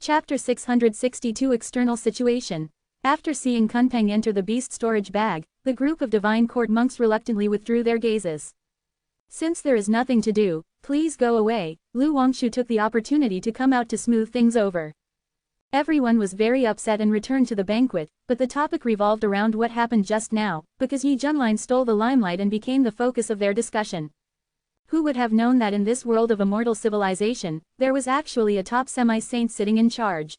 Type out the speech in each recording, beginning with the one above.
Chapter 662 External Situation. After seeing Kunpeng enter the beast storage bag, the group of divine court monks reluctantly withdrew their gazes. Since there is nothing to do, please go away, Lu Wangshu took the opportunity to come out to smooth things over. Everyone was very upset and returned to the banquet, but the topic revolved around what happened just now, because Yi Junlin stole the limelight and became the focus of their discussion. Who would have known that in this world of immortal civilization, there was actually a top semi-saint sitting in charge?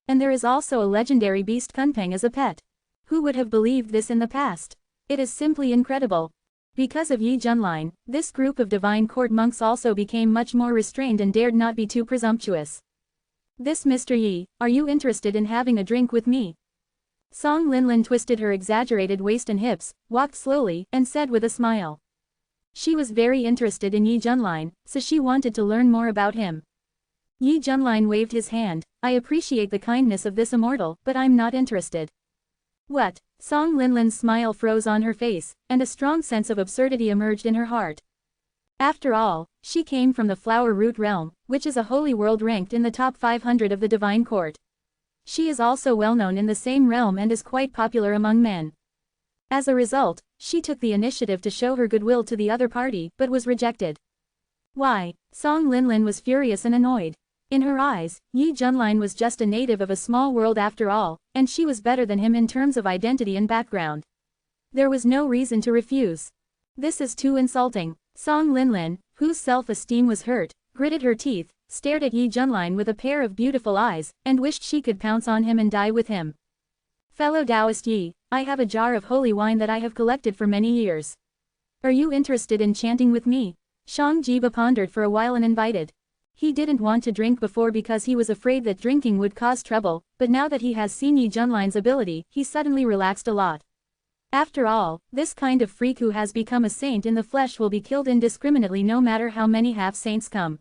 And there is also a legendary beast Kunpeng as a pet. Who would have believed this in the past? It is simply incredible. Because of Yi Junlin, this group of divine court monks also became much more restrained and dared not be too presumptuous. This Mr. Yi, are you interested in having a drink with me? Song Linlin twisted her exaggerated waist and hips, walked slowly, and said with a smile. She was very interested in Yi Junlin, so she wanted to learn more about him. Yi Junlin waved his hand. I appreciate the kindness of this immortal, but I'm not interested. What? Song Linlin's smile froze on her face, and a strong sense of absurdity emerged in her heart. After all, she came from the Flower Root realm, which is a holy world ranked in the top 500 of the divine court. She is also well known in the same realm and is quite popular among men. As a result, she took the initiative to show her goodwill to the other party, but was rejected. Why? Song Linlin was furious and annoyed. In her eyes, Yi Junlin was just a native of a small world after all, and she was better than him in terms of identity and background. There was no reason to refuse. This is too insulting. Song Linlin, whose self-esteem was hurt, gritted her teeth, stared at Yi Junlin with a pair of beautiful eyes, and wished she could pounce on him and die with him. Fellow Taoist Yi, I have a jar of holy wine that I have collected for many years. Are you interested in chanting with me? Shang Jiba pondered for a while and invited. He didn't want to drink before because he was afraid that drinking would cause trouble, but now that he has seen Yi Junlin's ability, he suddenly relaxed a lot. After all, this kind of freak who has become a saint in the flesh will be killed indiscriminately no matter how many half-saints come.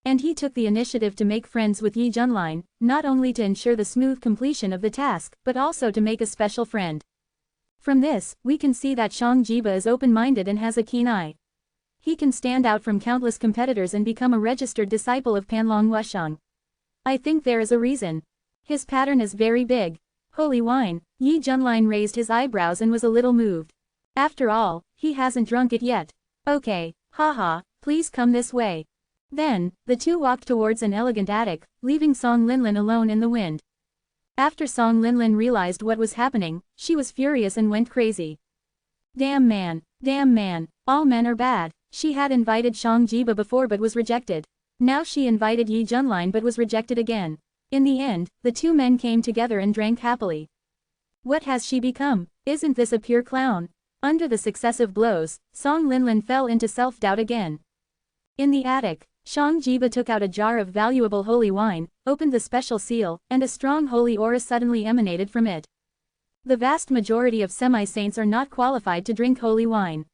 And he took the initiative to make friends with Yi Junlin, not only to ensure the smooth completion of the task, but also to make a special friend. From this, we can see that Shang Jiba is open-minded and has a keen eye. He can stand out from countless competitors and become a registered disciple of Panlong Wusheng. I think there is a reason. His pattern is very big. Holy wine. Yi Junlin raised his eyebrows and was a little moved. After all, he hasn't drunk it yet. Okay, haha, please come this way. Then, the two walked towards an elegant attic, leaving Song Linlin alone in the wind. After Song Linlin realized what was happening, she was furious and went crazy. Damn man, all men are bad. She had invited Shang Jiba before but was rejected. Now she invited Yi Junlin but was rejected again. In the end, the two men came together and drank happily. What has she become? Isn't this a pure clown? Under the successive blows, Song Linlin fell into self-doubt again. In the attic, Shang Jiba took out a jar of valuable holy wine, opened the special seal, and a strong holy aura suddenly emanated from it. The vast majority of semi-saints are not qualified to drink holy wine.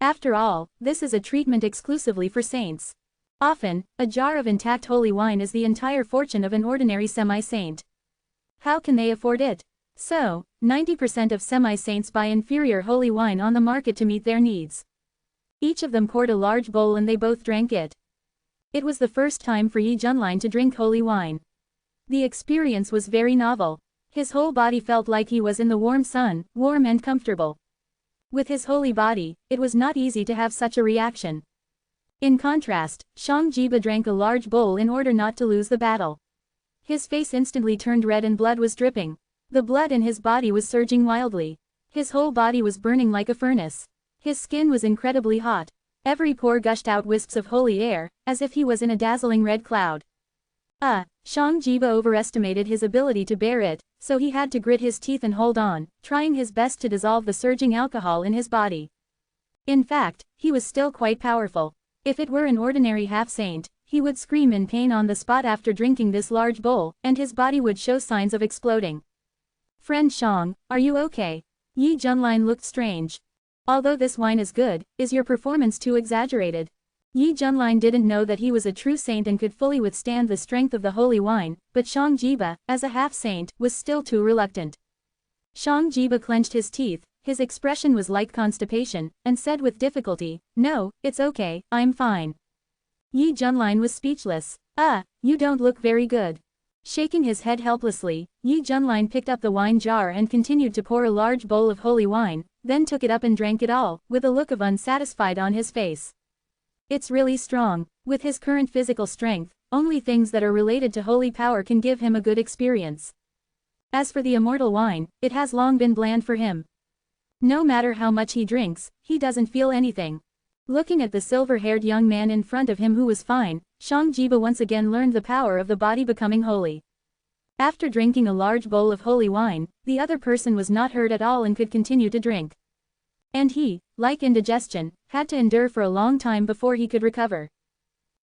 After all, this is a treatment exclusively for saints. Often, a jar of intact holy wine is the entire fortune of an ordinary semi-saint. How can they afford it? So, 90% of semi-saints buy inferior holy wine on the market to meet their needs. Each of them poured a large bowl and they both drank it. It was the first time for Yi Junlin to drink holy wine. The experience was very novel. His whole body felt like he was in the warm sun, warm and comfortable. With his holy body, it was not easy to have such a reaction. In contrast, Shang Jiba drank a large bowl in order not to lose the battle. His face instantly turned red and blood was dripping. The blood in his body was surging wildly. His whole body was burning like a furnace. His skin was incredibly hot. Every pore gushed out wisps of holy air, as if he was in a dazzling red cloud. Shang Jiba overestimated his ability to bear it, so he had to grit his teeth and hold on, trying his best to dissolve the surging alcohol in his body. In fact, he was still quite powerful. If it were an ordinary half-saint, he would scream in pain on the spot after drinking this large bowl, and his body would show signs of exploding. Friend Shang, are you okay? Yi Junlin looked strange. Although this wine is good, is your performance too exaggerated? Yi Junlin didn't know that he was a true saint and could fully withstand the strength of the holy wine, but Shang Jiba, as a half-saint, was still too reluctant. Shang Jiba clenched his teeth, his expression was like constipation, and said with difficulty, "No, it's okay, I'm fine." Yi Junlin was speechless. You don't look very good. Shaking his head helplessly, Yi Junlin picked up the wine jar and continued to pour a large bowl of holy wine, then took it up and drank it all, with a look of unsatisfied on his face. It's really strong. With his current physical strength, only things that are related to holy power can give him a good experience. As for the immortal wine, it has long been bland for him. No matter how much he drinks, he doesn't feel anything. Looking at the silver-haired young man in front of him who was fine, Shang Jiba once again learned the power of the body becoming holy. After drinking a large bowl of holy wine, the other person was not hurt at all and could continue to drink. And he, like indigestion, had to endure for a long time before he could recover.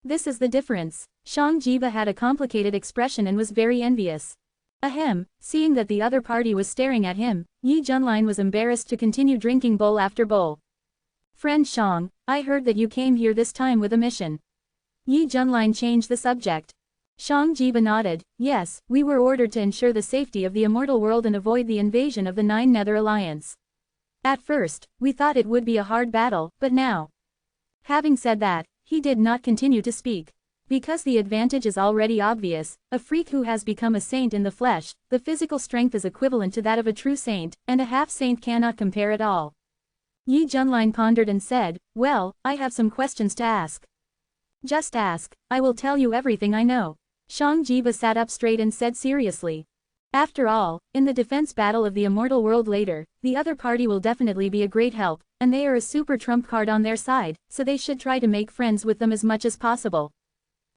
This is the difference. Shang Jiba had a complicated expression and was very envious. Ahem, seeing that the other party was staring at him, Yi Junlin was embarrassed to continue drinking bowl after bowl. Friend Shang, I heard that you came here this time with a mission. Yi Junlin changed the subject. Shang Jiba nodded, yes, we were ordered to ensure the safety of the immortal world and avoid the invasion of the Nine Nether Alliance. At first, we thought it would be a hard battle, but now. Having said that, he did not continue to speak. Because the advantage is already obvious, a freak who has become a saint in the flesh, the physical strength is equivalent to that of a true saint, and a half-saint cannot compare at all. Yi Junlin pondered and said, well, I have some questions to ask. Just ask, I will tell you everything I know. Shang Jiba sat up straight and said seriously. After all, in the defense battle of the immortal world later, the other party will definitely be a great help, and they are a super trump card on their side, so they should try to make friends with them as much as possible.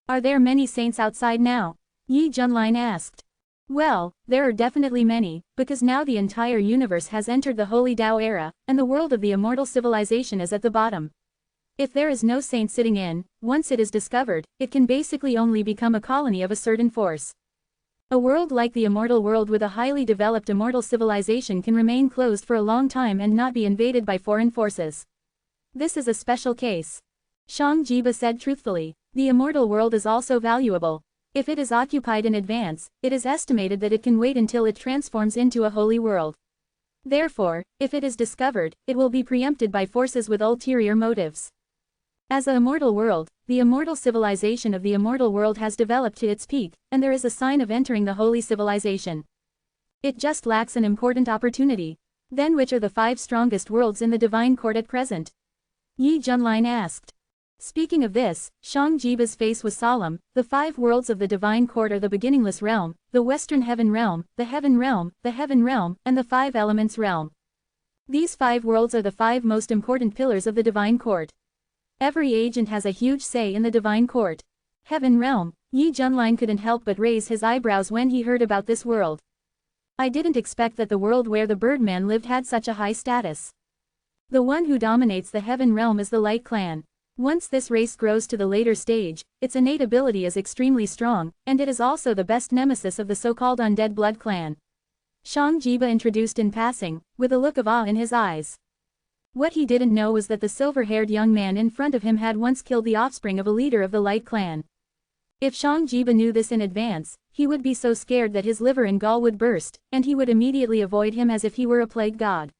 Are there many saints outside now? Yi Junlin asked. Well, there are definitely many, because now the entire universe has entered the Holy Tao era, and the world of the immortal civilization is at the bottom. If there is no saint sitting in, once it is discovered, it can basically only become a colony of a certain force. A world like the immortal world with a highly developed immortal civilization can remain closed for a long time and not be invaded by foreign forces. This is a special case. Shang Jiba said truthfully, the immortal world is also valuable. If it is occupied in advance, it is estimated that it can wait until it transforms into a holy world. Therefore, if it is discovered, it will be preempted by forces with ulterior motives. As a immortal world, the immortal civilization of the immortal world has developed to its peak, and there is a sign of entering the holy civilization. It just lacks an important opportunity. Then which are the 5 strongest worlds in the divine court at present? Yi Junlin asked. Speaking of this, Shang Jiba's face was solemn. The 5 worlds of the divine court are the beginningless realm, the western heaven realm, the heaven realm, and the 5 elements realm. These 5 worlds are the 5 most important pillars of the divine court. Every agent has a huge say in the divine court. Heaven realm, Yi Junlin couldn't help but raise his eyebrows when he heard about this world. I didn't expect that the world where the Birdman lived had such a high status. The one who dominates the heaven realm is the Light Clan. Once this race grows to the later stage, its innate ability is extremely strong, and it is also the best nemesis of the so-called undead blood clan. Shang Jiba introduced in passing, with a look of awe in his eyes. What he didn't know was that the silver-haired young man in front of him had once killed the offspring of a leader of the Light Clan. If Shang Jiba knew this in advance, he would be so scared that his liver and gall would burst, and he would immediately avoid him as if he were a plague god.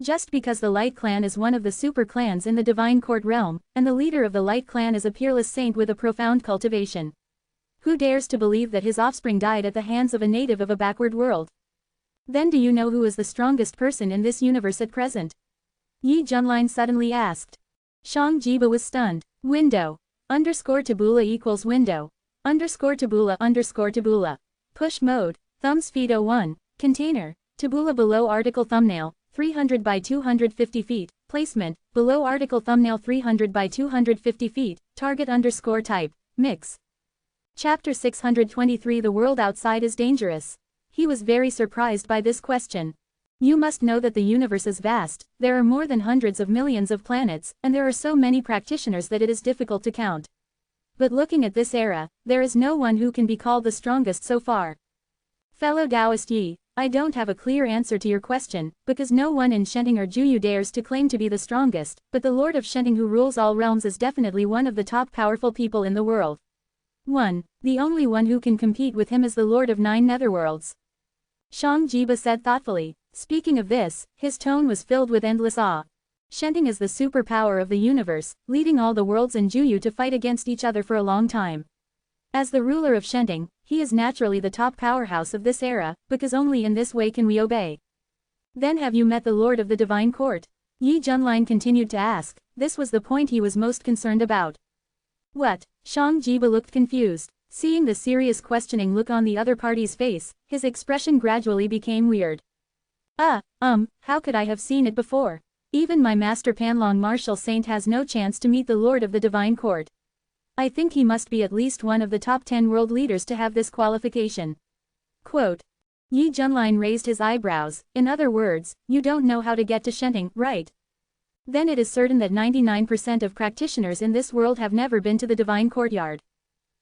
Just because the Light Clan is one of the super clans in the Divine Court realm, and the leader of the Light Clan is a peerless saint with a profound cultivation. Who dares to believe that his offspring died at the hands of a native of a backward world? Then do you know who is the strongest person in this universe at present? Yi Junlin suddenly asked. Shang Jiba was stunned. Window. _tabula equals window. _tabula. Push mode. Thumbs feed 01. Container. Tabula below article thumbnail. 300 by 250 feet, placement, below article thumbnail 300 by 250 feet, target _type, mix. Chapter 623 The world outside is dangerous. He was very surprised by this question. You must know that the universe is vast, there are more than hundreds of millions of planets, and there are so many practitioners that it is difficult to count. But looking at this era, there is no one who can be called the strongest so far. Fellow Taoist Yi, I don't have a clear answer to your question, because no one in Shenting or Juyu dares to claim to be the strongest, but the Lord of Shenting who rules all realms is definitely one of the top powerful people in the world. 1. The only one who can compete with him is the Lord of 9 Netherworlds. Shang Jiba said thoughtfully. Speaking of this, his tone was filled with endless awe. Shenting is the superpower of the universe, leading all the worlds in Juyu to fight against each other for a long time. As the ruler of Shenting, he is naturally the top powerhouse of this era, because only in this way can we obey. Then have you met the Lord of the Divine Court? Yi Junlin continued to ask. This was the point he was most concerned about. What? Shang Jiba looked confused. Seeing the serious questioning look on the other party's face, his expression gradually became weird. How could I have seen it before? Even my master Panlong Martial Saint has no chance to meet the Lord of the Divine Court. I think he must be at least one of the top 10 world leaders to have this qualification. Quote. Yi Junlin raised his eyebrows. In other words, you don't know how to get to Shenting, right? Then it is certain that 99% of practitioners in this world have never been to the Divine Courtyard.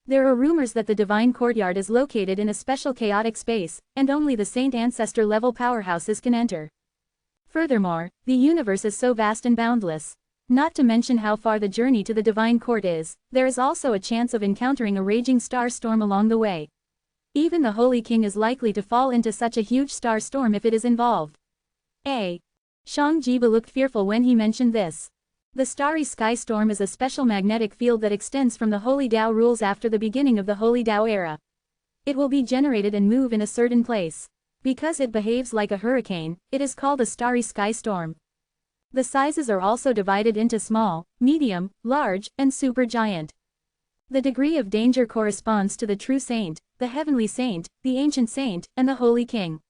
There are rumors that the Divine Courtyard is located in a special chaotic space, and only the Saint Ancestor level powerhouses can enter. Furthermore, the universe is so vast and boundless. Not to mention how far the journey to the Divine Court is, there is also a chance of encountering a raging star storm along the way. Even the Holy King is likely to fall into such a huge star storm if it is involved. Shang Jiba looked fearful when he mentioned this. The starry sky storm is a special magnetic field that extends from the Holy Dao rules after the beginning of the Holy Dao era. It will be generated and move in a certain place. Because it behaves like a hurricane, it is called a starry sky storm. The sizes are also divided into small, medium, large, and supergiant. The degree of danger corresponds to the true saint, the heavenly saint, the ancient saint, and the holy king.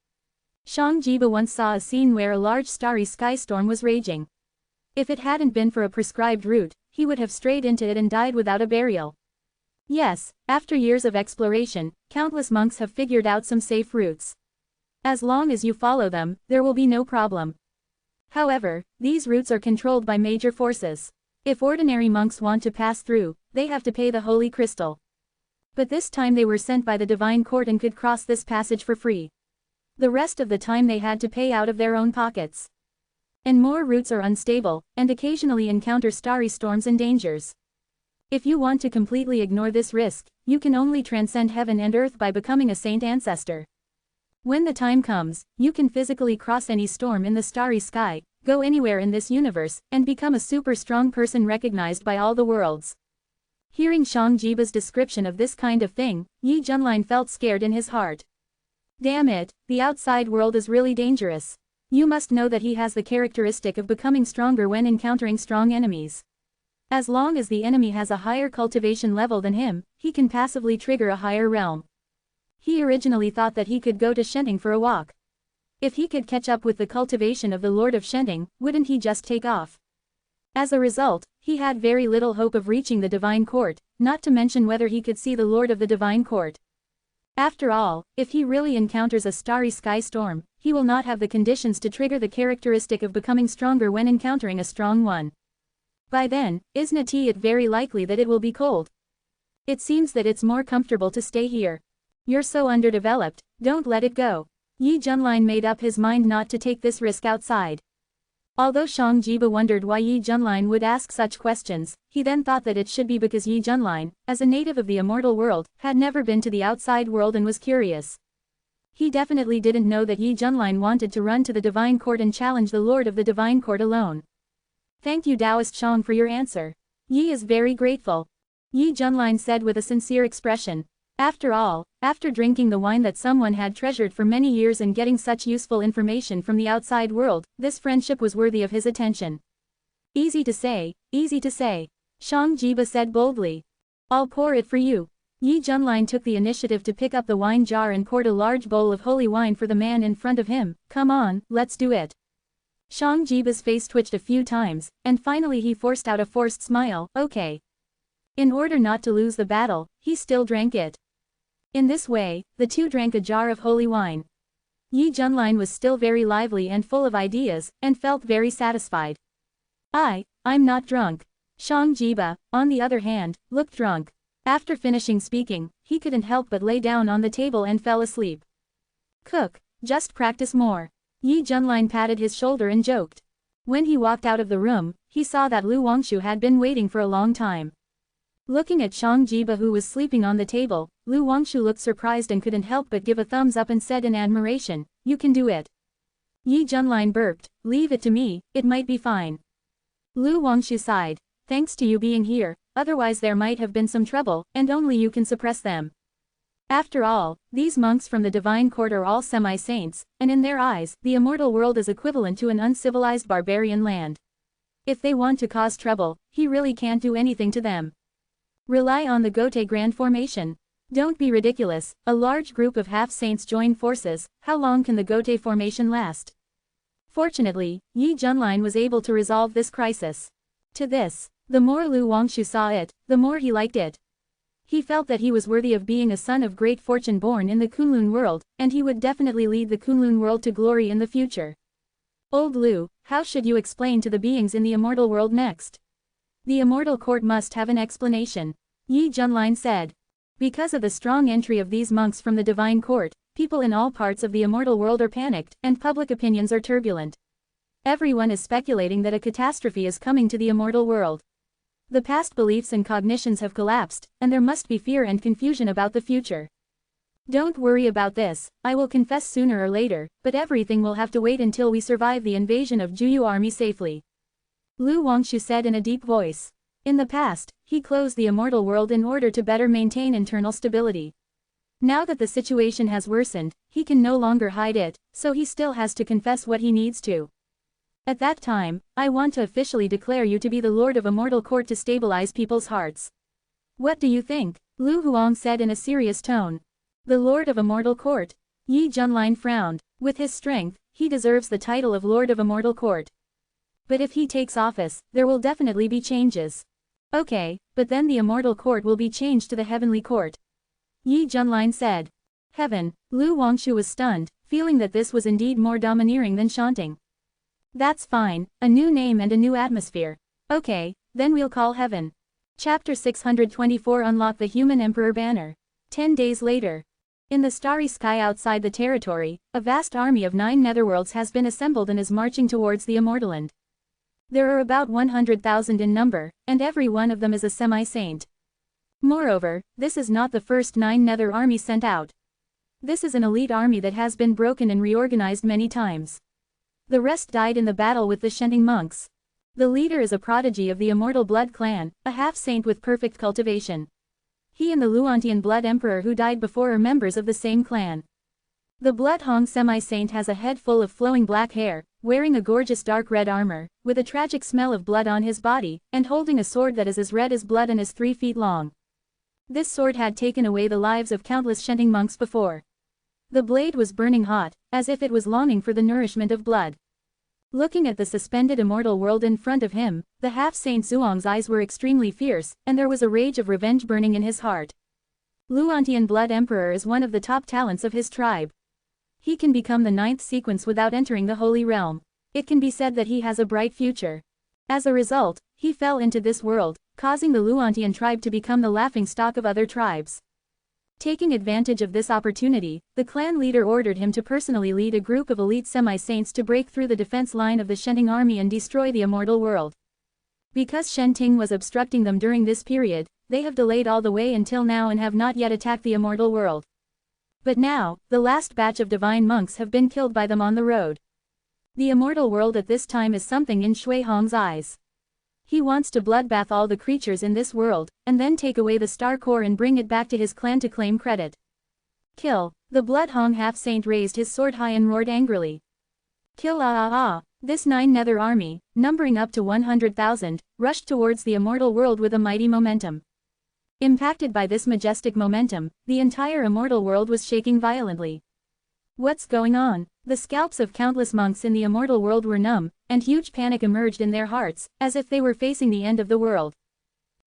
Shang Jiba once saw a scene where a large starry sky storm was raging. If it hadn't been for a prescribed route, he would have strayed into it and died without a burial. Yes, after years of exploration, countless monks have figured out some safe routes. As long as you follow them, there will be no problem. However, these routes are controlled by major forces. If ordinary monks want to pass through, they have to pay the holy crystal. But this time they were sent by the Divine Court and could cross this passage for free. The rest of the time they had to pay out of their own pockets. And more routes are unstable, and occasionally encounter starry storms and dangers. If you want to completely ignore this risk, you can only transcend heaven and earth by becoming a saint ancestor. When the time comes, you can physically cross any storm in the starry sky, go anywhere in this universe, and become a super strong person recognized by all the worlds. Hearing Shang Jiba's description of this kind of thing, Yi Junlin felt scared in his heart. Damn it, the outside world is really dangerous. You must know that he has the characteristic of becoming stronger when encountering strong enemies. As long as the enemy has a higher cultivation level than him, he can passively trigger a higher realm. He originally thought that he could go to Shenting for a walk. If he could catch up with the cultivation of the Lord of Shenting, wouldn't he just take off? As a result, he had very little hope of reaching the Divine Court, not to mention whether he could see the Lord of the Divine Court. After all, if he really encounters a starry sky storm, he will not have the conditions to trigger the characteristic of becoming stronger when encountering a strong one. By then, isn't it very likely that it will be cold? It seems that it's more comfortable to stay here. You're so underdeveloped, don't let it go. Yi Junlin made up his mind not to take this risk outside. Although Shang Jiba wondered why Yi Junlin would ask such questions, he then thought that it should be because Yi Junlin, as a native of the immortal world, had never been to the outside world and was curious. He definitely didn't know that Yi Junlin wanted to run to the Divine Court and challenge the Lord of the Divine Court alone. Thank you Taoist Shang for your answer. Yi is very grateful. Yi Junlin said with a sincere expression. After all, after drinking the wine that someone had treasured for many years and getting such useful information from the outside world, this friendship was worthy of his attention. Easy to say, Shang Jiba said boldly. I'll pour it for you. Yi Junlin took the initiative to pick up the wine jar and poured a large bowl of holy wine for the man in front of him. Come on, let's do it. Shang Jiba's face twitched a few times, and finally he forced out a forced smile. Okay. In order not to lose the battle, he still drank it. In this way, the two drank a jar of holy wine. Yi Junlin was still very lively and full of ideas, and felt very satisfied. I'm not drunk. Shang Jiba, on the other hand, looked drunk. After finishing speaking, he couldn't help but lay down on the table and fell asleep. Cook, just practice more. Yi Junlin patted his shoulder and joked. When he walked out of the room, he saw that Lu Wangshu had been waiting for a long time. Looking at Shang Jiba who was sleeping on the table, Lu Wangshu looked surprised and couldn't help but give a thumbs up and said in admiration, "You can do it." Yi Junlin burped, "Leave it to me, it might be fine." Lu Wangshu sighed, "Thanks to you being here, otherwise there might have been some trouble, and only you can suppress them. After all, these monks from the divine court are all semi-saints, and in their eyes, the immortal world is equivalent to an uncivilized barbarian land. If they want to cause trouble, he really can't do anything to them. Rely on the Gote Grand Formation. Don't be ridiculous, a large group of half-saints join forces, how long can the Gote Formation last? Fortunately, Yi Junlin was able to resolve this crisis. To this, the more Lu Wangshu saw it, the more he liked it. He felt that he was worthy of being a son of great fortune born in the Kunlun world, and he would definitely lead the Kunlun world to glory in the future. Old Lu, how should you explain to the beings in the immortal world next? The immortal court must have an explanation. Yi Junlin said. Because of the strong entry of these monks from the divine court, people in all parts of the immortal world are panicked, and public opinions are turbulent. Everyone is speculating that a catastrophe is coming to the immortal world. The past beliefs and cognitions have collapsed, and there must be fear and confusion about the future. Don't worry about this, I will confess sooner or later, but everything will have to wait until we survive the invasion of Juyu army safely. Lu Wangshu said in a deep voice. In the past, he closed the immortal world in order to better maintain internal stability. Now that the situation has worsened, he can no longer hide it, so he still has to confess what he needs to. At that time, I want to officially declare you to be the Lord of Immortal Court to stabilize people's hearts. What do you think? Lu Huang said in a serious tone. The Lord of Immortal Court. Yi Junlin frowned. With his strength, he deserves the title of Lord of Immortal Court. But if he takes office, there will definitely be changes. Okay, but then the Immortal Court will be changed to the Heavenly Court. Yi Junlin said. Heaven, Lu Wangshu was stunned, feeling that this was indeed more domineering than Shanting. That's fine, a new name and a new atmosphere. Okay, then we'll call Heaven. Chapter 624 Unlock the Human Emperor Banner. 10 days later. In the starry sky outside the territory, a vast army of 9 netherworlds has been assembled and is marching towards the Immortaland. There are about 100,000 in number, and every one of them is a semi-saint. Moreover, this is not the first 9 nether army sent out. This is an elite army that has been broken and reorganized many times. The rest died in the battle with the Shenting monks. The leader is a prodigy of the Immortal Blood clan, a half-saint with perfect cultivation. He and the Luantian Blood Emperor who died before are members of the same clan. The Blood Hong semi-saint has a head full of flowing black hair, wearing a gorgeous dark red armor, with a tragic smell of blood on his body, and holding a sword that is as red as blood and is 3 feet long. This sword had taken away the lives of countless Shenting monks before. The blade was burning hot, as if it was longing for the nourishment of blood. Looking at the suspended immortal world in front of him, the half-saint Zhuang's eyes were extremely fierce, and there was a rage of revenge burning in his heart. Luantian Blood Emperor is one of the top talents of his tribe. He can become the 9th sequence without entering the Holy Realm. It can be said that he has a bright future. As a result, he fell into this world, causing the Luantian tribe to become the laughingstock of other tribes. Taking advantage of this opportunity, the clan leader ordered him to personally lead a group of elite semi-saints to break through the defense line of the Shenting army and destroy the immortal world. Because Shenting was obstructing them during this period, they have delayed all the way until now and have not yet attacked the immortal world. But now, the last batch of divine monks have been killed by them on the road. The immortal world at this time is something in Shui Hong's eyes. He wants to bloodbath all the creatures in this world, and then take away the star core and bring it back to his clan to claim credit. Kill. The Blood Hong half-saint raised his sword high and roared angrily. Kill This 9 nether army, numbering up to 100,000, rushed towards the immortal world with a mighty momentum. Impacted by this majestic momentum, the entire immortal world was shaking violently. What's going on? The scalps of countless monks in the immortal world were numb, and huge panic emerged in their hearts, as if they were facing the end of the world.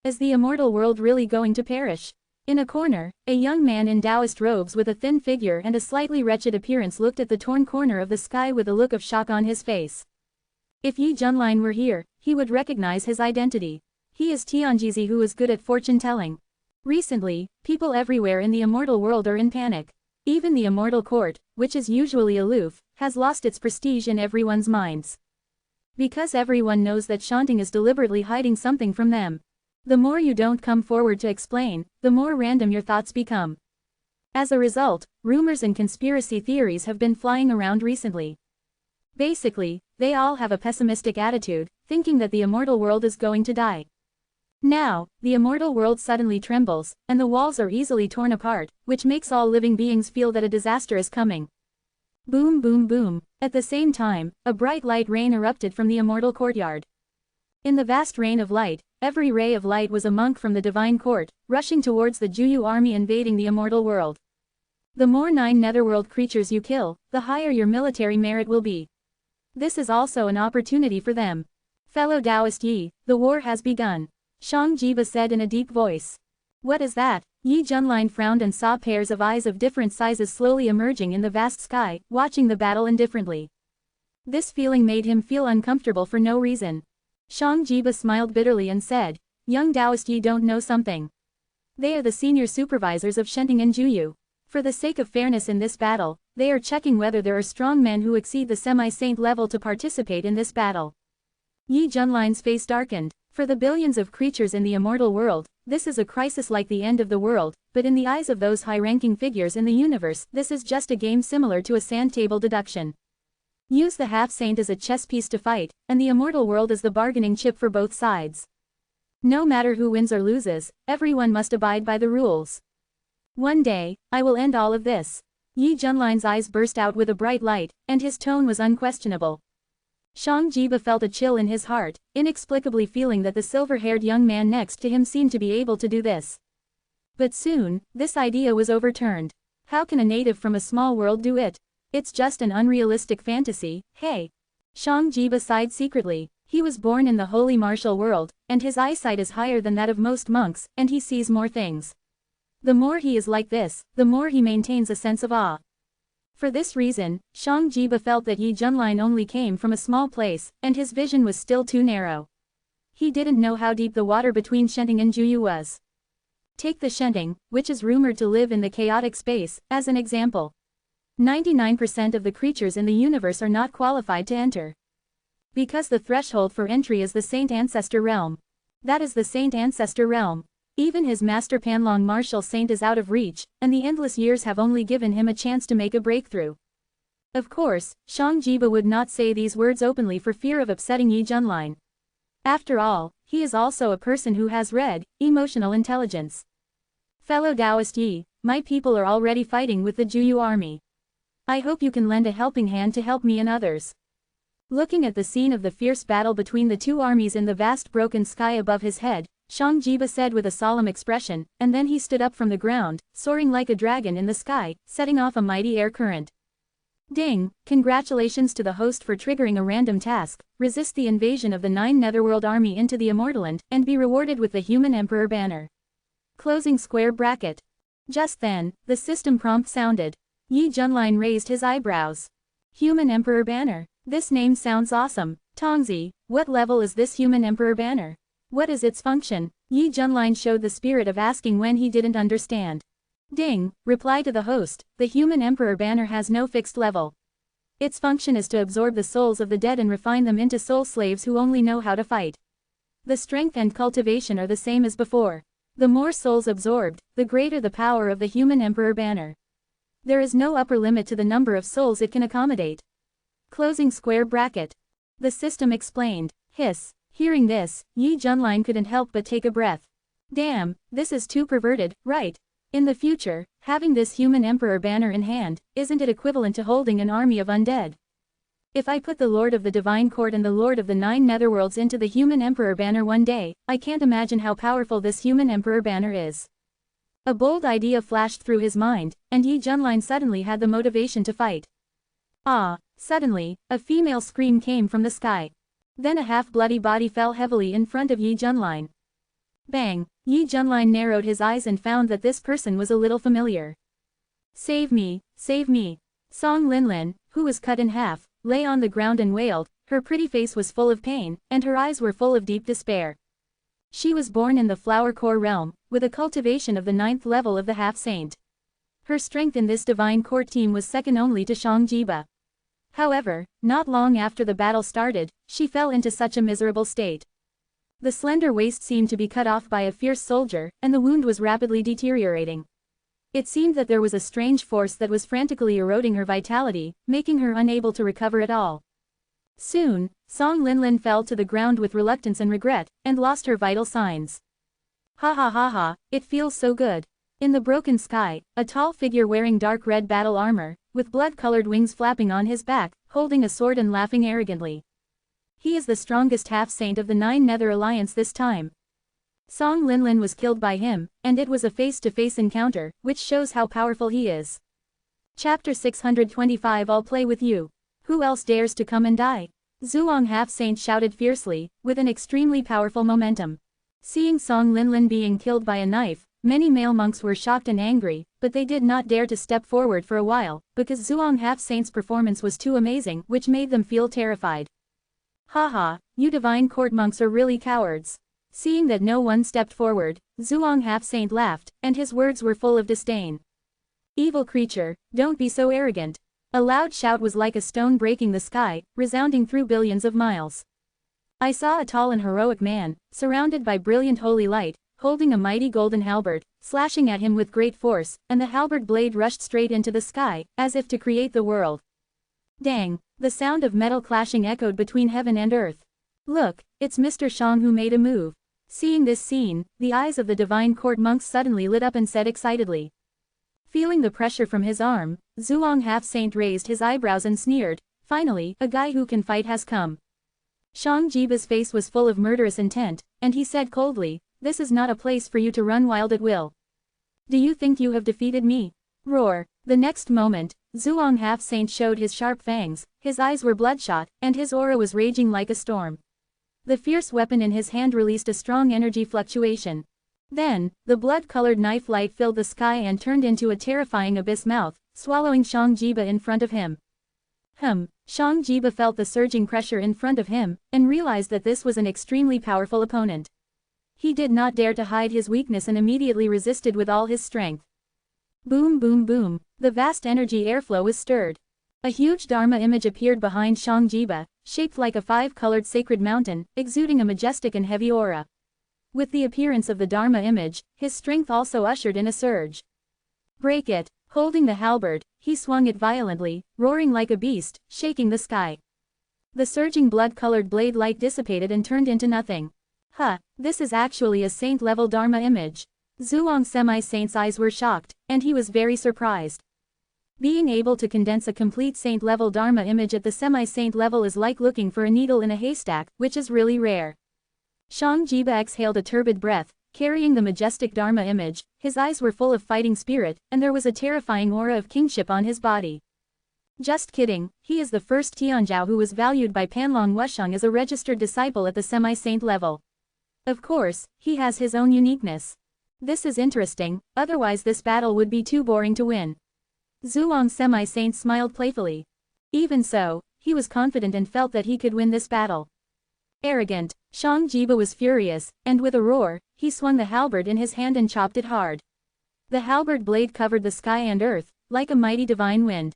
Is the immortal world really going to perish? In a corner, a young man in Taoist robes with a thin figure and a slightly wretched appearance looked at the torn corner of the sky with a look of shock on his face. If Yi Junlin were here, he would recognize his identity. He is Tianjizi, who is good at fortune-telling. Recently, people everywhere in the immortal world are in panic. Even the immortal court, which is usually aloof, has lost its prestige in everyone's minds. Because everyone knows that Shanting is deliberately hiding something from them. The more you don't come forward to explain, the more random your thoughts become. As a result, rumors and conspiracy theories have been flying around recently. Basically, they all have a pessimistic attitude, thinking that the immortal world is going to die. Now, the immortal world suddenly trembles, and the walls are easily torn apart, which makes all living beings feel that a disaster is coming. Boom boom boom. At the same time, a bright light rain erupted from the immortal courtyard. In the vast rain of light, every ray of light was a monk from the divine court, rushing towards the Juyu army invading the immortal world. The more 9 netherworld creatures you kill, the higher your military merit will be. This is also an opportunity for them. Fellow Taoist Yi, the war has begun. Shang Jiba said in a deep voice. What is that? Yi Junlin frowned and saw pairs of eyes of different sizes slowly emerging in the vast sky, watching the battle indifferently. This feeling made him feel uncomfortable for no reason. Shang Jiba smiled bitterly and said, young Taoist Yi don't know something. They are the senior supervisors of Shenting and Juyu. For the sake of fairness in this battle, they are checking whether there are strong men who exceed the semi-saint level to participate in this battle. Yi Junlin's face darkened. For the billions of creatures in the immortal world, this is a crisis like the end of the world, but in the eyes of those high-ranking figures in the universe, this is just a game similar to a sand table deduction. Use the half-saint as a chess piece to fight, and the immortal world as the bargaining chip for both sides. No matter who wins or loses, everyone must abide by the rules. One day, I will end all of this. Yi Junlin's eyes burst out with a bright light, and his tone was unquestionable. Shang Jiba felt a chill in his heart, inexplicably feeling that the silver-haired young man next to him seemed to be able to do this. But soon, this idea was overturned. How can a native from a small world do it? It's just an unrealistic fantasy, hey. Shang Jiba sighed secretly. He was born in the holy martial world, and his eyesight is higher than that of most monks, and he sees more things. The more he is like this, the more he maintains a sense of awe. For this reason, Shang Jiba felt that Yi Junlin only came from a small place, and his vision was still too narrow. He didn't know how deep the water between Shenting and Juyu was. Take the Shenting, which is rumored to live in the chaotic space, as an example. 99% of the creatures in the universe are not qualified to enter. Because the threshold for entry is the Saint Ancestor realm. That is the Saint Ancestor realm. Even his master Panlong martial saint is out of reach, and the endless years have only given him a chance to make a breakthrough. Of course, Shang Jiba would not say these words openly for fear of upsetting Yi Junlin. After all, he is also a person who has emotional intelligence. Fellow Taoist Yi, my people are already fighting with the Juyu army. I hope you can lend a helping hand to help me and others. Looking at the scene of the fierce battle between the two armies in the vast broken sky above his head, Shang Jiba said with a solemn expression, and then he stood up from the ground, soaring like a dragon in the sky, setting off a mighty air current. Ding! Congratulations to the host for triggering a random task, resist the invasion of the 9 Netherworld army into the Immortaland, and be rewarded with the Human Emperor banner. Closing square bracket. Just then, the system prompt sounded. Yi Junlin raised his eyebrows. Human Emperor banner. This name sounds awesome. Tongzi, what level is this Human Emperor banner? What is its function? Yi Junlin showed the spirit of asking when he didn't understand. Ding, reply to the host, the Human Emperor banner has no fixed level. Its function is to absorb the souls of the dead and refine them into soul slaves who only know how to fight. The strength and cultivation are the same as before. The more souls absorbed, the greater the power of the Human Emperor banner. There is no upper limit to the number of souls it can accommodate. Closing square bracket. The system explained. Hiss. Hearing this, Yi Junlin couldn't help but take a breath. Damn, this is too perverted, right? In the future, having this Human Emperor banner in hand, isn't it equivalent to holding an army of undead? If I put the Lord of the Divine Court and the Lord of the 9 Netherworlds into the Human Emperor banner one day, I can't imagine how powerful this Human Emperor banner is. A bold idea flashed through his mind, and Yi Junlin suddenly had the motivation to fight. Ah! Suddenly, a female scream came from the sky. Then a half-bloody body fell heavily in front of Yi Junlin. Bang! Yi Junlin narrowed his eyes and found that this person was a little familiar. Save me, save me. Song Linlin, who was cut in half, lay on the ground and wailed. Her pretty face was full of pain, and her eyes were full of deep despair. She was born in the Flower Core realm, with a cultivation of the 9th level of the half-saint. Her strength in this divine court team was second only to Shang Jiba. However, not long after the battle started, she fell into such a miserable state. The slender waist seemed to be cut off by a fierce soldier, and the wound was rapidly deteriorating. It seemed that there was a strange force that was frantically eroding her vitality, making her unable to recover at all. Soon, Song Linlin fell to the ground with reluctance and regret, and lost her vital signs. Ha ha ha ha, it feels so good. In the broken sky, a tall figure wearing dark red battle armor, with blood-colored wings flapping on his back, holding a sword and laughing arrogantly. He is the strongest half-saint of the Nine Nether Alliance this time. Song Linlin was killed by him, and it was a face-to-face encounter, which shows how powerful he is. Chapter 625 I'll play with you. Who else dares to come and die? Zhuang half-saint shouted fiercely, with an extremely powerful momentum. Seeing Song Linlin being killed by a knife, many male monks were shocked and angry, but they did not dare to step forward for a while, because Zhuang half-saint's performance was too amazing, which made them feel terrified. Haha, you divine court monks are really cowards. Seeing that no one stepped forward, Zhuang half-saint laughed, and his words were full of disdain. Evil creature, don't be so arrogant. A loud shout was like a stone breaking the sky, resounding through billions of miles. I saw a tall and heroic man, surrounded by brilliant holy light, holding a mighty golden halberd, slashing at him with great force, and the halberd blade rushed straight into the sky, as if to create the world. Dang, the sound of metal clashing echoed between heaven and earth. Look, it's Mr. Shang who made a move. Seeing this scene, the eyes of the divine court monks suddenly lit up and said excitedly. Feeling the pressure from his arm, Zhuang half-saint raised his eyebrows and sneered, finally, a guy who can fight has come. Shang Jiba's face was full of murderous intent, and he said coldly, this is not a place for you to run wild at will. Do you think you have defeated me? Roar. The next moment, Zhuang half-saint showed his sharp fangs, his eyes were bloodshot, and his aura was raging like a storm. The fierce weapon in his hand released a strong energy fluctuation. Then, the blood-colored knife light filled the sky and turned into a terrifying abyss mouth, swallowing Shang Jiba in front of him. Shang Jiba felt the surging pressure in front of him, and realized that this was an extremely powerful opponent. He did not dare to hide his weakness and immediately resisted with all his strength. Boom boom boom, the vast energy airflow was stirred. A huge Dharma image appeared behind Shang Jiba, shaped like a five-colored sacred mountain, exuding a majestic and heavy aura. With the appearance of the Dharma image, his strength also ushered in a surge. Break it. Holding the halberd, he swung it violently, roaring like a beast, shaking the sky. The surging blood-colored blade light dissipated and turned into nothing. This is actually a saint-level Dharma image. Zhuang semi-saint's eyes were shocked, and he was very surprised. Being able to condense a complete saint-level Dharma image at the semi-saint level is like looking for a needle in a haystack, which is really rare. Shang Jiba exhaled a turbid breath, carrying the majestic Dharma image. His eyes were full of fighting spirit, and there was a terrifying aura of kingship on his body. Just kidding, he is the first Tianzhao who was valued by Panlong Wusheng as a registered disciple at the semi-saint level. Of course, he has his own uniqueness. This is interesting, otherwise this battle would be too boring to win. Zhuang semi-saint smiled playfully. Even so, he was confident and felt that he could win this battle. Arrogant, Shang Jiba was furious, and with a roar, he swung the halberd in his hand and chopped it hard. The halberd blade covered the sky and earth, like a mighty divine wind.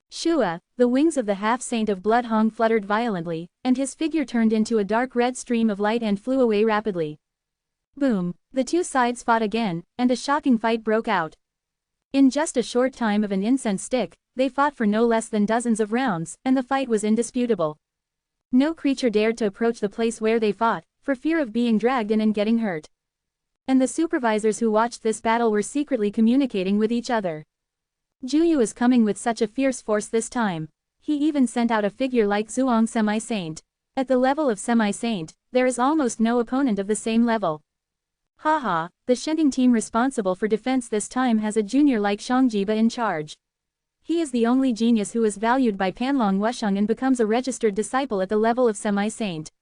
Shua, the wings of the half-saint of Blood Hong fluttered violently, and his figure turned into a dark red stream of light and flew away rapidly. Boom, the two sides fought again, and a shocking fight broke out. In just a short time of an incense stick, they fought for no less than dozens of rounds, and the fight was indisputable. No creature dared to approach the place where they fought, for fear of being dragged in and getting hurt. And the supervisors who watched this battle were secretly communicating with each other. Juyu is coming with such a fierce force this time. He even sent out a figure like Zhuang semi-saint. At the level of semi-saint, there is almost no opponent of the same level. Haha, the Shending team responsible for defense this time has a junior like Shang Jiba in charge. He is the only genius who is valued by Panlong Wusheng and becomes a registered disciple at the level of semi-saint.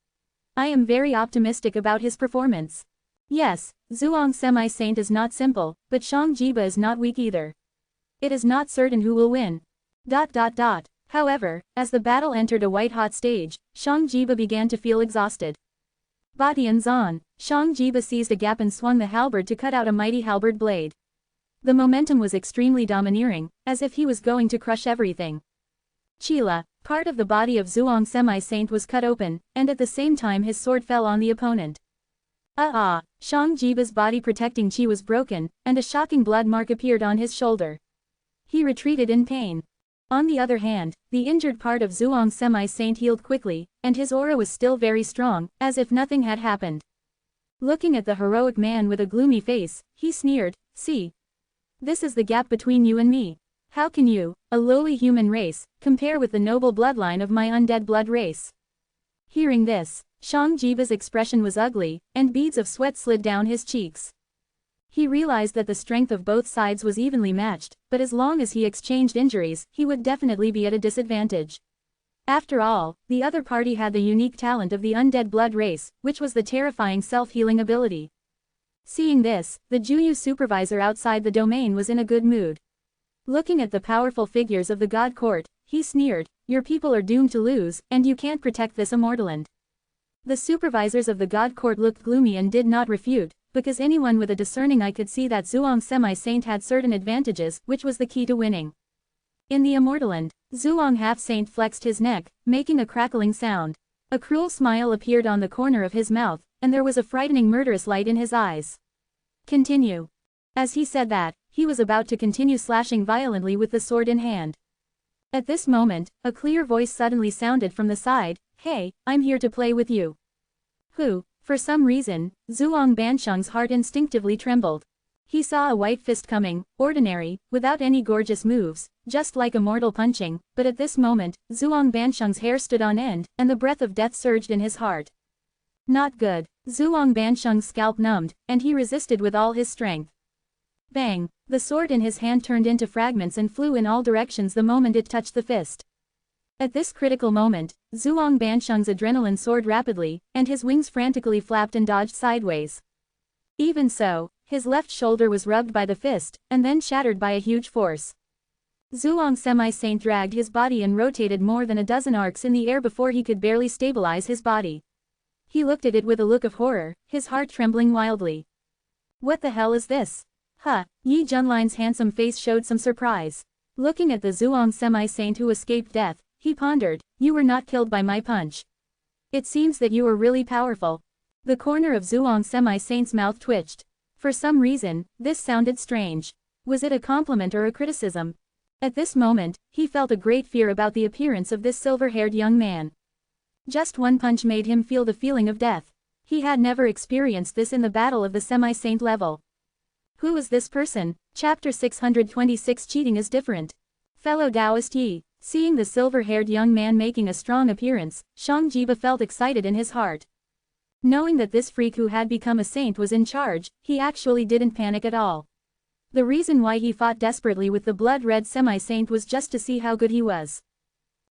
I am very optimistic about his performance. Yes, Zhuang semi-saint is not simple, but Shang Jiba is not weak either. It is not certain who will win. However, as the battle entered a white-hot stage, Shang Jiba began to feel exhausted. Batian's on. Shang Jiba seized a gap and swung the halberd to cut out a mighty halberd blade. The momentum was extremely domineering, as if he was going to crush everything. Chila, part of the body of Zhuang semi-saint was cut open, and at the same time his sword fell on the opponent. Shang Jiba's body protecting chi was broken, and a shocking blood mark appeared on his shoulder. He retreated in pain. On the other hand, the injured part of Zhuang semi-saint healed quickly, and his aura was still very strong, as if nothing had happened. Looking at the heroic man with a gloomy face, he sneered, "See. This is the gap between you and me. How can you, a lowly human race, compare with the noble bloodline of my undead blood race?" Hearing this, Shang Jiba's expression was ugly, and beads of sweat slid down his cheeks. He realized that the strength of both sides was evenly matched, but as long as he exchanged injuries, he would definitely be at a disadvantage. After all, the other party had the unique talent of the undead blood race, which was the terrifying self-healing ability. Seeing this, the Juyu supervisor outside the domain was in a good mood. Looking at the powerful figures of the God Court, he sneered, "Your people are doomed to lose, and you can't protect this immortaland." The supervisors of the God Court looked gloomy and did not refute, because anyone with a discerning eye could see that Zhuang Semi-Saint had certain advantages, which was the key to winning. In the immortaland, Zhuang Half-Saint flexed his neck, making a crackling sound. A cruel smile appeared on the corner of his mouth, and there was a frightening murderous light in his eyes. "Continue." As he said that, he was about to continue slashing violently with the sword in hand. At this moment, a clear voice suddenly sounded from the side, "Hey, I'm here to play with you." Who? For some reason, Zhuang Bansheng's heart instinctively trembled. He saw a white fist coming, ordinary, without any gorgeous moves, just like a mortal punching, but at this moment, Zhuang Bansheng's hair stood on end, and the breath of death surged in his heart. Not good. Zhuang Bansheng's scalp numbed, and he resisted with all his strength. Bang! The sword in his hand turned into fragments and flew in all directions the moment it touched the fist. At this critical moment, Zhuang Bansheng's adrenaline soared rapidly, and his wings frantically flapped and dodged sideways. Even so, his left shoulder was rubbed by the fist, and then shattered by a huge force. Zhuang Semi-Saint dragged his body and rotated more than a dozen arcs in the air before he could barely stabilize his body. He looked at it with a look of horror, his heart trembling wildly. "What the hell is this?" "Huh." Yi Junline's handsome face showed some surprise. Looking at the Zhuang Semi-Saint who escaped death, he pondered, "You were not killed by my punch. It seems that you were really powerful." The corner of Zhuang Semi-Saint's mouth twitched. For some reason, this sounded strange. Was it a compliment or a criticism? At this moment, he felt a great fear about the appearance of this silver-haired young man. Just one punch made him feel the feeling of death. He had never experienced this in the battle of the Semi-Saint level. Who is this person? Chapter 626 Cheating is different. Fellow Taoist Yi. Seeing the silver-haired young man making a strong appearance, Shang Jiba felt excited in his heart. Knowing that this freak who had become a saint was in charge, he actually didn't panic at all. The reason why he fought desperately with the blood-red semi-saint was just to see how good he was.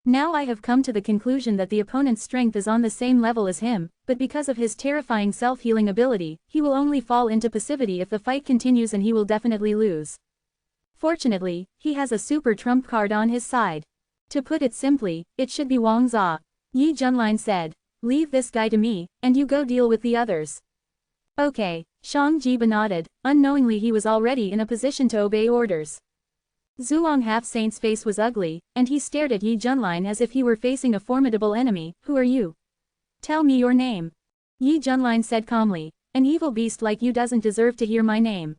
Now I have come to the conclusion that the opponent's strength is on the same level as him, but because of his terrifying self-healing ability, he will only fall into passivity if the fight continues and he will definitely lose. Fortunately, he has a super trump card on his side. To put it simply, it should be Wang Za. Yi Junline said. "Leave this guy to me, and you go deal with the others." Okay, Shang Jiba nodded, unknowingly he was already in a position to obey orders. Zhuang Half-Saint's face was ugly, and he stared at Yi Junline as if he were facing a formidable enemy. "Who are you? Tell me your name." Yi Junline said calmly, "An evil beast like you doesn't deserve to hear my name."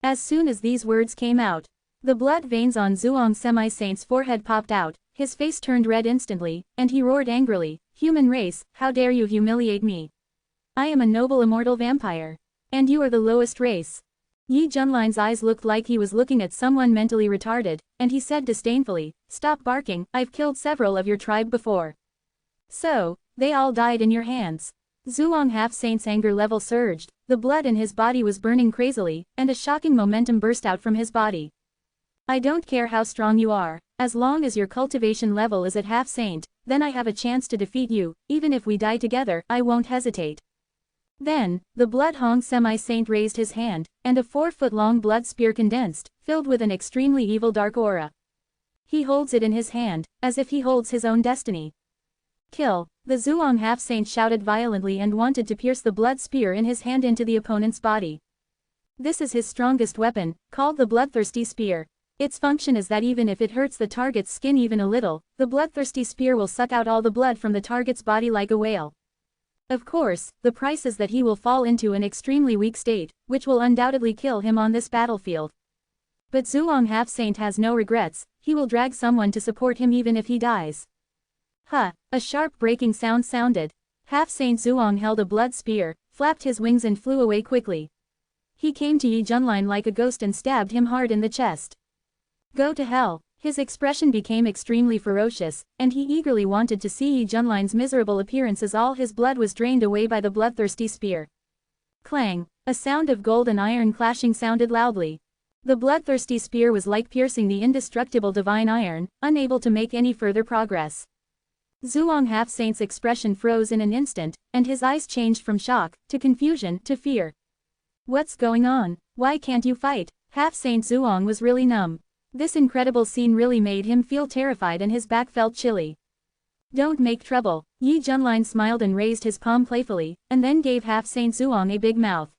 As soon as these words came out, the blood veins on Zhuang Semi-Saint's forehead popped out, his face turned red instantly, and he roared angrily, "Human race, how dare you humiliate me? I am a noble immortal vampire. And you are the lowest race." Yi Junline's eyes looked like he was looking at someone mentally retarded, and he said disdainfully, "Stop barking, I've killed several of your tribe before." "So, they all died in your hands." Zhuang Half-Saint's anger level surged, the blood in his body was burning crazily, and a shocking momentum burst out from his body. "I don't care how strong you are, as long as your cultivation level is at Half-Saint, then I have a chance to defeat you, even if we die together, I won't hesitate." Then, the Blood-Hong Semi-Saint raised his hand, and a 4-foot-long blood spear condensed, filled with an extremely evil dark aura. He holds it in his hand, as if he holds his own destiny. "Kill!" The Zhuang Half-Saint shouted violently and wanted to pierce the blood spear in his hand into the opponent's body. This is his strongest weapon, called the Bloodthirsty Spear. Its function is that even if it hurts the target's skin even a little, the bloodthirsty spear will suck out all the blood from the target's body like a whale. Of course, the price is that he will fall into an extremely weak state, which will undoubtedly kill him on this battlefield. But Zhuang Half-Saint has no regrets, he will drag someone to support him even if he dies. "Huh!" A sharp breaking sound sounded. Half-Saint Zhuang held a blood spear, flapped his wings and flew away quickly. He came to Yi Junlin like a ghost and stabbed him hard in the chest. Go to hell. His expression became extremely ferocious, and he eagerly wanted to see Yi Junlin's miserable appearance as all his blood was drained away by the bloodthirsty spear. Clang! A sound of gold and iron clashing sounded loudly. The bloodthirsty spear was like piercing the indestructible divine iron, unable to make any further progress. Zhuang Half-Saint's expression froze in an instant, and his eyes changed from shock, to confusion, to fear. What's going on? Why can't you fight? Half-Saint Zhuang was really numb. This incredible scene really made him feel terrified and his back felt chilly. Don't make trouble. Yi Junlin smiled and raised his palm playfully, and then gave Half-Saint Zhuang a big mouth.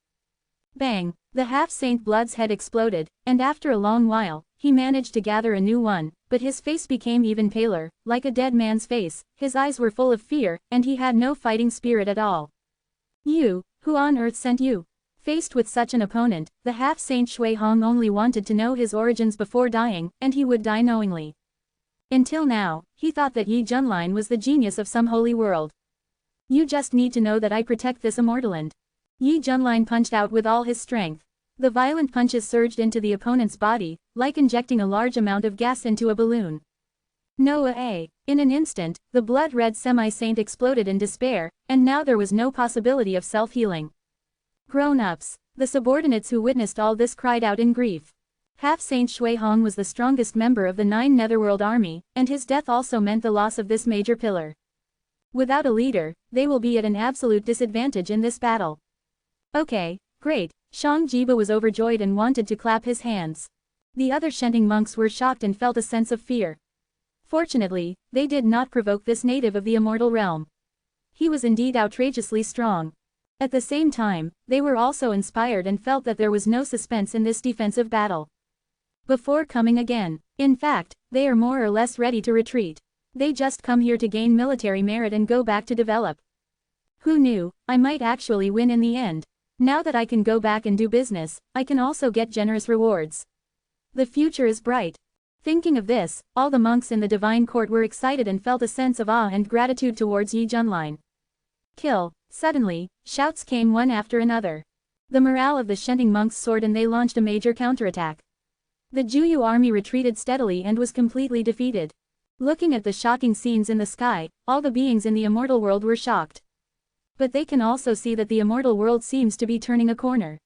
Bang! The Half-Saint blood's head exploded, and after a long while, he managed to gather a new one, but his face became even paler, like a dead man's face, his eyes were full of fear, and he had no fighting spirit at all. You, who on earth sent you? Faced with such an opponent, the Half-Saint Shui Hong only wanted to know his origins before dying, and he would die knowingly. Until now, he thought that Yi Junlin was the genius of some holy world. You just need to know that I protect this immortal land. Yi Junlin punched out with all his strength. The violent punches surged into the opponent's body, like injecting a large amount of gas into a balloon. In an instant, the blood-red semi-saint exploded in despair, and now there was no possibility of self-healing. Grown-ups. The subordinates who witnessed all this cried out in grief. Half-Saint Shui Hong was the strongest member of the 9 Netherworld army, and his death also meant the loss of this major pillar. Without a leader, they will be at an absolute disadvantage in this battle. Okay, great. Shang Jiba was overjoyed and wanted to clap his hands. The other Shenting monks were shocked and felt a sense of fear. Fortunately, they did not provoke this native of the immortal realm. He was indeed outrageously strong. At the same time, they were also inspired and felt that there was no suspense in this defensive battle. Before coming again. In fact, they are more or less ready to retreat. They just come here to gain military merit and go back to develop. Who knew, I might actually win in the end. Now that I can go back and do business, I can also get generous rewards. The future is bright. Thinking of this, all the monks in the divine court were excited and felt a sense of awe and gratitude towards Yi Junlin. Kill. Suddenly, shouts came one after another. The morale of the Shenting monks soared and they launched a major counterattack. The Juyu army retreated steadily and was completely defeated. Looking at the shocking scenes in the sky, all the beings in the immortal world were shocked. But they can also see that the immortal world seems to be turning a corner.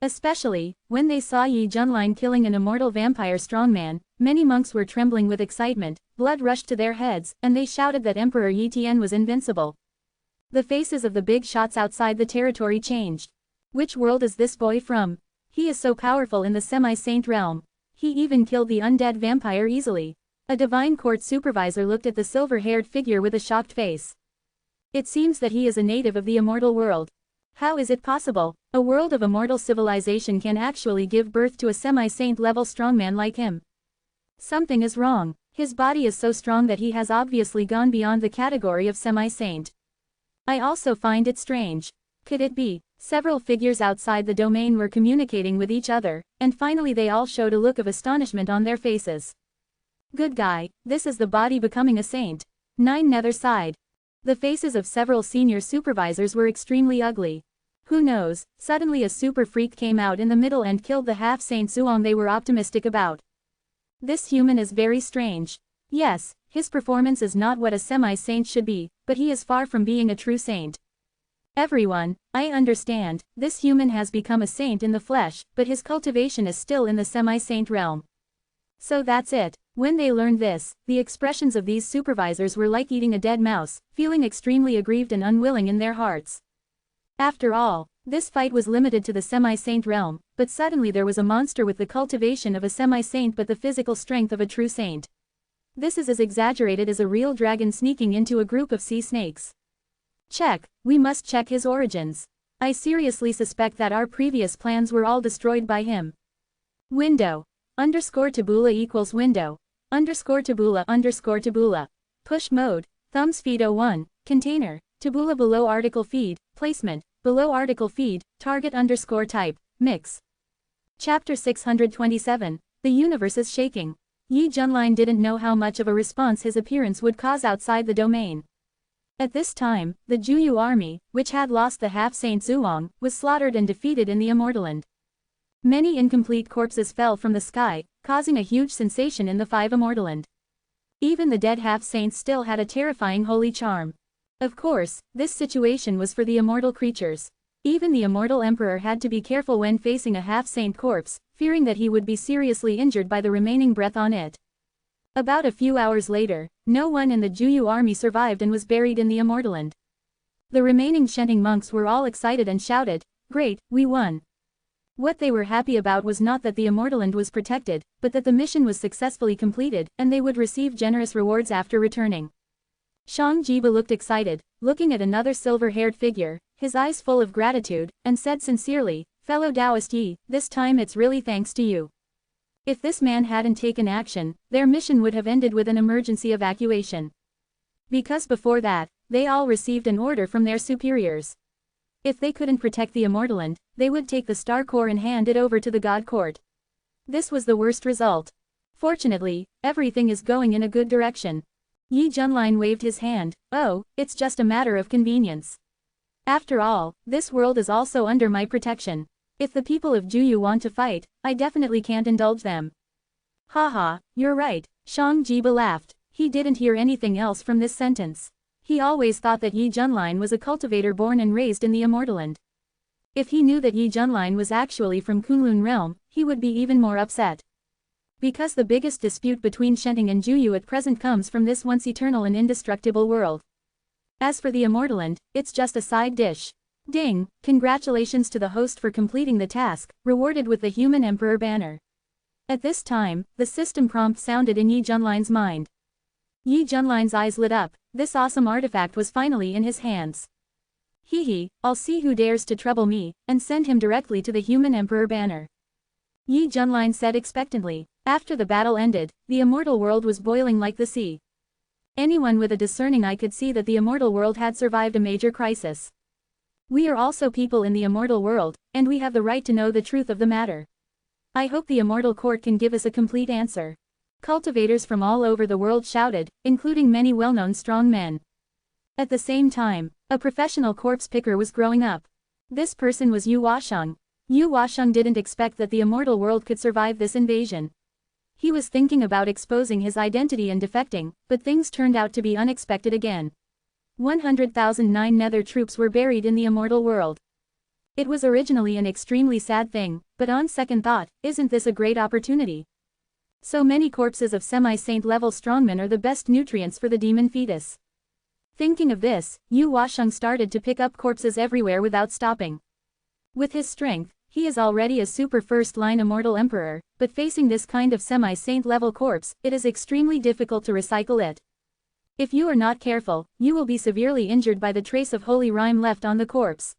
Especially, when they saw Yi Junlin killing an immortal vampire strongman, many monks were trembling with excitement, blood rushed to their heads, and they shouted that Emperor Yi Tian was invincible. The faces of the big shots outside the territory changed. Which world is this boy from? He is so powerful in the semi-saint realm. He even killed the undead vampire easily. A divine court supervisor looked at the silver-haired figure with a shocked face. It seems that he is a native of the immortal world. How is it possible? A world of immortal civilization can actually give birth to a semi-saint level strongman like him. Something is wrong. His body is so strong that he has obviously gone beyond the category of semi-saint. I also find it strange. Could it be? Several figures outside the domain were communicating with each other, and finally they all showed a look of astonishment on their faces. Good guy, this is the body becoming a saint. 9 Nether sighed. The faces of several senior supervisors were extremely ugly. Who knows, suddenly a super freak came out in the middle and killed the half-saint Zhuang they were optimistic about. This human is very strange. Yes, his performance is not what a semi-saint should be, but he is far from being a true saint. Everyone, I understand, this human has become a saint in the flesh, but his cultivation is still in the semi-saint realm. So that's it. When they learned this, the expressions of these supervisors were like eating a dead mouse, feeling extremely aggrieved and unwilling in their hearts. After all, this fight was limited to the semi-saint realm, but suddenly there was a monster with the cultivation of a semi-saint but the physical strength of a true saint. This is as exaggerated as a real dragon sneaking into a group of sea snakes. Check, we must check his origins. I seriously suspect that our previous plans were all destroyed by him. Window. _tabula equals window. _tabula. Push mode. Thumbs feed 01. Container. Tabula below article feed. Placement. Below article feed. Target _type. Mix. Chapter 627. The universe is shaking. Yi Junlin didn't know how much of a response his appearance would cause outside the domain. At this time, the Juyu army, which had lost the half-saint Zhuang, was slaughtered and defeated in the Immortalland. Many incomplete corpses fell from the sky, causing a huge sensation in the 5 Immortalland. Even the dead half-saints still had a terrifying holy charm. Of course, this situation was for the immortal creatures. Even the immortal emperor had to be careful when facing a half-saint corpse, fearing that he would be seriously injured by the remaining breath on it. About a few hours later, no one in the Juyu army survived and was buried in the Immortalland. The remaining Shenting monks were all excited and shouted, "Great, we won!" What they were happy about was not that the Immortalland was protected, but that the mission was successfully completed, and they would receive generous rewards after returning. Shang Jiba looked excited, looking at another silver-haired figure, his eyes full of gratitude, and said sincerely, "Fellow Taoist Yi, this time it's really thanks to you. If this man hadn't taken action, their mission would have ended with an emergency evacuation. Because before that, they all received an order from their superiors. If they couldn't protect the Immortalland, they would take the Star Core and hand it over to the God Court. This was the worst result. Fortunately, everything is going in a good direction." Yi Junlin waved his hand, "Oh, it's just a matter of convenience. After all, this world is also under my protection. If the people of Juyu want to fight, I definitely can't indulge them." "Haha, you're right," Shang Jiba laughed. He didn't hear anything else from this sentence. He always thought that Yi Junlin was a cultivator born and raised in the Immortalland. If he knew that Yi Junlin was actually from Kunlun realm, he would be even more upset. Because the biggest dispute between Shenting and Juyu at present comes from this once eternal and indestructible world. As for the Immortalland, it's just a side dish. Ding, congratulations to the host for completing the task, rewarded with the Human Emperor banner. At this time, the system prompt sounded in Yi Junlin's mind. Yi Junlin's eyes lit up, this awesome artifact was finally in his hands. Hee, I'll see who dares to trouble me, and send him directly to the Human Emperor banner. Yi Junlin said expectantly. After the battle ended, the immortal world was boiling like the sea. Anyone with a discerning eye could see that the immortal world had survived a major crisis. We are also people in the immortal world, and we have the right to know the truth of the matter. I hope the immortal court can give us a complete answer. Cultivators from all over the world shouted, including many well-known strong men. At the same time, a professional corpse picker was growing up. This person was Yu Washeng. Yu Washeng didn't expect that the immortal world could survive this invasion. He was thinking about exposing his identity and defecting, but things turned out to be unexpected again. 100,009 nether troops were buried in the immortal world. It was originally an extremely sad thing, but on second thought, isn't this a great opportunity? So many corpses of semi-saint level strongmen are the best nutrients for the demon fetus. Thinking of this, Yu Washeng started to pick up corpses everywhere without stopping. With his strength, he is already a super first-line immortal emperor, but facing this kind of semi-saint level corpse, it is extremely difficult to recycle it. If you are not careful, you will be severely injured by the trace of holy rime left on the corpse.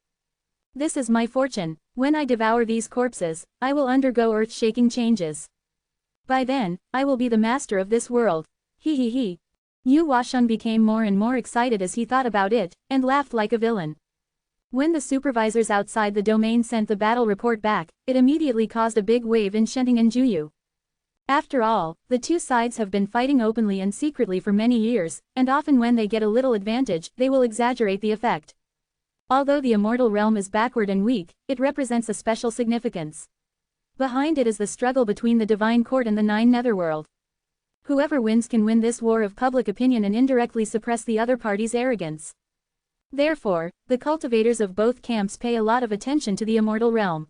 This is my fortune. When I devour these corpses, I will undergo earth-shaking changes. By then, I will be the master of this world. He. Yu Washeng became more and more excited as he thought about it, and laughed like a villain. When the supervisors outside the domain sent the battle report back, it immediately caused a big wave in Shenting and Juyu. After all, the two sides have been fighting openly and secretly for many years, and often when they get a little advantage, they will exaggerate the effect. Although the immortal realm is backward and weak, it represents a special significance. Behind it is the struggle between the Divine Court and the Nine Netherworld. Whoever wins can win this war of public opinion and indirectly suppress the other party's arrogance. Therefore, the cultivators of both camps pay a lot of attention to the immortal realm.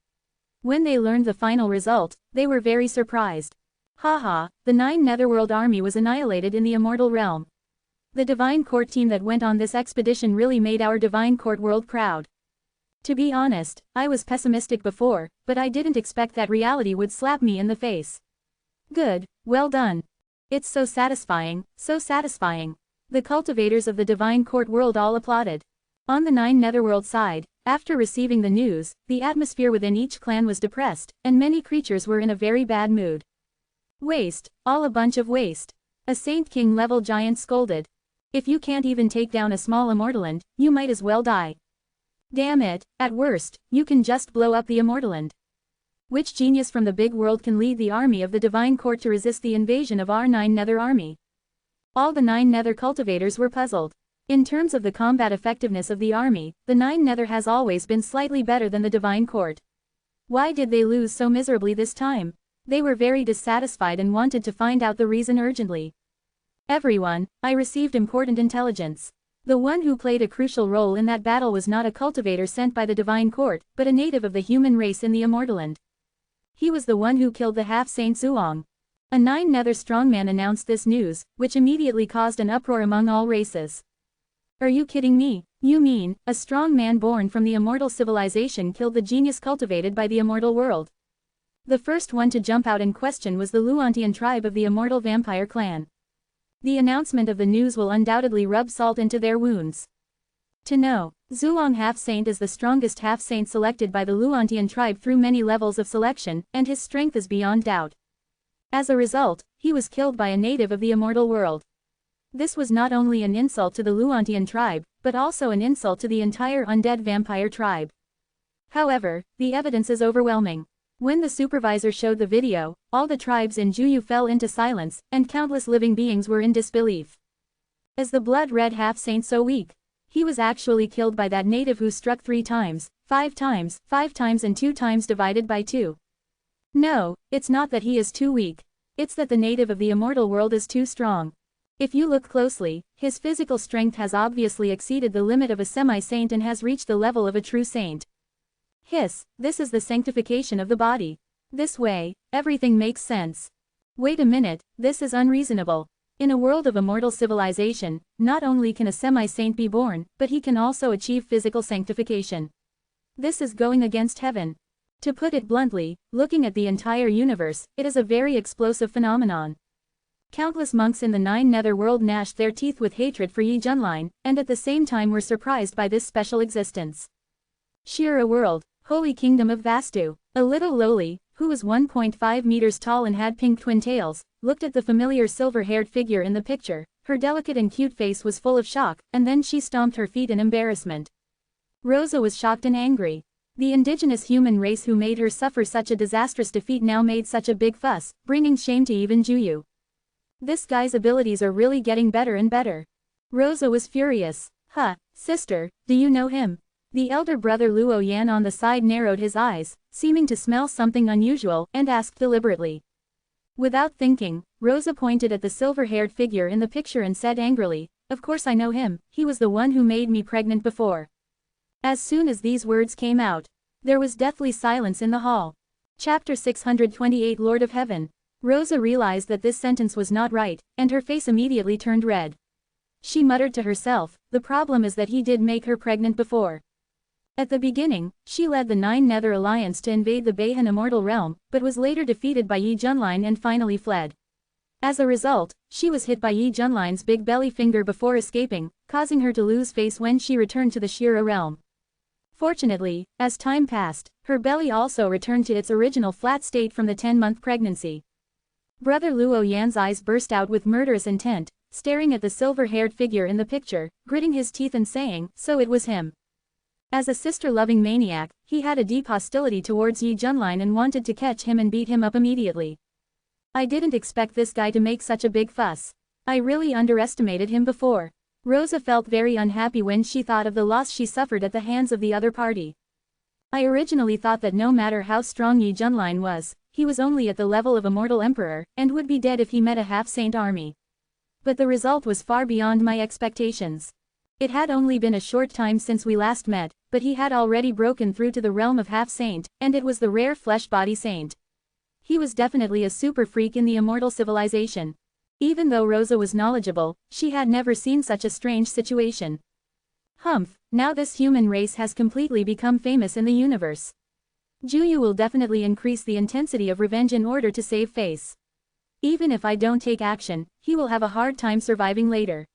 When they learned the final result, they were very surprised. Haha, the Nine Netherworld army was annihilated in the immortal realm. The Divine Court team that went on this expedition really made our Divine Court world proud. To be honest, I was pessimistic before, but I didn't expect that reality would slap me in the face. Good, well done. It's so satisfying, so satisfying. The cultivators of the Divine Court world all applauded. On the Nine Netherworld side, after receiving the news, the atmosphere within each clan was depressed, and many creatures were in a very bad mood. Waste, all a bunch of waste. A Saint King level giant scolded. If you can't even take down a small Immortalland, you might as well die. Damn it, at worst, you can just blow up the Immortalland. Which genius from the big world can lead the army of the Divine Court to resist the invasion of our Nine Nether army? All the Nine Nether cultivators were puzzled. In terms of the combat effectiveness of the army, the Nine Nether has always been slightly better than the Divine Court. Why did they lose so miserably this time? They were very dissatisfied and wanted to find out the reason urgently. Everyone, I received important intelligence. The one who played a crucial role in that battle was not a cultivator sent by the Divine Court, but a native of the human race in the Immortaland. He was the one who killed the half-saint Zhuang. A Nine Nether strongman announced this news, which immediately caused an uproar among all races. Are you kidding me? You mean, a strong man born from the immortal civilization killed the genius cultivated by the immortal world? The first one to jump out in question was the Luantian tribe of the immortal vampire clan. The announcement of the news will undoubtedly rub salt into their wounds. To know, Zhuang half-saint is the strongest half-saint selected by the Luantian tribe through many levels of selection, and his strength is beyond doubt. As a result, he was killed by a native of the immortal world. This was not only an insult to the Luantian tribe, but also an insult to the entire undead vampire tribe. However, the evidence is overwhelming. When the supervisor showed the video, all the tribes in Juyu fell into silence, and countless living beings were in disbelief. Is the blood-red half-saint so weak? He was actually killed by that native who struck 3 times, 5 times, 5 times and 2 times divided by 2. No, it's not that he is too weak. It's that the native of the immortal world is too strong. If you look closely, his physical strength has obviously exceeded the limit of a semi-saint and has reached the level of a true saint. Hiss, this is the sanctification of the body. This way, everything makes sense. Wait a minute, this is unreasonable. In a world of immortal civilization, not only can a semi-saint be born, but he can also achieve physical sanctification. This is going against heaven. To put it bluntly, looking at the entire universe, it is a very explosive phenomenon. Countless monks in the Nine Nether world gnashed their teeth with hatred for Yi Junlin, and at the same time were surprised by this special existence. Shira world, holy kingdom of Vastu. A little lowly, who was 1.5 meters tall and had pink twin tails, looked at the familiar silver-haired figure in the picture. Her delicate and cute face was full of shock, and then she stomped her feet in embarrassment. Rosa was shocked and angry. The indigenous human race who made her suffer such a disastrous defeat now made such a big fuss, bringing shame to even Juyu. This guy's abilities are really getting better and better. Rosa was furious. Huh, sister, do you know him? The elder brother Luo Yan on the side narrowed his eyes, seeming to smell something unusual, and asked deliberately. Without thinking, Rosa pointed at the silver-haired figure in the picture and said angrily, "Of course I know him, he was the one who made me pregnant before." As soon as these words came out, there was deathly silence in the hall. Chapter 628 Lord of Heaven. Rosa realized that this sentence was not right, and her face immediately turned red. She muttered to herself, the problem is that he did make her pregnant before. At the beginning, she led the Nine Nether Alliance to invade the Beihan Immortal Realm, but was later defeated by Yi Junlin and finally fled. As a result, she was hit by Yi Junlin's big belly finger before escaping, causing her to lose face when she returned to the Shira realm. Fortunately, as time passed, her belly also returned to its original flat state from the 10-month pregnancy. Brother Luo Yan's eyes burst out with murderous intent, staring at the silver-haired figure in the picture, gritting his teeth and saying, so it was him. As a sister-loving maniac, he had a deep hostility towards Yi Junlin and wanted to catch him and beat him up immediately. I didn't expect this guy to make such a big fuss. I really underestimated him before. Rosa felt very unhappy when she thought of the loss she suffered at the hands of the other party. I originally thought that no matter how strong Yi Junlin was, he was only at the level of Immortal Emperor, and would be dead if he met a half-saint army. But the result was far beyond my expectations. It had only been a short time since we last met, but he had already broken through to the realm of half-saint, and it was the rare flesh-body saint. He was definitely a super freak in the immortal civilization. Even though Rosa was knowledgeable, she had never seen such a strange situation. Humph, now this human race has completely become famous in the universe. Juyu will definitely increase the intensity of revenge in order to save face. Even if I don't take action, he will have a hard time surviving later.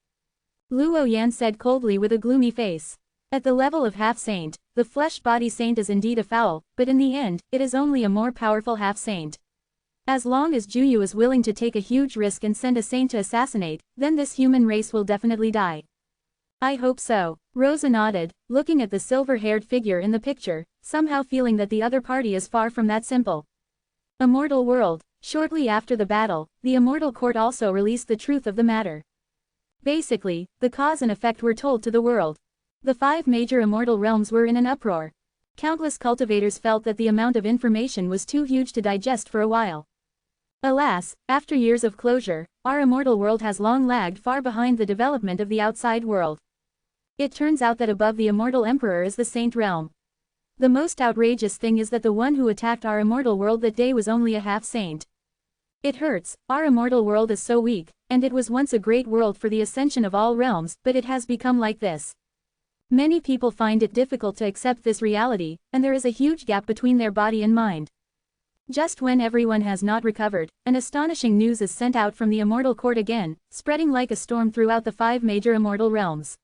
Luo Yan said coldly with a gloomy face. At the level of half-saint, the flesh-body saint is indeed a foul, but in the end, it is only a more powerful half-saint. As long as Juyu is willing to take a huge risk and send a saint to assassinate, then this human race will definitely die. I hope so. Rosa nodded, looking at the silver-haired figure in the picture, somehow feeling that the other party is far from that simple. Immortal World. Shortly after the battle, the Immortal Court also released the truth of the matter. Basically, the cause and effect were told to the world. The 5 major immortal realms were in an uproar. Countless cultivators felt that the amount of information was too huge to digest for a while. Alas, after years of closure, our immortal world has long lagged far behind the development of the outside world. It turns out that above the immortal emperor is the saint realm. The most outrageous thing is that the one who attacked our immortal world that day was only a half-saint. It hurts, our immortal world is so weak, and it was once a great world for the ascension of all realms, but it has become like this. Many people find it difficult to accept this reality, and there is a huge gap between their body and mind. Just when everyone has not recovered, an astonishing news is sent out from the immortal court again, spreading like a storm throughout the 5 major immortal realms.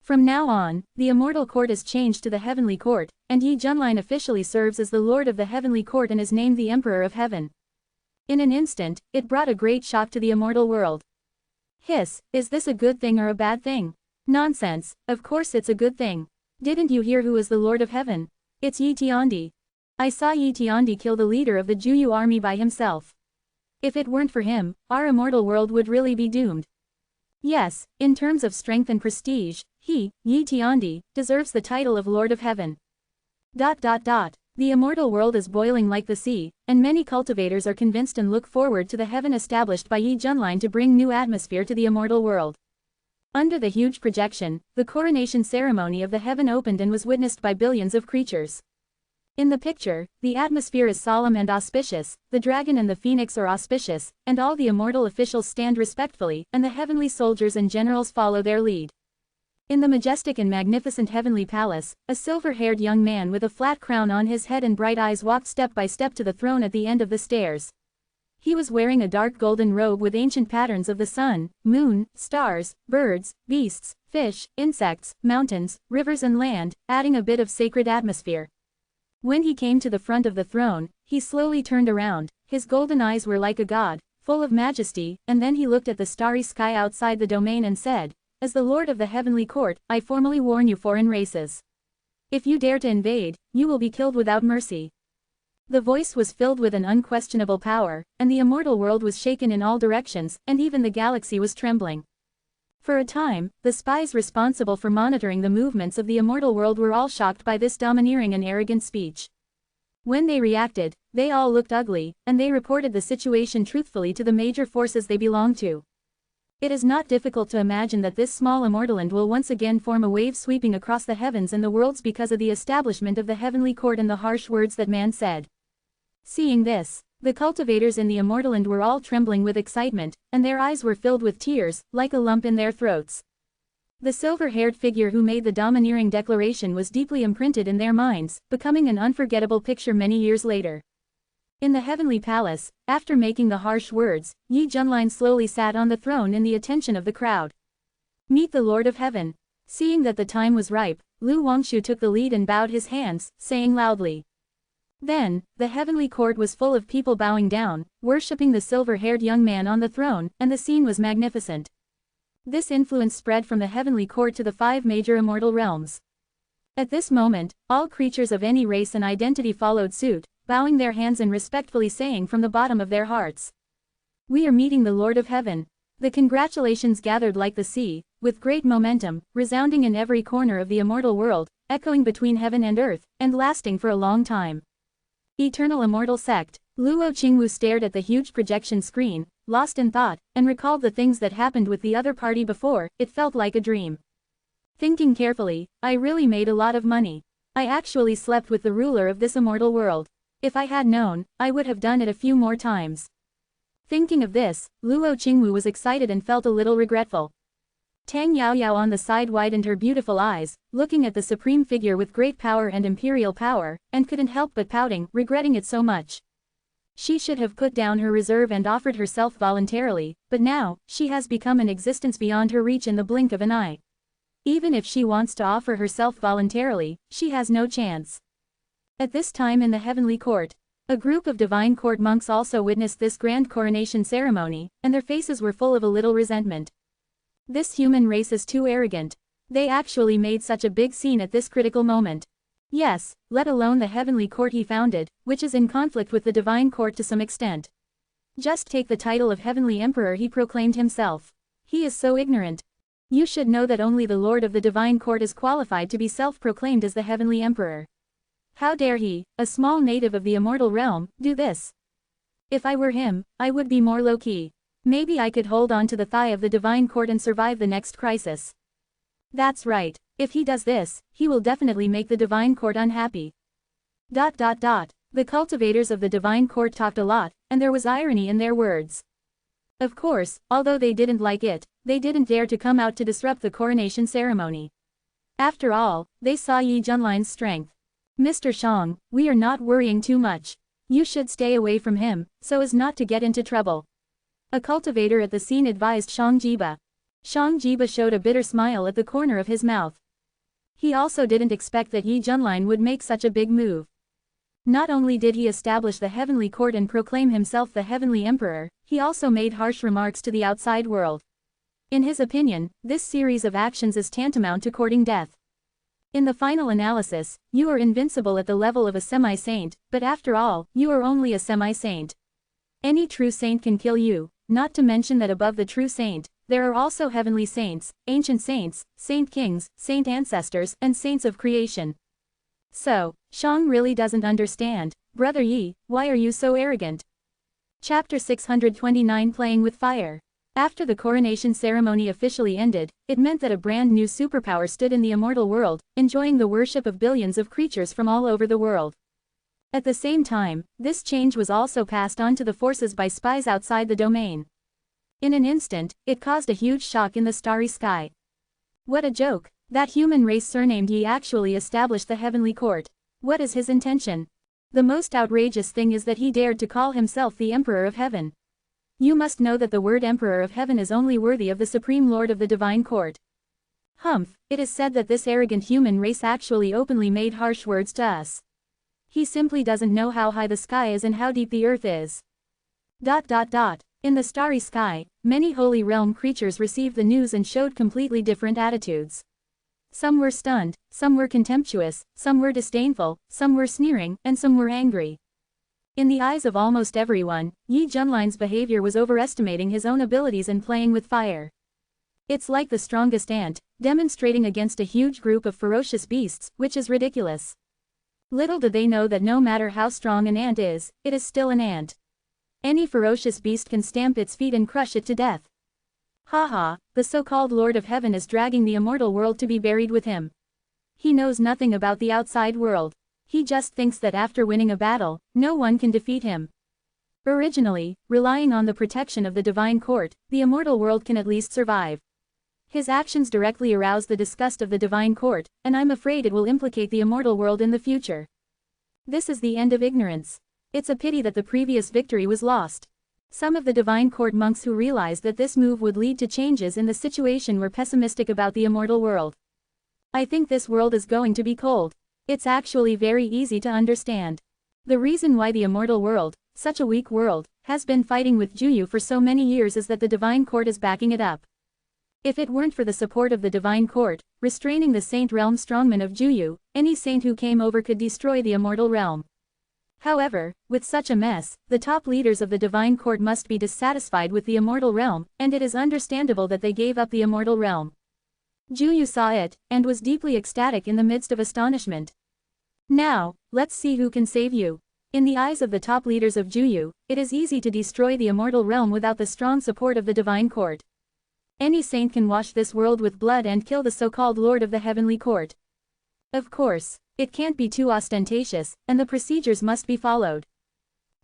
From now on, the immortal court is changed to the heavenly court, and Yi Junlin officially serves as the lord of the heavenly court and is named the Emperor of Heaven. In an instant, it brought a great shock to the immortal world. Hiss, is this a good thing or a bad thing? Nonsense, of course it's a good thing. Didn't you hear who is the Lord of Heaven? It's Yi Tiandi. I saw Yi Tiandi kill the leader of the Juyu army by himself. If it weren't for him, our immortal world would really be doomed. Yes, in terms of strength and prestige, he, Yi Tiandi, deserves the title of Lord of Heaven. The immortal world is boiling like the sea, and many cultivators are convinced and look forward to the heaven established by Yi Junlin to bring new atmosphere to the immortal world. Under the huge projection, the coronation ceremony of the heaven opened and was witnessed by billions of creatures. In the picture, the atmosphere is solemn and auspicious, the dragon and the phoenix are auspicious, and all the immortal officials stand respectfully, and the heavenly soldiers and generals follow their lead. In the majestic and magnificent heavenly palace, a silver-haired young man with a flat crown on his head and bright eyes walked step by step to the throne at the end of the stairs. He was wearing a dark golden robe with ancient patterns of the sun, moon, stars, birds, beasts, fish, insects, mountains, rivers and land, adding a bit of sacred atmosphere. When he came to the front of the throne, he slowly turned around, his golden eyes were like a god, full of majesty, and then he looked at the starry sky outside the domain and said, "As the Lord of the heavenly court, I formally warn you foreign races. If you dare to invade, you will be killed without mercy." The voice was filled with an unquestionable power, and the immortal world was shaken in all directions, and even the galaxy was trembling. For a time, the spies responsible for monitoring the movements of the immortal world were all shocked by this domineering and arrogant speech. When they reacted, they all looked ugly, and they reported the situation truthfully to the major forces they belonged to. It is not difficult to imagine that this small immortaland will once again form a wave sweeping across the heavens and the worlds because of the establishment of the heavenly court and the harsh words that man said. Seeing this, the cultivators in the immortaland were all trembling with excitement, and their eyes were filled with tears, like a lump in their throats. The silver-haired figure who made the domineering declaration was deeply imprinted in their minds, becoming an unforgettable picture many years later. In the heavenly palace, after making the harsh words, Yi Junlin slowly sat on the throne in the attention of the crowd. "Meet the Lord of Heaven." Seeing that the time was ripe, Lu Wangshu took the lead and bowed his hands, saying loudly. Then, the heavenly court was full of people bowing down, worshipping the silver-haired young man on the throne, and the scene was magnificent. This influence spread from the heavenly court to the 5 major immortal realms. At this moment, all creatures of any race and identity followed suit, bowing their hands and respectfully saying from the bottom of their hearts, "We are meeting the Lord of Heaven." The congratulations gathered like the sea, with great momentum, resounding in every corner of the immortal world, echoing between heaven and earth, and lasting for a long time. Eternal Immortal Sect. Luo Qingwu stared at the huge projection screen, lost in thought, and recalled the things that happened with the other party before. It felt like a dream. Thinking carefully, I really made a lot of money. I actually slept with the ruler of this immortal world. If I had known, I would have done it a few more times. Thinking of this, Luo Qingwu was excited and felt a little regretful. Tang Yaoyao on the side widened her beautiful eyes, looking at the supreme figure with great power and imperial power, and couldn't help but pouting, regretting it so much. She should have put down her reserve and offered herself voluntarily, but now, she has become an existence beyond her reach in the blink of an eye. Even if she wants to offer herself voluntarily, she has no chance. At this time in the heavenly court, a group of divine court monks also witnessed this grand coronation ceremony, and their faces were full of a little resentment. This human race is too arrogant. They actually made such a big scene at this critical moment. Yes, let alone the heavenly court he founded, which is in conflict with the divine court to some extent. Just take the title of heavenly emperor he proclaimed himself. He is so ignorant. You should know that only the Lord of the Divine Court is qualified to be self-proclaimed as the Heavenly Emperor. How dare he, a small native of the immortal realm, do this? If I were him, I would be more low-key. Maybe I could hold on to the thigh of the Divine Court and survive the next crisis. That's right. If he does this, he will definitely make the Divine Court unhappy. The cultivators of the Divine Court talked a lot, and there was irony in their words. Of course, although they didn't like it, they didn't dare to come out to disrupt the coronation ceremony. After all, they saw Yi Junline's strength. Mr. Shang, we are not worrying too much. You should stay away from him, so as not to get into trouble. A cultivator at the scene advised Shang Jiba. Shang Jiba showed a bitter smile at the corner of his mouth. He also didn't expect that Yi Junline would make such a big move. Not only did he establish the heavenly court and proclaim himself the heavenly emperor, he also made harsh remarks to the outside world. In his opinion, this series of actions is tantamount to courting death. In the final analysis, you are invincible at the level of a semi-saint, but after all, you are only a semi-saint. Any true saint can kill you, not to mention that above the true saint, there are also heavenly saints, ancient saints, saint kings, saint ancestors, and saints of creation. So, Shang really doesn't understand. Brother Yi, why are you so arrogant? Chapter 629 Playing with Fire. After the coronation ceremony officially ended, it meant that a brand new superpower stood in the immortal world, enjoying the worship of billions of creatures from all over the world. At the same time, this change was also passed on to the forces by spies outside the domain. In an instant, it caused a huge shock in the starry sky. What a joke! That human race surnamed Yi actually established the heavenly court. What is his intention? The most outrageous thing is that he dared to call himself the Emperor of Heaven. You must know that the word Emperor of Heaven is only worthy of the Supreme Lord of the Divine Court. Humph, it is said that this arrogant human race actually openly made harsh words to us. He simply doesn't know how high the sky is and how deep the earth is. In the starry sky, many holy realm creatures received the news and showed completely different attitudes. Some were stunned, some were contemptuous, some were disdainful, some were sneering, and some were angry. In the eyes of almost everyone, Yi Junline's behavior was overestimating his own abilities and playing with fire. It's like the strongest ant, demonstrating against a huge group of ferocious beasts, which is ridiculous. Little do they know that no matter how strong an ant is, it is still an ant. Any ferocious beast can stamp its feet and crush it to death. Haha, the so-called Lord of Heaven is dragging the immortal world to be buried with him. He knows nothing about the outside world. He just thinks that after winning a battle, no one can defeat him. Originally, relying on the protection of the Divine Court, the immortal world can at least survive. His actions directly arouse the disgust of the Divine Court, and I'm afraid it will implicate the immortal world in the future. This is the end of ignorance. It's a pity that the previous victory was lost. Some of the Divine Court monks who realized that this move would lead to changes in the situation were pessimistic about the immortal world. I think this world is going to be cold. It's actually very easy to understand. The reason why the immortal world, such a weak world, has been fighting with Juyu for so many years is that the Divine Court is backing it up. If it weren't for the support of the Divine Court, restraining the Saint Realm strongmen of Juyu, any saint who came over could destroy the immortal realm. However, with such a mess, the top leaders of the Divine Court must be dissatisfied with the immortal realm, and it is understandable that they gave up the immortal realm. Juyu saw it, and was deeply ecstatic in the midst of astonishment. Now, let's see who can save you. In the eyes of the top leaders of Juyu, it is easy to destroy the immortal realm without the strong support of the Divine Court. Any saint can wash this world with blood and kill the so-called Lord of the Heavenly Court. Of course, it can't be too ostentatious, and the procedures must be followed.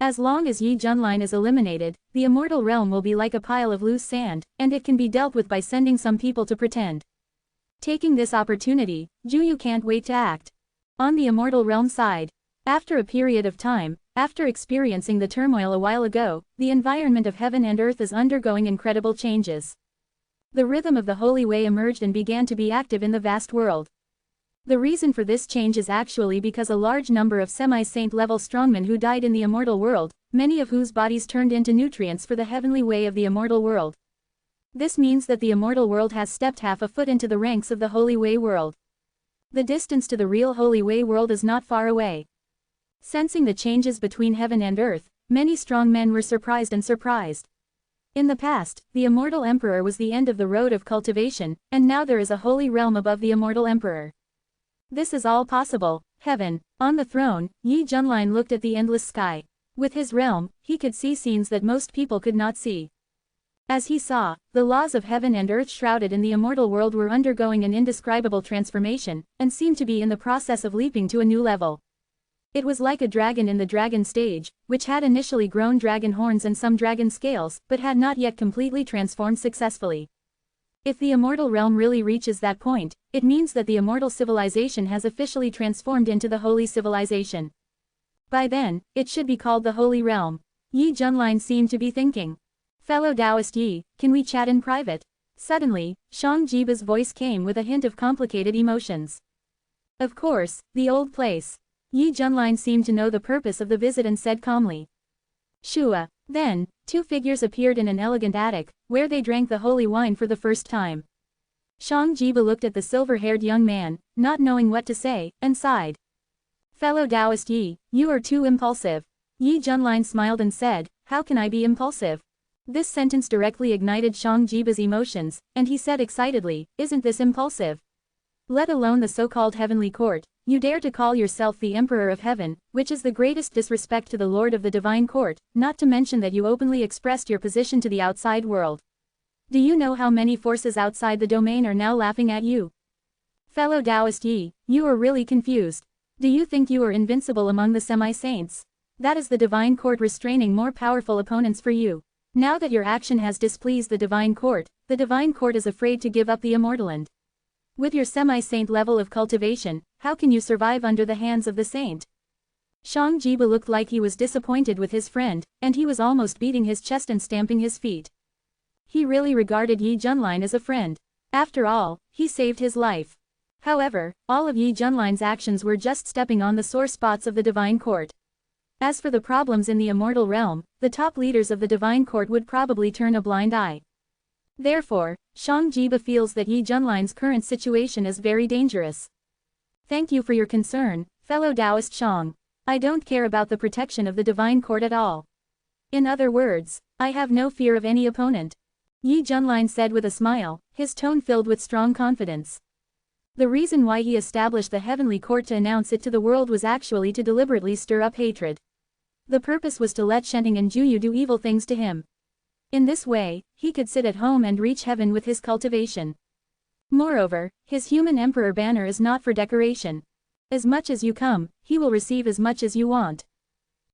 As long as Yi Junline is eliminated, the immortal realm will be like a pile of loose sand, and it can be dealt with by sending some people to pretend. Taking this opportunity, Juyu can't wait to act. On the immortal realm side, after a period of time, after experiencing the turmoil a while ago, the environment of heaven and earth is undergoing incredible changes. The rhythm of the Holy Way emerged and began to be active in the vast world. The reason for this change is actually because a large number of semi-saint level strongmen who died in the immortal world, many of whose bodies turned into nutrients for the heavenly way of the immortal world. This means that the immortal world has stepped half a foot into the ranks of the Holy Way world. The distance to the real Holy Way world is not far away. Sensing the changes between heaven and earth, many strong men were surprised. In the past, the immortal emperor was the end of the road of cultivation, and now there is a holy realm above the immortal emperor. This is all possible. Heaven. On the throne, Yi Junlin looked at the endless sky. With his realm, he could see scenes that most people could not see. As he saw, the laws of heaven and earth shrouded in the immortal world were undergoing an indescribable transformation, and seemed to be in the process of leaping to a new level. It was like a dragon in the dragon stage, which had initially grown dragon horns and some dragon scales, but had not yet completely transformed successfully. If the immortal realm really reaches that point, it means that the immortal civilization has officially transformed into the holy civilization. By then, it should be called the Holy Realm. Yi Junlin seemed to be thinking. Fellow Taoist Yi, can we chat in private? Suddenly, Shang Jiba's voice came with a hint of complicated emotions. Of course, the old place. Yi Junlin seemed to know the purpose of the visit and said calmly. Shua. Then, two figures appeared in an elegant attic, where they drank the holy wine for the first time. Shang Jiba looked at the silver-haired young man, not knowing what to say, and sighed. Fellow Taoist Yi, you are too impulsive. Yi Junlin smiled and said, how can I be impulsive? This sentence directly ignited Shang Jiba's emotions, and he said excitedly, isn't this impulsive? Let alone the so-called heavenly court, you dare to call yourself the Emperor of Heaven, which is the greatest disrespect to the Lord of the Divine Court, not to mention that you openly expressed your position to the outside world. Do you know how many forces outside the domain are now laughing at you? Fellow Taoist Yi, you are really confused. Do you think you are invincible among the semi-saints? That is the Divine Court restraining more powerful opponents for you. Now that your action has displeased the Divine Court is afraid to give up the immortal land. With your semi-saint level of cultivation, how can you survive under the hands of the saint? Shang Jiba looked like he was disappointed with his friend, and he was almost beating his chest and stamping his feet. He really regarded Yi Junlin as a friend. After all, he saved his life. However, all of Yi Junlin's actions were just stepping on the sore spots of the Divine Court. As for the problems in the immortal realm, the top leaders of the Divine Court would probably turn a blind eye. Therefore, Shang Jiba feels that Yi Junlin's current situation is very dangerous. Thank you for your concern, fellow Taoist Shang. I don't care about the protection of the Divine Court at all. In other words, I have no fear of any opponent. Yi Junlin said with a smile, his tone filled with strong confidence. The reason why he established the heavenly court to announce it to the world was actually to deliberately stir up hatred. The purpose was to let Shenting and Juyu do evil things to him. In this way, he could sit at home and reach heaven with his cultivation. Moreover, his human emperor banner is not for decoration. As much as you come, he will receive as much as you want.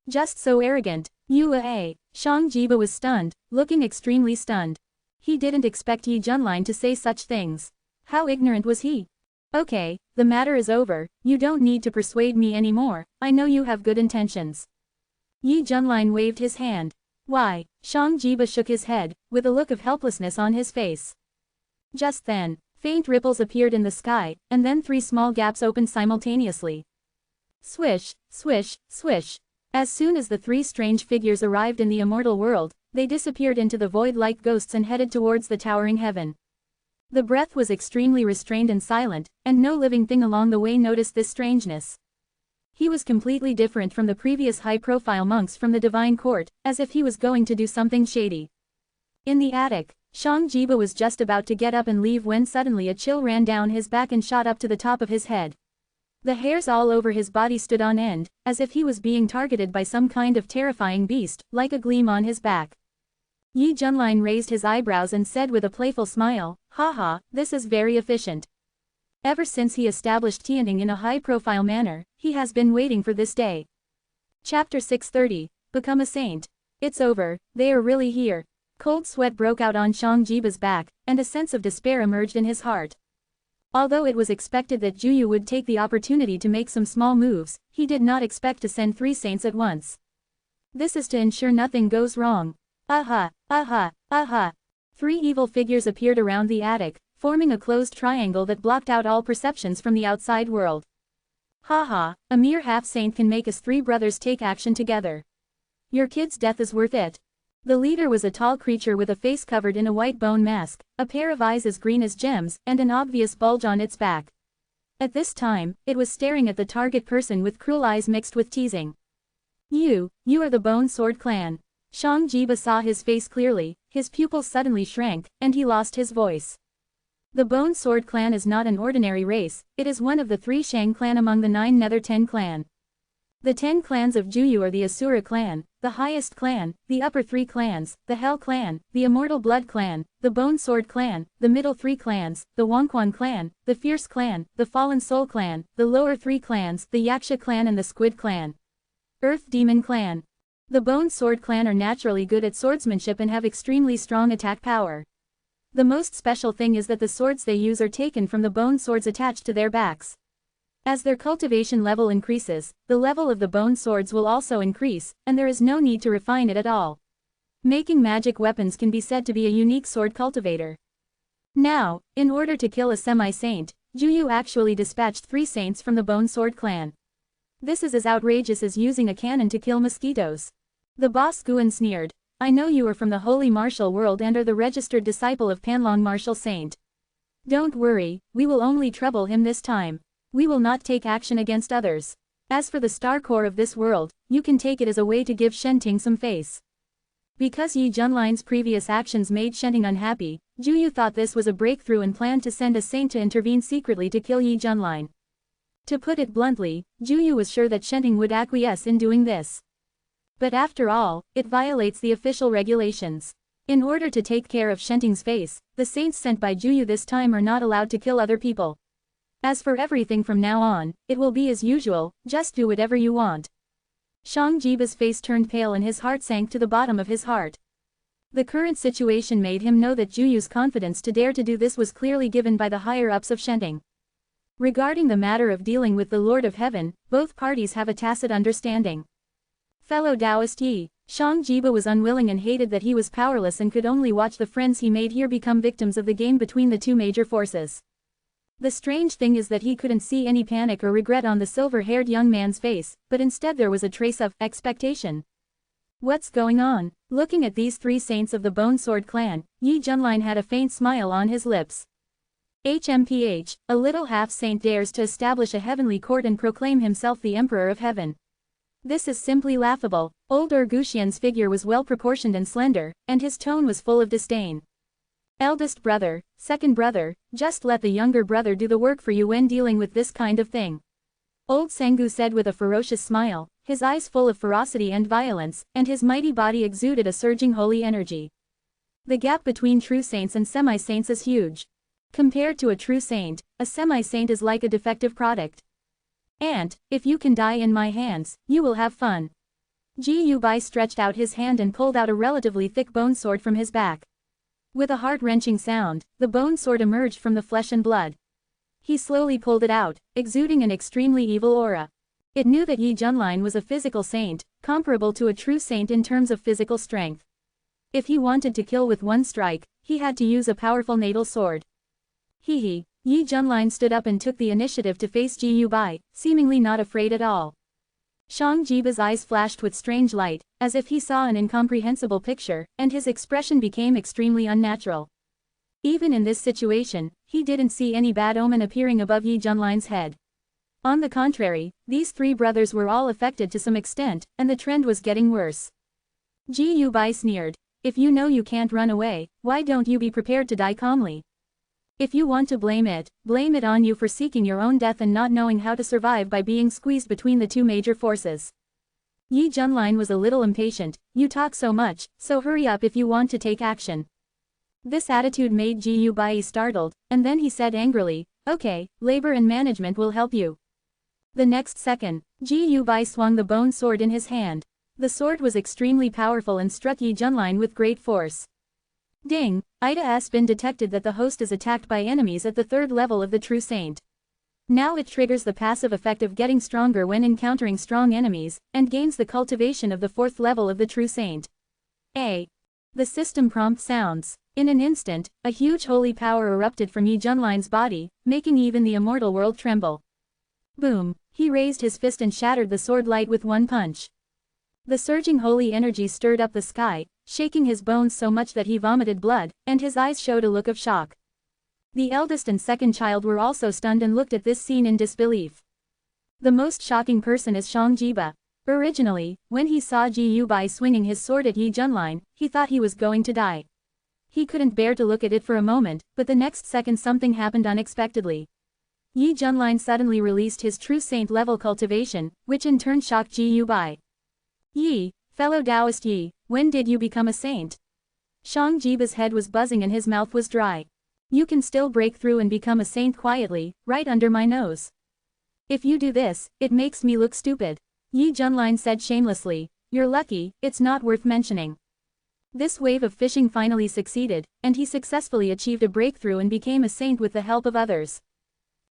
Just so arrogant. Shang Jiba was stunned, looking extremely stunned. He didn't expect Yi Junlin to say such things. How ignorant was he? Okay, the matter is over, you don't need to persuade me anymore, I know you have good intentions. Yi Junlin waved his hand. Why? Shang Jiba shook his head, with a look of helplessness on his face. Just then, faint ripples appeared in the sky, and then 3 small gaps opened simultaneously. Swish, swish, swish. As soon as the 3 strange figures arrived in the immortal world, they disappeared into the void like ghosts and headed towards the towering heaven. The breath was extremely restrained and silent, and no living thing along the way noticed this strangeness. He was completely different from the previous high-profile monks from the Divine Court, as if he was going to do something shady. In the attic, Shang Jiba was just about to get up and leave when suddenly a chill ran down his back and shot up to the top of his head. The hairs all over his body stood on end, as if he was being targeted by some kind of terrifying beast, like a gleam on his back. Yi Junlin raised his eyebrows and said with a playful smile, haha, this is very efficient. Ever since he established Tianting in a high-profile manner, he has been waiting for this day. Chapter 630, Become a Saint. It's over, they are really here. Cold sweat broke out on Shang Jiba's back, and a sense of despair emerged in his heart. Although it was expected that Juyu would take the opportunity to make some small moves, he did not expect to send 3 saints at once. This is to ensure nothing goes wrong. Aha, aha, aha. 3 evil figures appeared around the attic, forming a closed triangle that blocked out all perceptions from the outside world. Haha, a mere half-saint can make us 3 brothers take action together. Your kid's death is worth it. The leader was a tall creature with a face covered in a white bone mask, a pair of eyes as green as gems, and an obvious bulge on its back. At this time, it was staring at the target person with cruel eyes mixed with teasing. You are the Bone Sword Clan. Shang Jiba saw his face clearly, his pupils suddenly shrank, and he lost his voice. The Bone Sword clan is not an ordinary race, it is one of the 3 Shang clan among the 9 Nether 10 clan. The 10 clans of Juyu are the Asura clan, the highest clan, the upper 3 clans, the Hell clan, the Immortal Blood clan, the Bone Sword clan, the middle 3 clans, the Wangquan clan, the Fierce clan, the Fallen Soul clan, the lower 3 clans, the Yaksha clan and the Squid clan. Earth Demon clan. The Bone Sword clan are naturally good at swordsmanship and have extremely strong attack power. The most special thing is that the swords they use are taken from the bone swords attached to their backs. As their cultivation level increases, the level of the bone swords will also increase, and there is no need to refine it at all. Making magic weapons can be said to be a unique sword cultivator. Now, in order to kill a semi-saint, Juyu actually dispatched 3 saints from the Bone Sword clan. This is as outrageous as using a cannon to kill mosquitoes. The boss Guan sneered, "I know you are from the holy martial world and are the registered disciple of Panlong Martial Saint. Don't worry, we will only trouble him this time. We will not take action against others. As for the star core of this world, you can take it as a way to give Shenting some face." Because Yi Junline's previous actions made Shenting unhappy, Juyu thought this was a breakthrough and planned to send a saint to intervene secretly to kill Yi Junline. To put it bluntly, Juyu was sure that Shenting would acquiesce in doing this. But after all, it violates the official regulations. In order to take care of Shenting's face, the saints sent by Juyu this time are not allowed to kill other people. As for everything from now on, it will be as usual, just do whatever you want. Shang Jiba's face turned pale and his heart sank to the bottom of his heart. The current situation made him know that Juyu's confidence to dare to do this was clearly given by the higher-ups of Shenting. Regarding the matter of dealing with the Lord of Heaven, both parties have a tacit understanding. Fellow Taoist Yi, Shang Jiba was unwilling and hated that he was powerless and could only watch the friends he made here become victims of the game between the 2 major forces. The strange thing is that he couldn't see any panic or regret on the silver-haired young man's face, but instead there was a trace of expectation. What's going on? Looking at these 3 saints of the Bone Sword clan, Yi Junline had a faint smile on his lips. HMPH, a little half-saint dares to establish a heavenly court and proclaim himself the Emperor of Heaven. This is simply laughable. Old Urgushian's figure was well-proportioned and slender, and his tone was full of disdain. Eldest brother, second brother, just let the younger brother do the work for you when dealing with this kind of thing. Old Sengu said with a ferocious smile, his eyes full of ferocity and violence, and his mighty body exuded a surging holy energy. The gap between true saints and semi-saints is huge. Compared to a true saint, a semi-saint is like a defective product. And, if you can die in my hands, you will have fun. Ji Yubai stretched out his hand and pulled out a relatively thick bone sword from his back. With a heart-wrenching sound, the bone sword emerged from the flesh and blood. He slowly pulled it out, exuding an extremely evil aura. It knew that Yi Junline was a physical saint, comparable to a true saint in terms of physical strength. If he wanted to kill with one strike, he had to use a powerful natal sword. Yi Junline stood up and took the initiative to face Ji Yubai, seemingly not afraid at all. Shang Jiba's eyes flashed with strange light, as if he saw an incomprehensible picture, and his expression became extremely unnatural. Even in this situation, he didn't see any bad omen appearing above Yi Junline's head. On the contrary, these 3 brothers were all affected to some extent, and the trend was getting worse. Ji Yubai sneered, "If you know you can't run away, why don't you be prepared to die calmly? If you want to blame it on you for seeking your own death and not knowing how to survive by being squeezed between the 2 major forces." Yi Junline was a little impatient, "You talk so much, so hurry up if you want to take action." This attitude made Ji Yubai startled, and then he said angrily, "Okay, labor and management will help you." The next second, Ji Yubai swung the bone sword in his hand. The sword was extremely powerful and struck Yi Junline with great force. Ding! It has been detected that the host is attacked by enemies at the 3rd level of the true saint. Now it triggers the passive effect of getting stronger when encountering strong enemies, and gains the cultivation of the 4th level of the true saint. The system prompt sounds. In an instant, a huge holy power erupted from Yi Junline's body, making even the immortal world tremble. Boom! He raised his fist and shattered the sword light with one punch. The surging holy energy stirred up the sky, shaking his bones so much that he vomited blood, and his eyes showed a look of shock. The eldest and second child were also stunned and looked at this scene in disbelief. The most shocking person is Shang Jiba. Originally, when he saw Ji Yubai swinging his sword at Yi Junline, he thought he was going to die. He couldn't bear to look at it for a moment, but the next second something happened unexpectedly. Yi Junlin suddenly released his true saint level cultivation, which in turn shocked Ji Yu Bai. Yi, fellow Taoist Yi, when did you become a saint? Shang Jiba's head was buzzing and his mouth was dry. You can still break through and become a saint quietly, right under my nose. If you do this, it makes me look stupid. Yi Junlin said shamelessly, you're lucky, it's not worth mentioning. This wave of fishing finally succeeded, and he successfully achieved a breakthrough and became a saint with the help of others.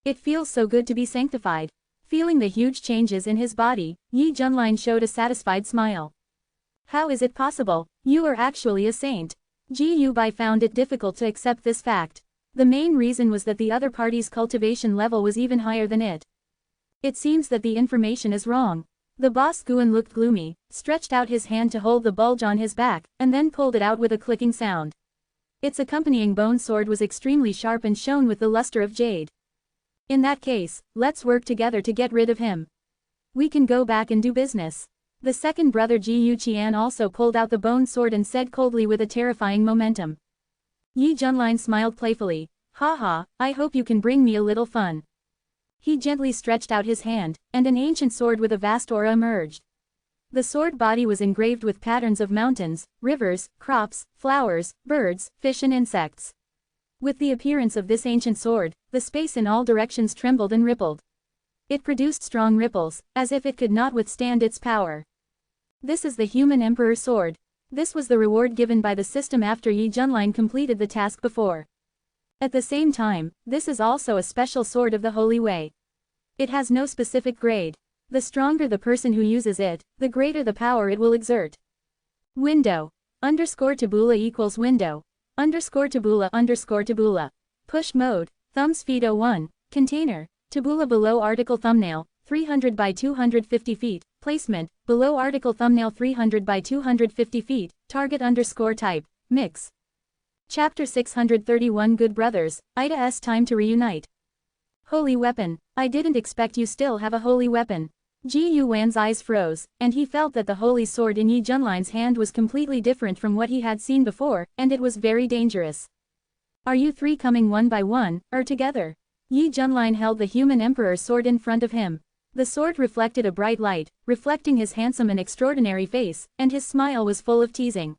It feels so good to be sanctified. Feeling the huge changes in his body, Yi Junlin showed a satisfied smile. How is it possible? You are actually a saint. Ji Yu Bai found it difficult to accept this fact. The main reason was that the other party's cultivation level was even higher than it. It seems that the information is wrong. The boss Guan looked gloomy, stretched out his hand to hold the bulge on his back, and then pulled it out with a clicking sound. Its accompanying bone sword was extremely sharp and shone with the luster of jade. In that case, let's work together to get rid of him. We can go back and do business. The second brother Ji Yu Qian also pulled out the bone sword and said coldly with a terrifying momentum. Yi Junlin smiled playfully, haha, I hope you can bring me a little fun. He gently stretched out his hand, and an ancient sword with a vast aura emerged. The sword body was engraved with patterns of mountains, rivers, crops, flowers, birds, fish and insects. With the appearance of this ancient sword, the space in all directions trembled and rippled. It produced strong ripples, as if it could not withstand its power. This is the human emperor's sword. This was the reward given by the system after Yi Junlin completed the task before. At the same time, this is also a special sword of the Holy Way. It has no specific grade. The stronger the person who uses it, the greater the power it will exert. Window. _tabula equals window. _tabula. Push mode. Thumbs feed 01. Container. Tabula below article thumbnail, 300 by 250 feet. Placement. Below article thumbnail 300 by 250 feet. Target _type. Mix. Chapter 631 Good Brothers, Ida's time to reunite. Holy weapon. I didn't expect you still have a holy weapon. Ji Yu Wan's eyes froze, and he felt that the holy sword in Yi Junlin's hand was completely different from what he had seen before, and it was very dangerous. Are you three coming one by one, or together? Yi Junlin held the human emperor's sword in front of him. The sword reflected a bright light, reflecting his handsome and extraordinary face, and his smile was full of teasing.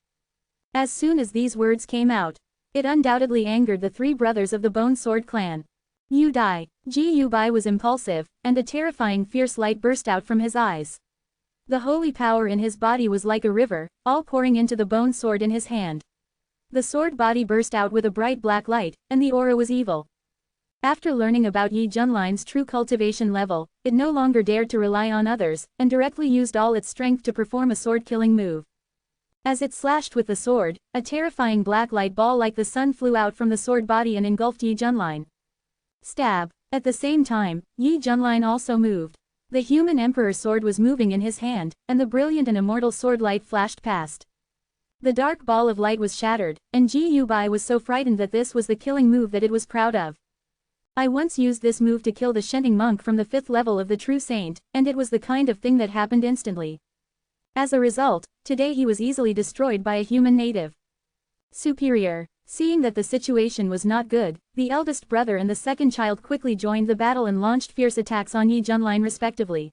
As soon as these words came out, it undoubtedly angered the three brothers of the Bone Sword clan. You die. Ji Yu Bai was impulsive, and a terrifying fierce light burst out from his eyes. The holy power in his body was like a river, all pouring into the bone sword in his hand. The sword body burst out with a bright black light, and the aura was evil. After learning about Yi Junlin's true cultivation level, it no longer dared to rely on others, and directly used all its strength to perform a sword-killing move. As it slashed with the sword, a terrifying black light ball like the sun flew out from the sword body and engulfed Yi Junlin. Stab. At the same time, Yi Junlin also moved. The human emperor's sword was moving in his hand, and the brilliant and immortal sword light flashed past. The dark ball of light was shattered, and Ji Yu Bai was so frightened that this was the killing move that it was proud of. I once used this move to kill the Shenting monk from the 5th level of the true saint, and it was the kind of thing that happened instantly. As a result, today he was easily destroyed by a human native. Superior. Seeing that the situation was not good, the eldest brother and the second child quickly joined the battle and launched fierce attacks on Yi Junlin respectively.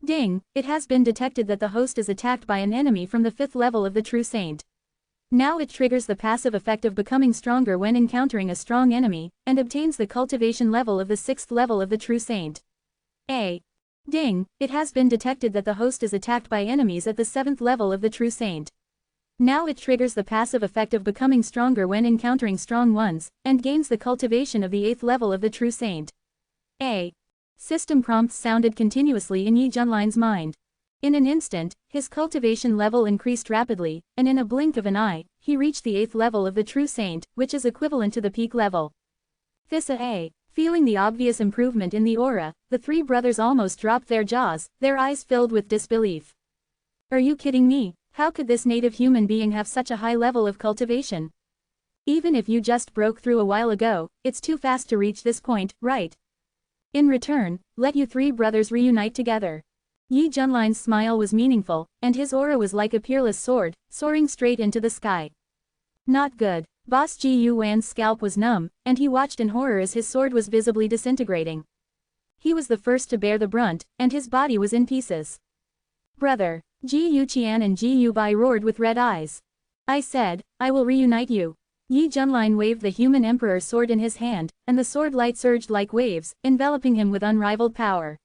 Ding, it has been detected that the host is attacked by an enemy from the 5th level of the true saint. Now it triggers the passive effect of becoming stronger when encountering a strong enemy, and obtains the cultivation level of the 6th level of the true saint. Ding, it has been detected that the host is attacked by enemies at the 7th level of the true saint. Now it triggers the passive effect of becoming stronger when encountering strong ones, and gains the cultivation of the 8th level of the true saint. System prompts sounded continuously in Yi Junlin's mind. In an instant, his cultivation level increased rapidly, and in a blink of an eye, he reached the 8th level of the true saint, which is equivalent to the peak level. Feeling the obvious improvement in the aura, the three brothers almost dropped their jaws, their eyes filled with disbelief. Are you kidding me? How could this native human being have such a high level of cultivation? Even if you just broke through a while ago, it's too fast to reach this point, right? In return, let you three brothers reunite together. Yi Junlin's smile was meaningful, and his aura was like a peerless sword, soaring straight into the sky. Not good. Boss Ji Yuan's scalp was numb, and he watched in horror as his sword was visibly disintegrating. He was the first to bear the brunt, and his body was in pieces. Brother, Ji Yuqian and Ji Yubai roared with red eyes. I said, I will reunite you. Yi Junlin waved the human emperor's sword in his hand, and the sword light surged like waves, enveloping him with unrivaled power.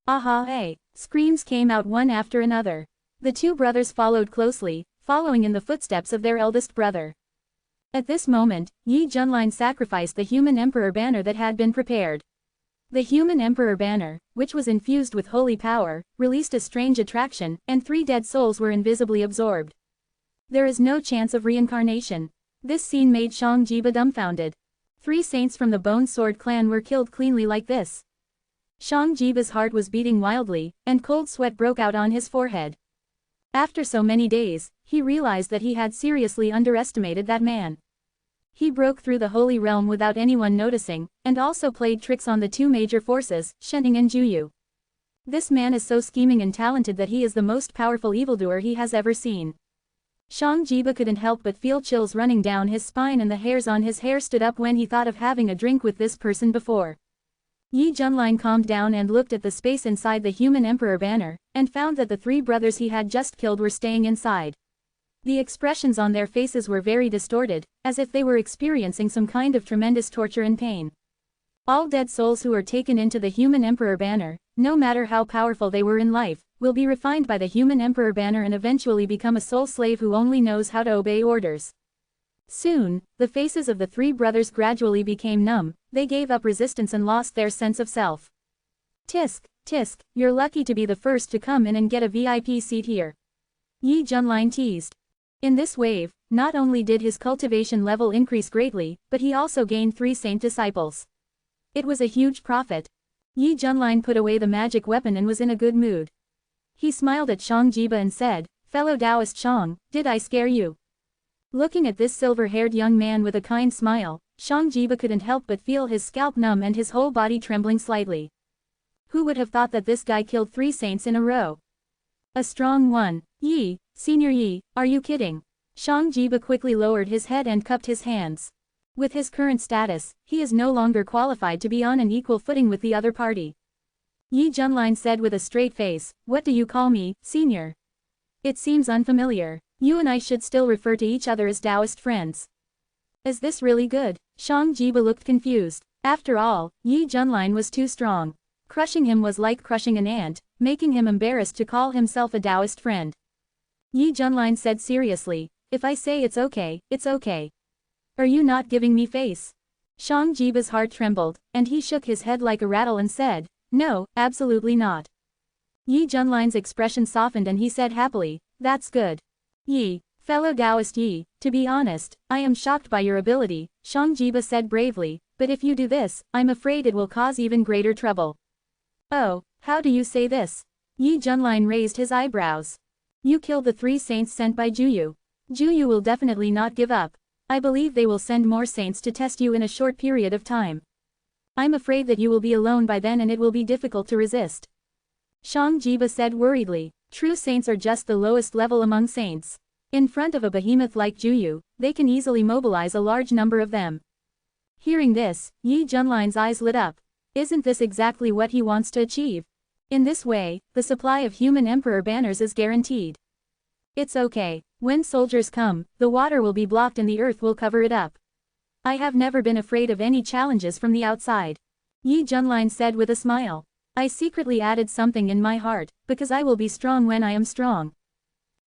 Aha! Hey! Screams came out one after another. The two brothers followed closely, following in the footsteps of their eldest brother. At this moment, Yi Junlin sacrificed the human emperor banner that had been prepared. The human emperor banner, which was infused with holy power, released a strange attraction, and 3 dead souls were invisibly absorbed. There is no chance of reincarnation. This scene made Shang Jiba dumbfounded. 3 saints from the Bone Sword clan were killed cleanly like this. Shang Jiba's heart was beating wildly, and cold sweat broke out on his forehead. After so many days, he realized that he had seriously underestimated that man. He broke through the holy realm without anyone noticing, and also played tricks on the 2 major forces, Shening and Juyu. This man is so scheming and talented that he is the most powerful evildoer he has ever seen. Shang Jiba couldn't help but feel chills running down his spine, and the hairs on his hair stood up when he thought of having a drink with this person before. Yi Junlin calmed down and looked at the space inside the human emperor banner, and found that the 3 brothers he had just killed were staying inside. The expressions on their faces were very distorted, as if they were experiencing some kind of tremendous torture and pain. All dead souls who are taken into the human emperor banner, no matter how powerful they were in life, will be refined by the human emperor banner and eventually become a soul slave who only knows how to obey orders. Soon, the faces of the 3 brothers gradually became numb, they gave up resistance and lost their sense of self. Tisk, tisk, you're lucky to be the first to come in and get a VIP seat here. Yi Junlin teased. In this wave, not only did his cultivation level increase greatly, but he also gained 3 saint disciples. It was a huge profit. Yi Junlin put away the magic weapon and was in a good mood. He smiled at Shang Jiba and said, Fellow Taoist Shang, did I scare you? Looking at this silver-haired young man with a kind smile, Shang Jiba couldn't help but feel his scalp numb and his whole body trembling slightly. Who would have thought that this guy killed 3 saints in a row? A strong one. Yi, Senior Yi, are you kidding? Shang Jiba quickly lowered his head and cupped his hands. With his current status, he is no longer qualified to be on an equal footing with the other party. Yi Junlin said with a straight face, What do you call me, Senior? It seems unfamiliar. You and I should still refer to each other as Taoist friends. Is this really good? Shang Jiba looked confused. After all, Yi Junlin was too strong. Crushing him was like crushing an ant, making him embarrassed to call himself a Taoist friend. Yi Junlin said seriously, If I say it's okay, it's okay. Are you not giving me face? Shang Jiba's heart trembled, and he shook his head like a rattle and said, No, absolutely not. Yi Junlin's expression softened and he said happily, That's good. Yi, fellow Taoist Yi, to be honest, I am shocked by your ability, Shang Jiba said bravely, but if you do this, I'm afraid it will cause even greater trouble. Oh, how do you say this? Yi Junlin raised his eyebrows. You killed the 3 saints sent by Juyu. Juyu will definitely not give up. I believe they will send more saints to test you in a short period of time. I'm afraid that you will be alone by then and it will be difficult to resist. Shang Jiba said worriedly, True saints are just the lowest level among saints. In front of a behemoth like Juyu, they can easily mobilize a large number of them. Hearing this, Yi Junlin's eyes lit up. Isn't this exactly what he wants to achieve? In this way, the supply of human emperor banners is guaranteed. It's okay. When soldiers come, the water will be blocked and the earth will cover it up. I have never been afraid of any challenges from the outside. Yi Junlin said with a smile. I secretly added something in my heart, because I will be strong when I am strong.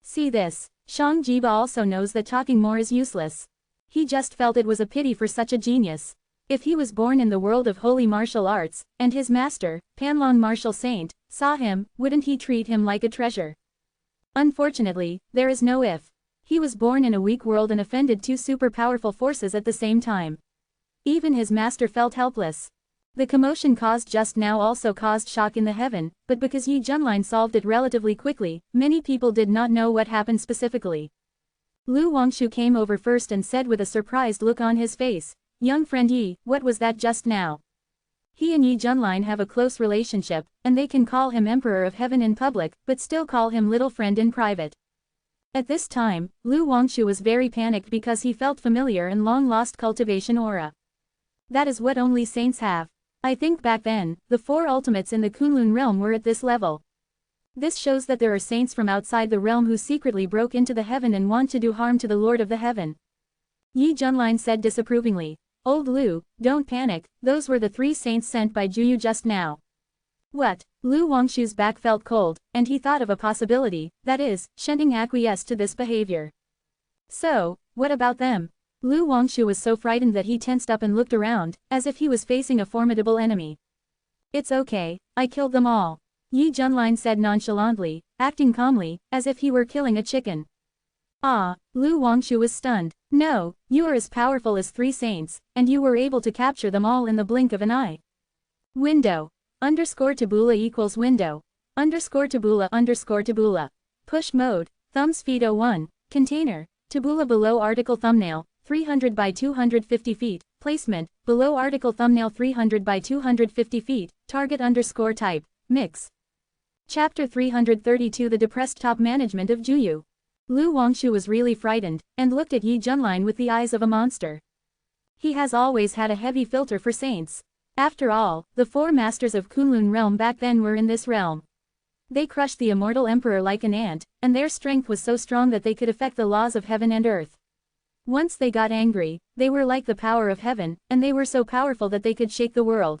See this. Shang Jiba also knows that talking more is useless. He just felt it was a pity for such a genius. If he was born in the world of holy martial arts, and his master, Panlong Martial Saint, saw him, wouldn't he treat him like a treasure? Unfortunately, there is no if. He was born in a weak world and offended 2 super powerful forces at the same time. Even his master felt helpless. The commotion caused just now also caused shock in the heaven, but because Yi Junlin solved it relatively quickly, many people did not know what happened specifically. Lu Wangshu came over first and said with a surprised look on his face, Young friend Yi, what was that just now? He and Yi Junlin have a close relationship, and they can call him Emperor of Heaven in public, but still call him little friend in private. At this time, Lu Wangshu was very panicked because he felt familiar and long-lost cultivation aura. That is what only saints have. I think back then, the 4 ultimates in the Kunlun realm were at this level. This shows that there are saints from outside the realm who secretly broke into the heaven and want to do harm to the Lord of the Heaven. Yi Junlin said disapprovingly. Old Lu, don't panic, those were the 3 saints sent by Juyu just now. What? Lu Wangshu's back felt cold, and he thought of a possibility, that is, Shenting acquiesced to this behavior. So, what about them? Lu Wangshu was so frightened that he tensed up and looked around, as if he was facing a formidable enemy. It's okay, I killed them all. Yi Junlin said nonchalantly, acting calmly, as if he were killing a chicken. Ah, Lu Wangshu was stunned. No, you are as powerful as 3 saints, and you were able to capture them all in the blink of an eye. Window. _tabula equals window. _tabula. Push mode, thumbs feed 01, container, tabula below article thumbnail, 300 by 250 feet, placement, below article thumbnail 300 by 250 feet, target _type, mix. Chapter 332 The Depressed Top Management of Juyu. Lu Wangshu was really frightened, and looked at Yi Junlin with the eyes of a monster. He has always had a heavy filter for saints. After all, the 4 masters of Kunlun realm back then were in this realm. They crushed the immortal emperor like an ant, and their strength was so strong that they could affect the laws of heaven and earth. Once they got angry, they were like the power of heaven, and they were so powerful that they could shake the world.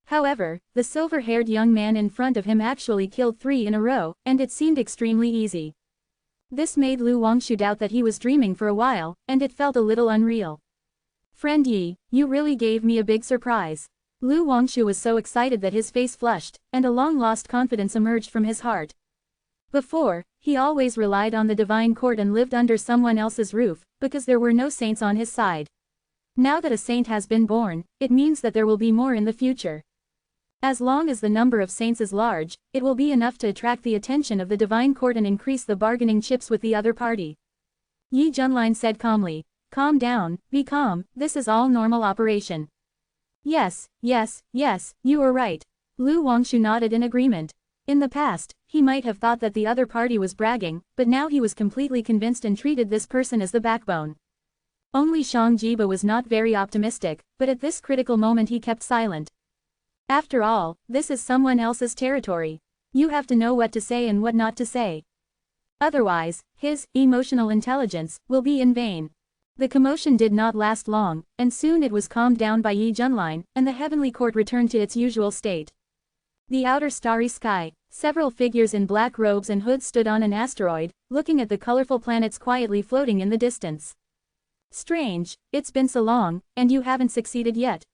However, the silver-haired young man in front of him actually killed 3 in a row, and it seemed extremely easy. This made Lu Wangshu doubt that he was dreaming for a while, and it felt a little unreal. Friend Yi, you really gave me a big surprise. Lu Wangshu was so excited that his face flushed, and a long-lost confidence emerged from his heart. Before, he always relied on the divine court and lived under someone else's roof, because there were no saints on his side. Now that a saint has been born, it means that there will be more in the future. As long as the number of saints is large, it will be enough to attract the attention of the divine court and increase the bargaining chips with the other party. Yi Junlin said calmly. Calm down, be calm, this is all normal operation. Yes, you are right. Lu Wangshu nodded in agreement. In the past, he might have thought that the other party was bragging, but now he was completely convinced and treated this person as the backbone. Only Shang Jiba was not very optimistic, but at this critical moment he kept silent. After all, this is someone else's territory. You have to know what to say and what not to say. Otherwise, his emotional intelligence will be in vain. The commotion did not last long, and soon it was calmed down by Yi Junlin, and the heavenly court returned to its usual state. The outer starry sky, several figures in black robes and hoods stood on an asteroid, looking at the colorful planets quietly floating in the distance. Strange, it's been so long, and you haven't succeeded yet.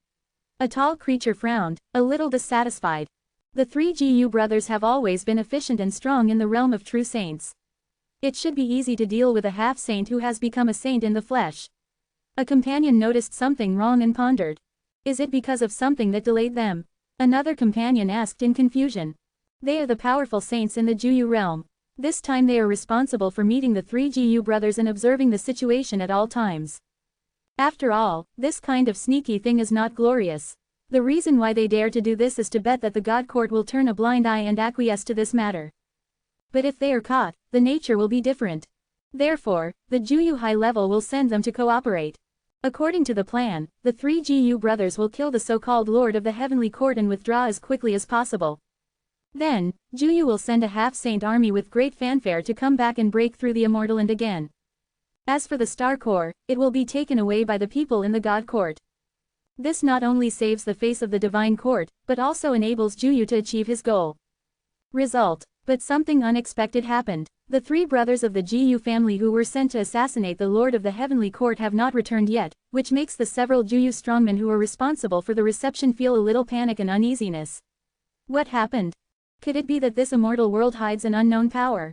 A tall creature frowned, a little dissatisfied. The 3 Gu brothers have always been efficient and strong in the realm of true saints. It should be easy to deal with a half-saint who has become a saint in the flesh. A companion noticed something wrong and pondered. Is it because of something that delayed them? Another companion asked in confusion. They are the powerful saints in the Juyu realm. This time they are responsible for meeting the 3 Gu brothers and observing the situation at all times. After all, this kind of sneaky thing is not glorious. The reason why they dare to do this is to bet that the God Court will turn a blind eye and acquiesce to this matter. But if they are caught, the nature will be different. Therefore, the Juyu High Level will send them to cooperate. According to the plan, the 3 Gu brothers will kill the so-called Lord of the Heavenly Court and withdraw as quickly as possible. Then, Juyu will send a half-saint army with great fanfare to come back and break through the immortal and again. As for the Star Core, it will be taken away by the people in the God Court. This not only saves the face of the Divine Court, but also enables Juyu to achieve his goal. Result. But something unexpected happened. The 3 brothers of the Gu family who were sent to assassinate the Lord of the Heavenly Court have not returned yet, which makes the several Juyu strongmen who are responsible for the reception feel a little panic and uneasiness. What happened? Could it be that this immortal world hides an unknown power?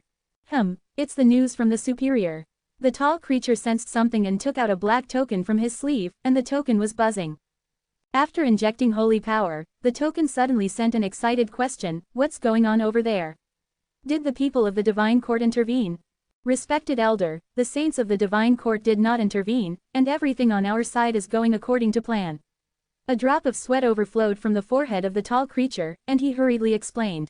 It's the news from the superior. The tall creature sensed something and took out a black token from his sleeve, and the token was buzzing. After injecting holy power, the token suddenly sent an excited question, what's going on over there? Did the people of the Divine Court intervene? Respected elder, the saints of the Divine Court did not intervene, and everything on our side is going according to plan. A drop of sweat overflowed from the forehead of the tall creature, and he hurriedly explained.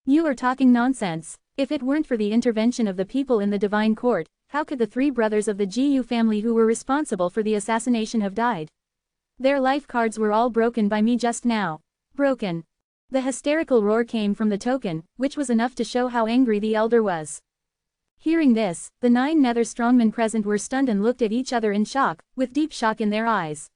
You are talking nonsense. If it weren't for the intervention of the people in the divine court, how could the 3 brothers of the Gu family who were responsible for the assassination have died? Their life cards were all broken by me just now. Broken. The hysterical roar came from the token, which was enough to show how angry the elder was. Hearing this, the 9 nether strongmen present were stunned and looked at each other in shock, with deep shock in their eyes.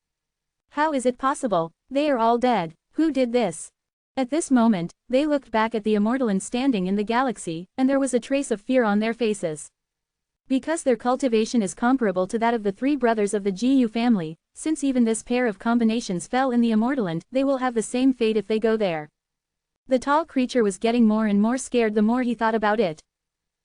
How is it possible? They are all dead. Who did this? At this moment, they looked back at the Immortals standing in the galaxy, and there was a trace of fear on their faces. Because their cultivation is comparable to that of the 3 brothers of the Gu family, since even this pair of combinations fell in the Immortaland, they will have the same fate if they go there. The tall creature was getting more and more scared the more he thought about it.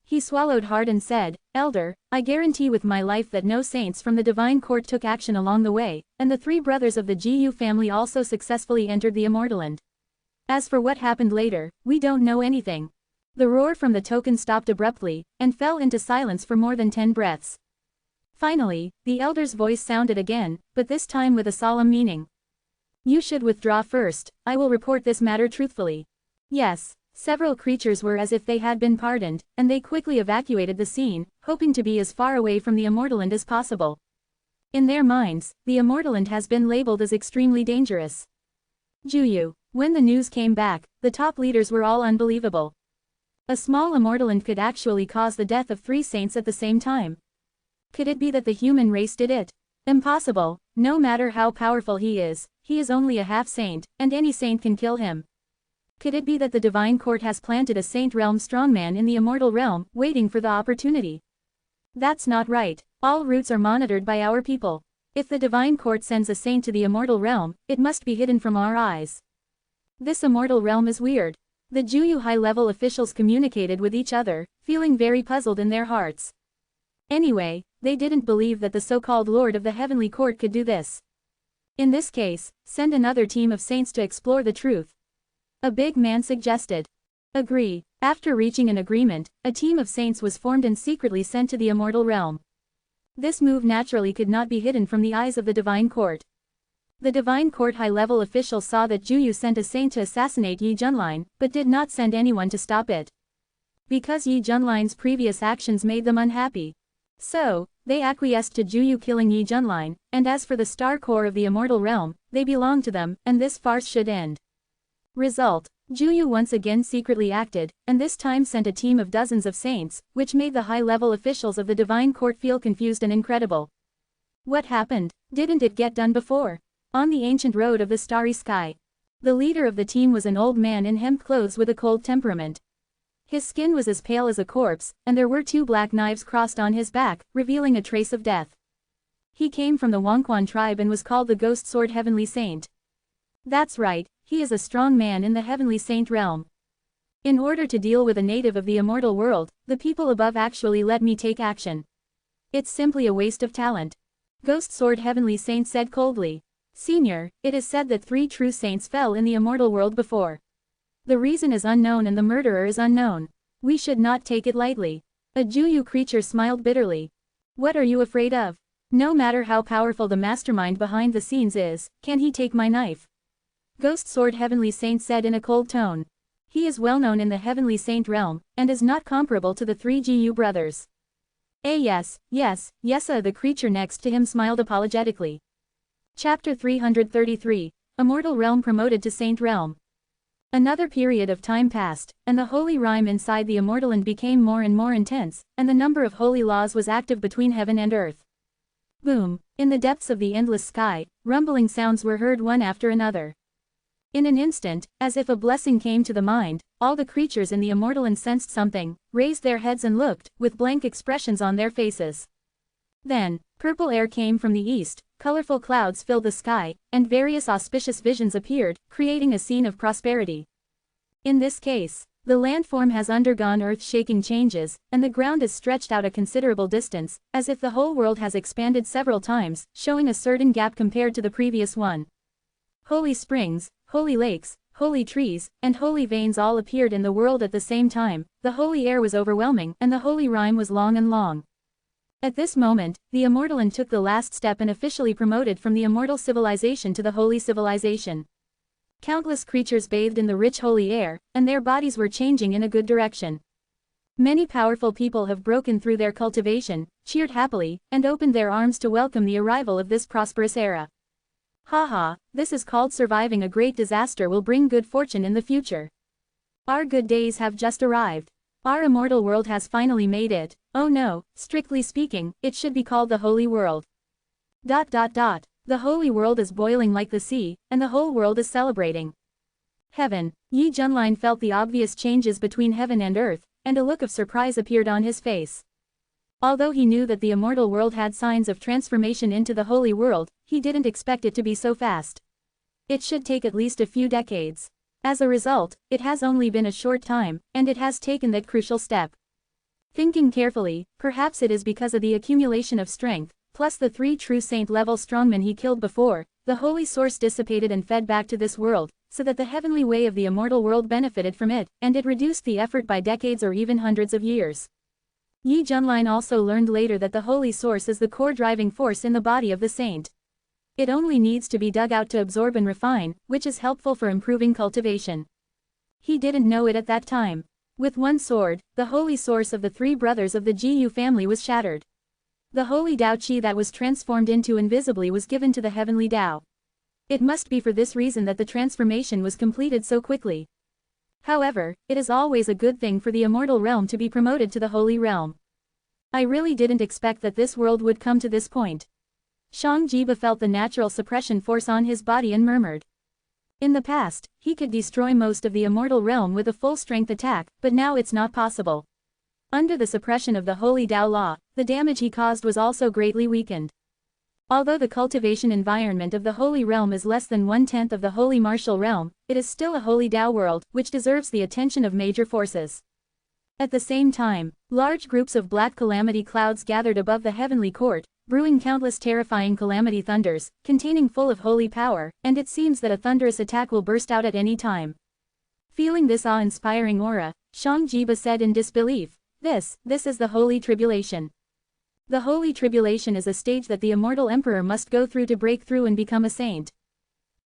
He swallowed hard and said, "Elder, I guarantee with my life that no saints from the divine court took action along the way, and the 3 brothers of the Gu family also successfully entered the Immortaland. As for what happened later, we don't know anything." The roar from the token stopped abruptly, and fell into silence for more than 10 breaths. Finally, the elder's voice sounded again, but this time with a solemn meaning. "You should withdraw first. I will report this matter truthfully." Yes, several creatures were as if they had been pardoned, and they quickly evacuated the scene, hoping to be as far away from the Immortaland as possible. In their minds, the Immortaland has been labeled as extremely dangerous. Juyu. When the news came back, the top leaders were all unbelievable. A small Immortaland could actually cause the death of 3 saints at the same time. Could it be that the human race did it? Impossible. No matter how powerful he is only a half-saint, and any saint can kill him. Could it be that the divine court has planted a saint realm strongman in the immortal realm, waiting for the opportunity? That's not right. All routes are monitored by our people. If the divine court sends a saint to the immortal realm, it must be hidden from our eyes. This immortal realm is weird. The Juyu high-level officials communicated with each other, feeling very puzzled in their hearts. Anyway, they didn't believe that the so-called Lord of the Heavenly Court could do this. In this case, send another team of saints to explore the truth. A big man suggested. Agree. After reaching an agreement, a team of saints was formed and secretly sent to the immortal realm. This move naturally could not be hidden from the eyes of the divine court. The divine court high-level official saw that Juyu sent a saint to assassinate Yi Junlin, but did not send anyone to stop it. Because Yi Junlin's previous actions made them unhappy. So, they acquiesced to Juyu killing Yi Junlin, and as for the star core of the immortal realm, they belong to them, and this farce should end. Result: Juyu once again secretly acted, and this time sent a team of dozens of saints, which made the high-level officials of the divine court feel confused and incredible. What happened? Didn't it get done before? On the ancient road of the starry sky. The leader of the team was an old man in hemp clothes with a cold temperament. His skin was as pale as a corpse, and there were 2 black knives crossed on his back, revealing a trace of death. He came from the Wangquan tribe and was called the Ghost Sword Heavenly Saint. That's right, he is a strong man in the Heavenly Saint realm. In order to deal with a native of the immortal world, the people above actually let me take action. It's simply a waste of talent. Ghost Sword Heavenly Saint said coldly. Senior, it is said that 3 true saints fell in the immortal world before. The reason is unknown and the murderer is unknown. We should not take it lightly. A Juyu creature smiled bitterly. What are you afraid of? No matter how powerful the mastermind behind the scenes is, can he take my knife? Ghost Sword Heavenly Saint said in a cold tone. He is well known in the Heavenly Saint realm, and is not comparable to the 3 Gu brothers. Yes, the creature next to him smiled apologetically. Chapter 333, Immortal Realm promoted to Saint Realm. Another period of time passed, and the holy rhyme inside the Immortaland became more and more intense, and the number of holy laws was active between heaven and earth. Boom! In the depths of the endless sky, rumbling sounds were heard one after another. In an instant, as if a blessing came to the mind, all the creatures in the Immortaland sensed something, raised their heads and looked, with blank expressions on their faces. Then, purple air came from the east, colorful clouds filled the sky, and various auspicious visions appeared, creating a scene of prosperity. In this case, the landform has undergone earth-shaking changes, and the ground is stretched out a considerable distance, as if the whole world has expanded several times, showing a certain gap compared to the previous one. Holy springs, holy lakes, holy trees, and holy veins all appeared in the world at the same time. The holy air was overwhelming, and the holy rhyme was long and long. At this moment, the Immortaland took the last step and officially promoted from the immortal civilization to the holy civilization. Countless creatures bathed in the rich holy air, and their bodies were changing in a good direction. Many powerful people have broken through their cultivation, cheered happily, and opened their arms to welcome the arrival of this prosperous era. Haha, this is called surviving a great disaster will bring good fortune in the future. Our good days have just arrived. Our immortal world has finally made it. Oh no, strictly speaking, it should be called the holy world. The holy world is boiling like the sea, and the whole world is celebrating. Heaven. Yi Junlin felt the obvious changes between heaven and earth, and a look of surprise appeared on his face. Although he knew that the immortal world had signs of transformation into the holy world, he didn't expect it to be so fast. It should take at least a few decades. As a result, it has only been a short time, and it has taken that crucial step. Thinking carefully, perhaps it is because of the accumulation of strength, plus the 3 true saint-level strongmen he killed before, the holy source dissipated and fed back to this world, so that the heavenly way of the immortal world benefited from it, and it reduced the effort by decades or even hundreds of years. Yi Junlin also learned later that the holy source is the core driving force in the body of the saint. It only needs to be dug out to absorb and refine, which is helpful for improving cultivation. He didn't know it at that time. With one sword, the holy source of the 3 brothers of the Jiyu family was shattered. The holy Dao Qi that was transformed into invisibly was given to the heavenly Dao. It must be for this reason that the transformation was completed so quickly. However, it is always a good thing for the immortal realm to be promoted to the holy realm. I really didn't expect that this world would come to this point. Shang Jiba felt the natural suppression force on his body and murmured. In the past, he could destroy most of the immortal realm with a full-strength attack, but now it's not possible. Under the suppression of the holy Dao law, the damage he caused was also greatly weakened. Although the cultivation environment of the holy realm is less than 1/10 of the holy martial realm, it is still a holy Dao world, which deserves the attention of major forces. At the same time, large groups of black calamity clouds gathered above the heavenly court, brewing countless terrifying calamity thunders, containing full of holy power, and it seems that a thunderous attack will burst out at any time. Feeling this awe-inspiring aura, Shang Jiba said in disbelief, This is the Holy Tribulation. The Holy Tribulation is a stage that the immortal emperor must go through to break through and become a saint.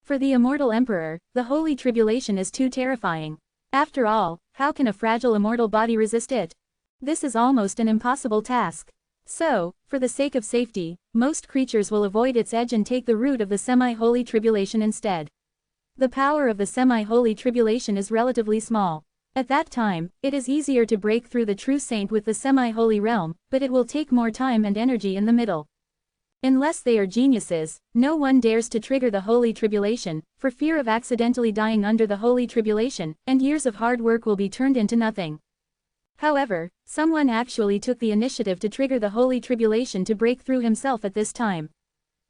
For the immortal emperor, the Holy Tribulation is too terrifying. After all, how can a fragile immortal body resist it? This is almost an impossible task. So, for the sake of safety, most creatures will avoid its edge and take the route of the semi-holy tribulation instead. The power of the semi-holy tribulation is relatively small. At that time, it is easier to break through the true saint with the semi-holy realm, but it will take more time and energy in the middle. Unless they are geniuses, no one dares to trigger the holy tribulation, for fear of accidentally dying under the holy tribulation, and years of hard work will be turned into nothing. However, someone actually took the initiative to trigger the holy tribulation to break through himself at this time.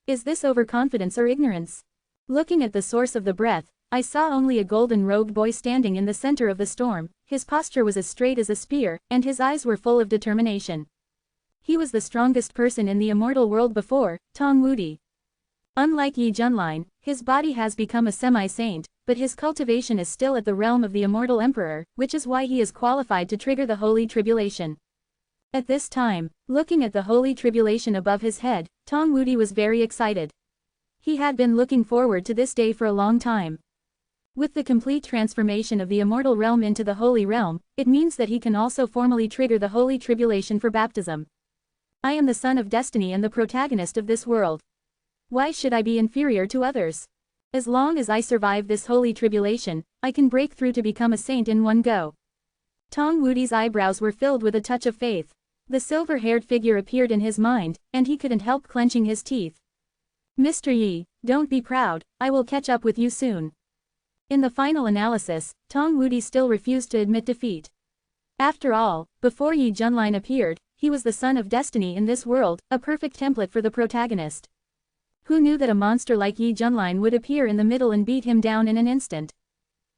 Is this overconfidence or ignorance? Looking at the source of the breath, I saw only a golden-robed boy standing in the center of the storm. His posture was as straight as a spear, and his eyes were full of determination. He was the strongest person in the immortal world before, Tong Wudi. Unlike Yi Junlin, his body has become a semi-saint, but his cultivation is still at the realm of the immortal emperor, which is why he is qualified to trigger the holy tribulation. At this time, looking at the holy tribulation above his head, Tong Wudi was very excited. He had been looking forward to this day for a long time. With the complete transformation of the immortal realm into the holy realm, it means that he can also formally trigger the holy tribulation for baptism. I am the son of destiny and the protagonist of this world. Why should I be inferior to others? As long as I survive this holy tribulation, I can break through to become a saint in one go. Tong Wudi's eyebrows were filled with a touch of faith. The silver-haired figure appeared in his mind, and he couldn't help clenching his teeth. Mr. Yi, don't be proud, I will catch up with you soon. In the final analysis, Tong Wudi still refused to admit defeat. After all, before Yi Junlin appeared, he was the son of destiny in this world, a perfect template for the protagonist. Who knew that a monster like Yi Junlin would appear in the middle and beat him down in an instant?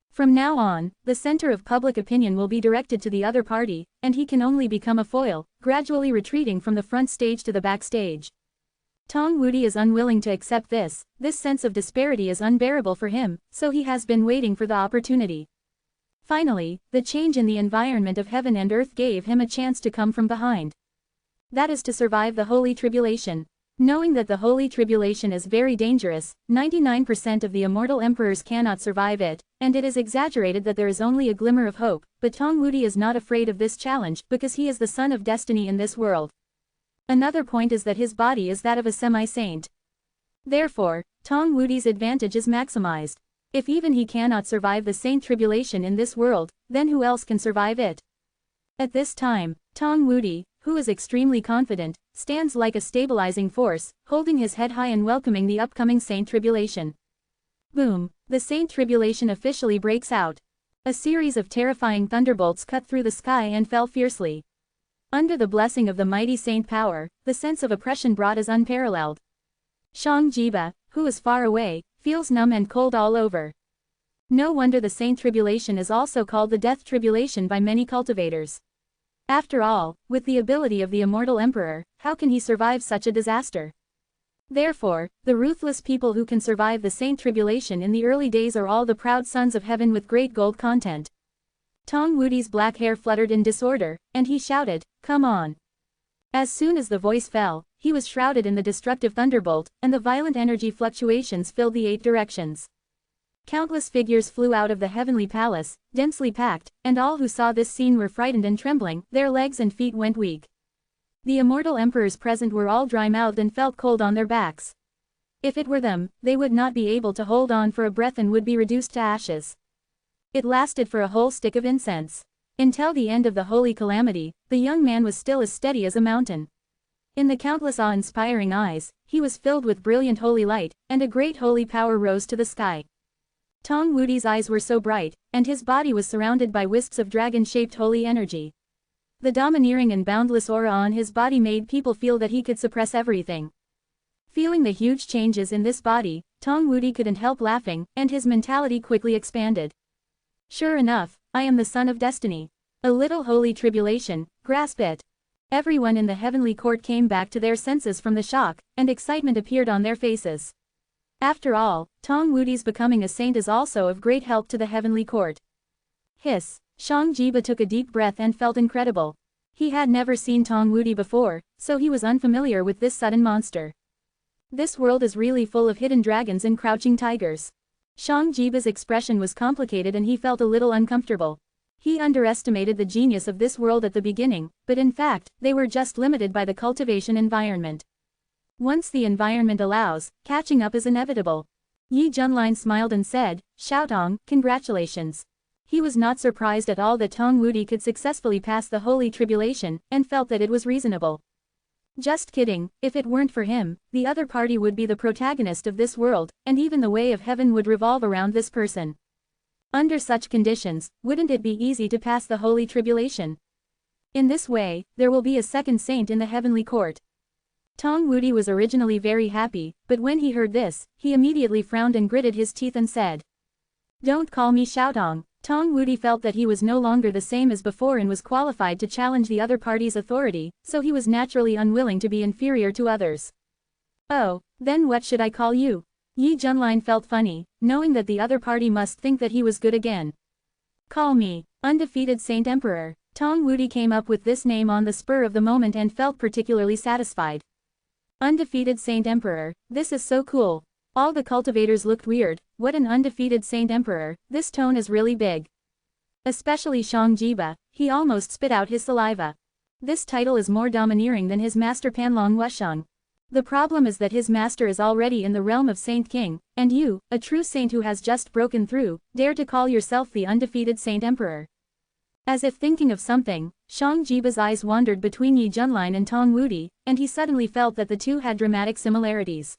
From now on, the center of public opinion will be directed to the other party, and he can only become a foil, gradually retreating from the front stage to the back stage. Tong Wudi is unwilling to accept this sense of disparity is unbearable for him, so he has been waiting for the opportunity. Finally, the change in the environment of heaven and earth gave him a chance to come from behind. That is to survive the holy tribulation. Knowing that the Holy Tribulation is very dangerous, 99% of the immortal emperors cannot survive it, and it is exaggerated that there is only a glimmer of hope, but Tong Wudi is not afraid of this challenge because he is the son of destiny in this world. Another point is that his body is that of a semi-saint. Therefore, Tong Wudi's advantage is maximized. If even he cannot survive the saint tribulation in this world, then who else can survive it? At this time, Tong Wudi, who is extremely confident, stands like a stabilizing force, holding his head high and welcoming the upcoming saint tribulation. Boom! The saint tribulation officially breaks out. A series of terrifying thunderbolts cut through the sky and fell fiercely. Under the blessing of the mighty saint power, the sense of oppression brought is unparalleled. Shang Jiba, who is far away, feels numb and cold all over. No wonder the saint tribulation is also called the death tribulation by many cultivators. After all, with the ability of the immortal emperor, how can he survive such a disaster? Therefore, the ruthless people who can survive the saint tribulation in the early days are all the proud sons of heaven with great gold content. Tong Wudi's black hair fluttered in disorder, and he shouted, "Come on!" As soon as the voice fell, he was shrouded in the destructive thunderbolt, and the violent energy fluctuations filled the 8 directions. Countless figures flew out of the heavenly palace, densely packed, and all who saw this scene were frightened and trembling, their legs and feet went weak. The immortal emperors present were all dry-mouthed and felt cold on their backs. If it were them, they would not be able to hold on for a breath and would be reduced to ashes. It lasted for a whole stick of incense. Until the end of the holy calamity, the young man was still as steady as a mountain. In the countless awe-inspiring eyes, he was filled with brilliant holy light, and a great holy power rose to the sky. Tong Wudi's eyes were so bright, and his body was surrounded by wisps of dragon-shaped holy energy. The domineering and boundless aura on his body made people feel that he could suppress everything. Feeling the huge changes in this body, Tong Wudi couldn't help laughing, and his mentality quickly expanded. Sure enough, I am the son of destiny. A little holy tribulation, grasp it. Everyone in the heavenly court came back to their senses from the shock, and excitement appeared on their faces. After all, Tong Wudi's becoming a saint is also of great help to the heavenly court. Hiss! Shang Jiba took a deep breath and felt incredible. He had never seen Tong Wudi before, so he was unfamiliar with this sudden monster. This world is really full of hidden dragons and crouching tigers. Shang Jiba's expression was complicated and he felt a little uncomfortable. He underestimated the genius of this world at the beginning, but in fact, they were just limited by the cultivation environment. Once the environment allows, catching up is inevitable. Yi Junlin smiled and said, "Xiaotong, congratulations." He was not surprised at all that Tong Wudi could successfully pass the holy tribulation, and felt that it was reasonable. Just kidding, if it weren't for him, the other party would be the protagonist of this world, and even the way of heaven would revolve around this person. Under such conditions, wouldn't it be easy to pass the holy tribulation? In this way, there will be a second saint in the heavenly court. Tong Wudi was originally very happy, but when he heard this, he immediately frowned and gritted his teeth and said, "Don't call me Xiaotong." Tong Wudi felt that he was no longer the same as before and was qualified to challenge the other party's authority, so he was naturally unwilling to be inferior to others. "Oh, then what should I call you?" Yi Junlin felt funny, knowing that the other party must think that he was good again. "Call me Undefeated Saint Emperor." Tong Wudi came up with this name on the spur of the moment and felt particularly satisfied. Undefeated Saint Emperor, this is so cool. All the cultivators looked weird. What an undefeated Saint Emperor, this tone is really big. Especially Shang Jiba, he almost spit out his saliva. This title is more domineering than his master Panlong Wusheng. The problem is that his master is already in the realm of Saint King, and you, a true saint who has just broken through, dare to call yourself the undefeated Saint Emperor. As if thinking of something, Shang Jiba's eyes wandered between Yi Junlin and Tong Wudi, and he suddenly felt that the two had dramatic similarities.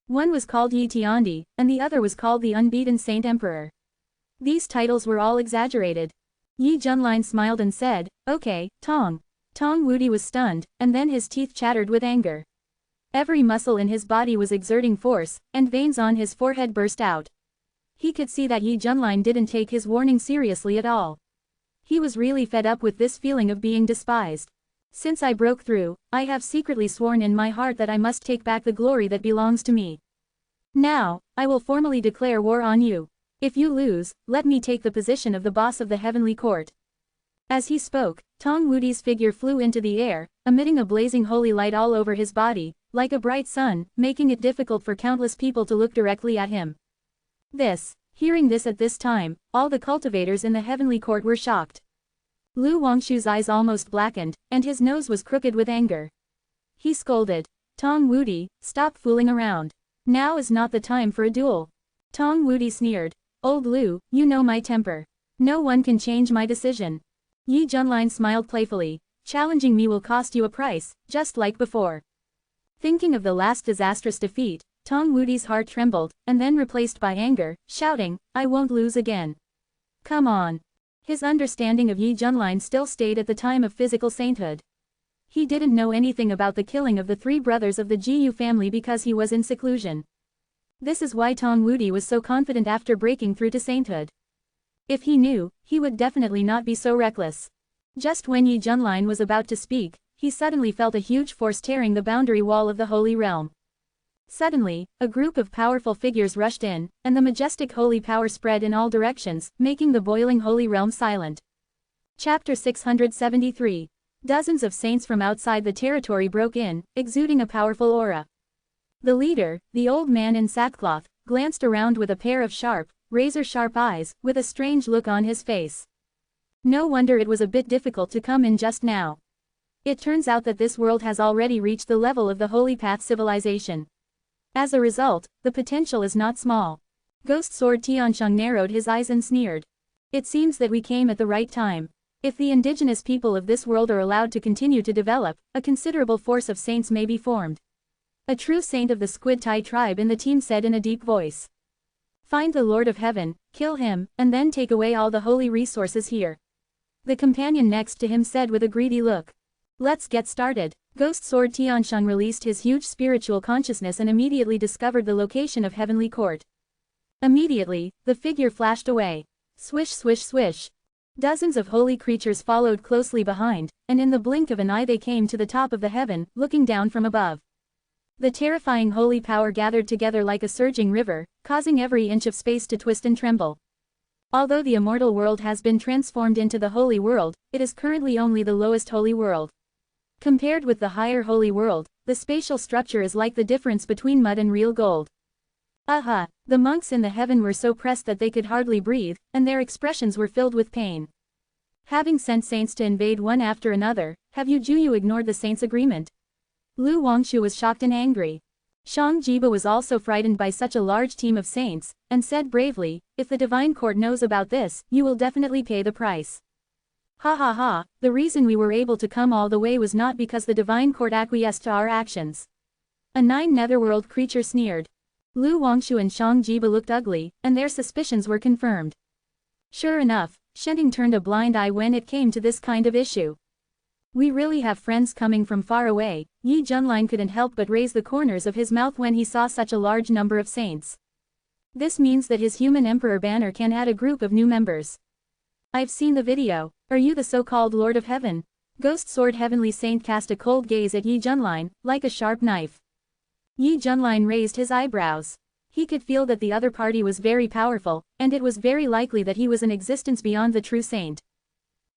One was called Yi Tiandi, and the other was called the Unbeaten Saint Emperor. These titles were all exaggerated. Yi Junlin smiled and said, "Okay, Tong." Tong Wudi was stunned, and then his teeth chattered with anger. Every muscle in his body was exerting force, and veins on his forehead burst out. He could see that Yi Junlin didn't take his warning seriously at all. He was really fed up with this feeling of being despised. "Since I broke through, I have secretly sworn in my heart that I must take back the glory that belongs to me. Now, I will formally declare war on you. If you lose, let me take the position of the boss of the heavenly court." As he spoke, Tong Wudi's figure flew into the air, emitting a blazing holy light all over his body, like a bright sun, making it difficult for countless people to look directly at him. Hearing this at this time, all the cultivators in the heavenly court were shocked. Lu Wangshu's eyes almost blackened, and his nose was crooked with anger. He scolded, "Tong Wudi, stop fooling around. Now is not the time for a duel." Tong Wudi sneered, "Old Lu, you know my temper. No one can change my decision." Yi Junlin smiled playfully, "Challenging me will cost you a price, just like before." Thinking of the last disastrous defeat, Tong Wudi's heart trembled, and then replaced by anger, shouting, "I won't lose again. Come on." His understanding of Yi Junlin still stayed at the time of physical sainthood. He didn't know anything about the killing of the 3 brothers of the Jiyu family because he was in seclusion. This is why Tong Wudi was so confident after breaking through to sainthood. If he knew, he would definitely not be so reckless. Just when Yi Junlin was about to speak, he suddenly felt a huge force tearing the boundary wall of the holy realm. Suddenly, a group of powerful figures rushed in, and the majestic holy power spread in all directions, making the boiling holy realm silent. Chapter 673. Dozens of saints from outside the territory broke in, exuding a powerful aura. The leader, the old man in sackcloth, glanced around with a pair of sharp, razor-sharp eyes, with a strange look on his face. No wonder it was a bit difficult to come in just now. It turns out that this world has already reached the level of the Holy Path civilization. As a result, the potential is not small. Ghost Sword Tiansheng narrowed his eyes and sneered. It seems that we came at the right time. If the indigenous people of this world are allowed to continue to develop, a considerable force of saints may be formed. A true saint of the Squid Tai tribe in the team said in a deep voice. Find the Lord of Heaven, kill him, and then take away all the holy resources here. The companion next to him said with a greedy look. Let's get started. Ghost Sword Tiansheng released his huge spiritual consciousness and immediately discovered the location of Heavenly Court. Immediately, the figure flashed away. Swish swish swish. Dozens of holy creatures followed closely behind, and in the blink of an eye they came to the top of the heaven, looking down from above. The terrifying holy power gathered together like a surging river, causing every inch of space to twist and tremble. Although the immortal world has been transformed into the holy world, it is currently only the lowest holy world. Compared with the higher holy world, the spatial structure is like the difference between mud and real gold. Aha! The monks in the heaven were so pressed that they could hardly breathe, and their expressions were filled with pain. Having sent saints to invade one after another, have you Juyu ignored the saints' agreement? Lu Wangshu was shocked and angry. Shang Jiba was also frightened by such a large team of saints, and said bravely, if the divine court knows about this, you will definitely pay the price. Ha ha ha, the reason we were able to come all the way was not because the divine court acquiesced to our actions. A 9 netherworld creature sneered. Lu Wangshu and Shang Jiba looked ugly, and their suspicions were confirmed. Sure enough, Shenting turned a blind eye when it came to this kind of issue. We really have friends coming from far away. Yi Junlin couldn't help but raise the corners of his mouth when he saw such a large number of saints. This means that his human emperor banner can add a group of new members. I've seen the video. Are you the so-called Lord of Heaven? Ghost Sword Heavenly Saint cast a cold gaze at Yi Junlin, like a sharp knife. Yi Junlin raised his eyebrows. He could feel that the other party was very powerful, and it was very likely that he was an existence beyond the true saint.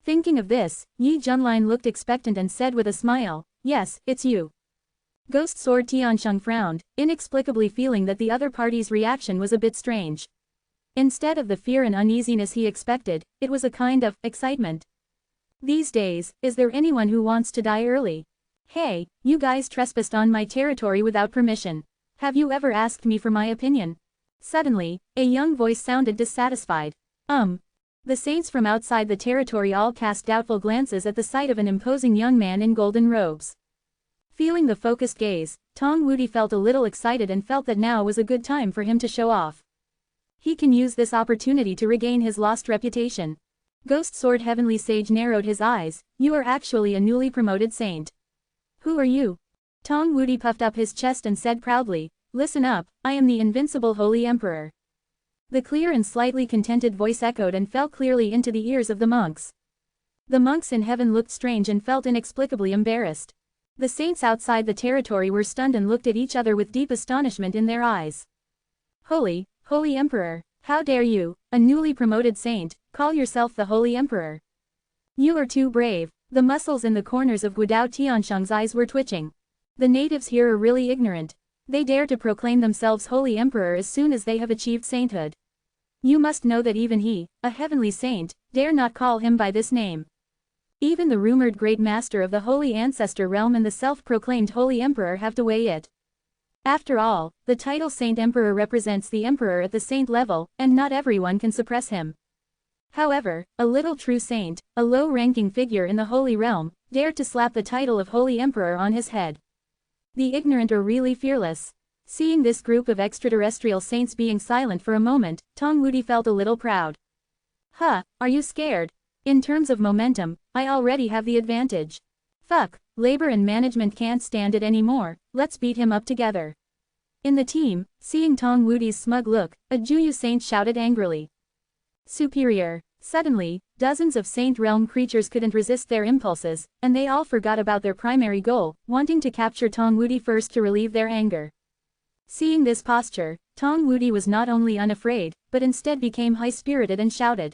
Thinking of this, Yi Junlin looked expectant and said with a smile, yes, it's you. Ghost Sword Tiansheng frowned, inexplicably feeling that the other party's reaction was a bit strange. Instead of the fear and uneasiness he expected, it was a kind of excitement. These days, is there anyone who wants to die early? Hey, you guys trespassed on my territory without permission. Have you ever asked me for my opinion? Suddenly, a young voice sounded dissatisfied. The saints from outside the territory all cast doubtful glances at the sight of an imposing young man in golden robes. Feeling the focused gaze, Tong Wudi felt a little excited and felt that now was a good time for him to show off. He can use this opportunity to regain his lost reputation. Ghost Sword Heavenly Sage narrowed his eyes, you are actually a newly promoted saint. Who are you? Tong Wudi puffed up his chest and said proudly, listen up, I am the invincible Holy Emperor. The clear and slightly contented voice echoed and fell clearly into the ears of the monks. The monks in heaven looked strange and felt inexplicably embarrassed. The saints outside the territory were stunned and looked at each other with deep astonishment in their eyes. Holy Emperor, how dare you, a newly promoted saint, call yourself the Holy Emperor? You are too brave. The muscles in the corners of Guodao Tiansheng's eyes were twitching. The natives here are really ignorant. They dare to proclaim themselves Holy Emperor as soon as they have achieved sainthood. You must know that even he, a heavenly saint, dare not call him by this name. Even the rumored great master of the Holy Ancestor realm and the self-proclaimed Holy Emperor have to weigh it. After all, the title Saint Emperor represents the emperor at the saint level, and not everyone can suppress him. However, a little true saint, a low-ranking figure in the holy realm, dared to slap the title of Holy Emperor on his head. The ignorant are really fearless. Seeing this group of extraterrestrial saints being silent for a moment, Tong Wudi felt a little proud. Huh, are you scared? In terms of momentum, I already have the advantage. Fuck, labor and management can't stand it anymore, let's beat him up together. In the team, seeing Tong Wudi's smug look, a Juyu saint shouted angrily. Superior. Suddenly, dozens of Saint Realm creatures couldn't resist their impulses, and they all forgot about their primary goal, wanting to capture Tong Wudi first to relieve their anger. Seeing this posture, Tong Wudi was not only unafraid, but instead became high-spirited and shouted.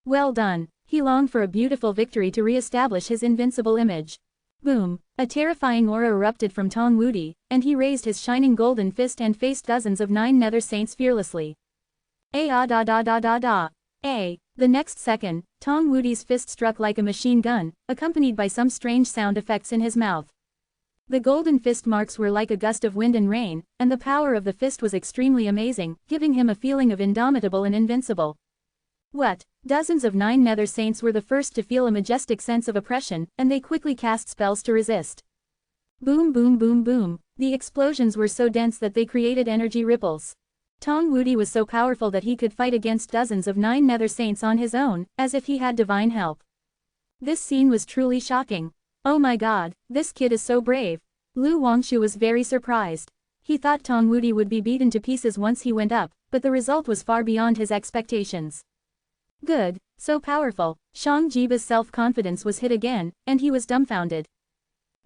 Well done. He longed for a beautiful victory to re-establish his invincible image. Boom! A terrifying aura erupted from Tong Wudi, and he raised his shining golden fist and faced dozens of 9 nether saints fearlessly. The next second, Tong Wudi's fist struck like a machine gun, accompanied by some strange sound effects in his mouth. The golden fist marks were like a gust of wind and rain, and the power of the fist was extremely amazing, giving him a feeling of indomitable and invincible. What? Dozens of 9 nether saints were the first to feel a majestic sense of oppression, and they quickly cast spells to resist. Boom boom boom boom. The explosions were so dense that they created energy ripples. Tong Wudi was so powerful that he could fight against dozens of 9 nether saints on his own, as if he had divine help. This scene was truly shocking. Oh my god, this kid is so brave. Lu Wangshu was very surprised. He thought Tong Wudi would be beaten to pieces once he went up, but the result was far beyond his expectations. Good, so powerful. Shang Jiba's self-confidence was hit again, and he was dumbfounded.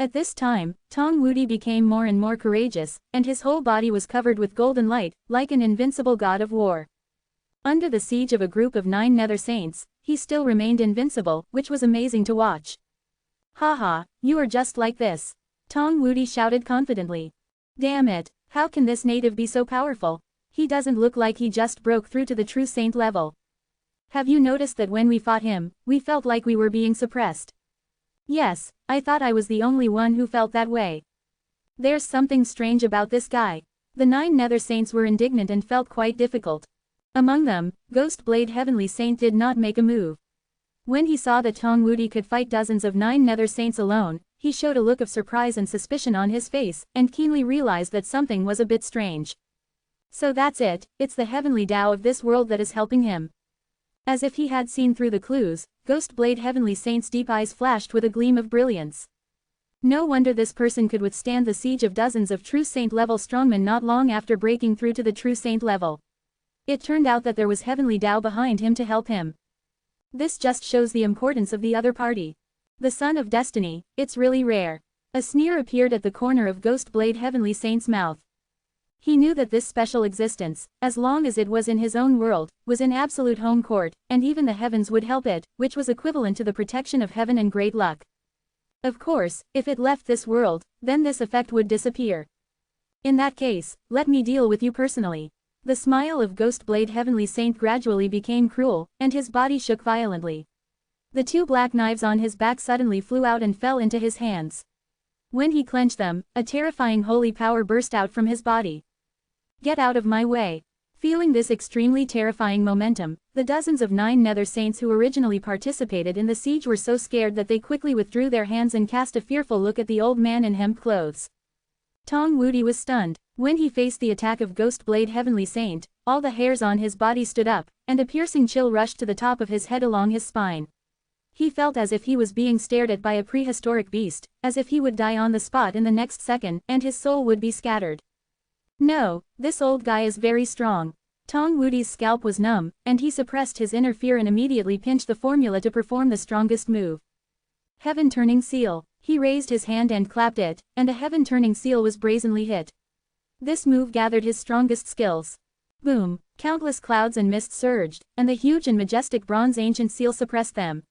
At this time, Tong Wudi became more and more courageous, and his whole body was covered with golden light, like an invincible god of war. Under the siege of a group of 9 nether saints, he still remained invincible, which was amazing to watch. Haha, you are just like this. Tong Wudi shouted confidently. Damn it, how can this native be so powerful? He doesn't look like he just broke through to the true saint level. Have you noticed that when we fought him, we felt like we were being suppressed? Yes, I thought I was the only one who felt that way. There's something strange about this guy. The 9 nether saints were indignant and felt quite difficult. Among them, Ghost Blade Heavenly Saint did not make a move. When he saw that Tong Wudi could fight dozens of 9 nether saints alone, he showed a look of surprise and suspicion on his face, and keenly realized that something was a bit strange. So that's it, it's the heavenly Tao of this world that is helping him. As if he had seen through the clues, Ghost Blade Heavenly Saint's deep eyes flashed with a gleam of brilliance. No wonder this person could withstand the siege of dozens of true saint-level strongmen not long after breaking through to the true saint level. It turned out that there was heavenly Tao behind him to help him. This just shows the importance of the other party. The Son of Destiny, it's really rare. A sneer appeared at the corner of Ghost Blade Heavenly Saint's mouth. He knew that this special existence, as long as it was in his own world, was in absolute home court, and even the heavens would help it, which was equivalent to the protection of heaven and great luck. Of course, if it left this world, then this effect would disappear. In that case, let me deal with you personally. The smile of Ghost Blade Heavenly Saint gradually became cruel, and his body shook violently. The 2 black knives on his back suddenly flew out and fell into his hands. When he clenched them, a terrifying holy power burst out from his body. Get out of my way. Feeling this extremely terrifying momentum, the dozens of 9 nether saints who originally participated in the siege were so scared that they quickly withdrew their hands and cast a fearful look at the old man in hemp clothes. Tong Wudi was stunned. When he faced the attack of Ghost Blade Heavenly Saint, all the hairs on his body stood up, and a piercing chill rushed to the top of his head along his spine. He felt as if he was being stared at by a prehistoric beast, as if he would die on the spot in the next second, and his soul would be scattered. No, this old guy is very strong. Tong Wudi's scalp was numb, and he suppressed his inner fear and immediately pinched the formula to perform the strongest move. Heaven-turning seal. He raised his hand and clapped it, and a heaven-turning seal was brazenly hit. This move gathered his strongest skills. Boom, countless clouds and mist surged, and the huge and majestic bronze ancient seal suppressed them.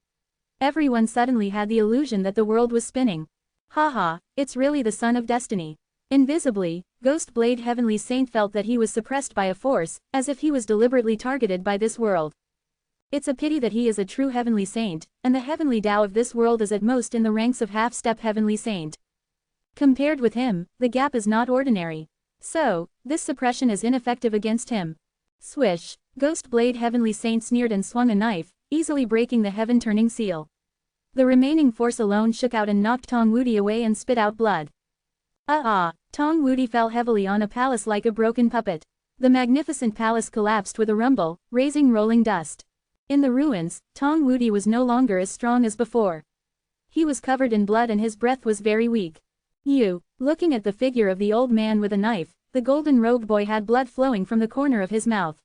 Everyone suddenly had the illusion that the world was spinning. Haha, it's really the son of destiny. Invisibly, Ghost Blade Heavenly Saint felt that he was suppressed by a force, as if he was deliberately targeted by this world. It's a pity that he is a true Heavenly Saint, and the Heavenly Tao of this world is at most in the ranks of half-step Heavenly Saint. Compared with him, the gap is not ordinary. So, this suppression is ineffective against him. Swish, Ghost Blade Heavenly Saint sneered and swung a knife, easily breaking the heaven-turning seal. The remaining force alone shook out and knocked Tong Wudi away and spit out blood. Tong Wudi fell heavily on a palace like a broken puppet. The magnificent palace collapsed with a rumble, raising rolling dust. In the ruins, Tong Wudi was no longer as strong as before. He was covered in blood and his breath was very weak. Looking at the figure of the old man with a knife, the golden-robed boy had blood flowing from the corner of his mouth.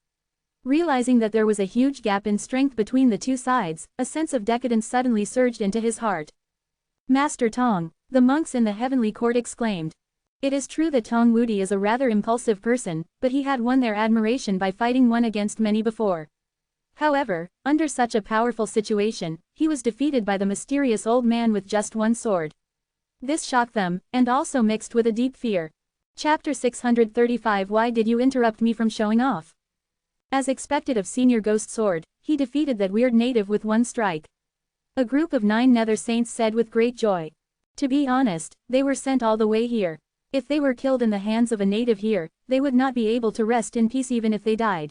Realizing that there was a huge gap in strength between the two sides, a sense of decadence suddenly surged into his heart. Master Tong, the monks in the heavenly court exclaimed. It is true that Tong Wudi is a rather impulsive person, but he had won their admiration by fighting one against many before. However, under such a powerful situation, he was defeated by the mysterious old man with just one sword. This shocked them, and also mixed with a deep fear. Chapter 635 Why did you interrupt me from showing off? As expected of Senior Ghost Sword, he defeated that weird native with one strike. A group of 9 nether saints said with great joy. To be honest, they were sent all the way here. If they were killed in the hands of a native here, they would not be able to rest in peace even if they died.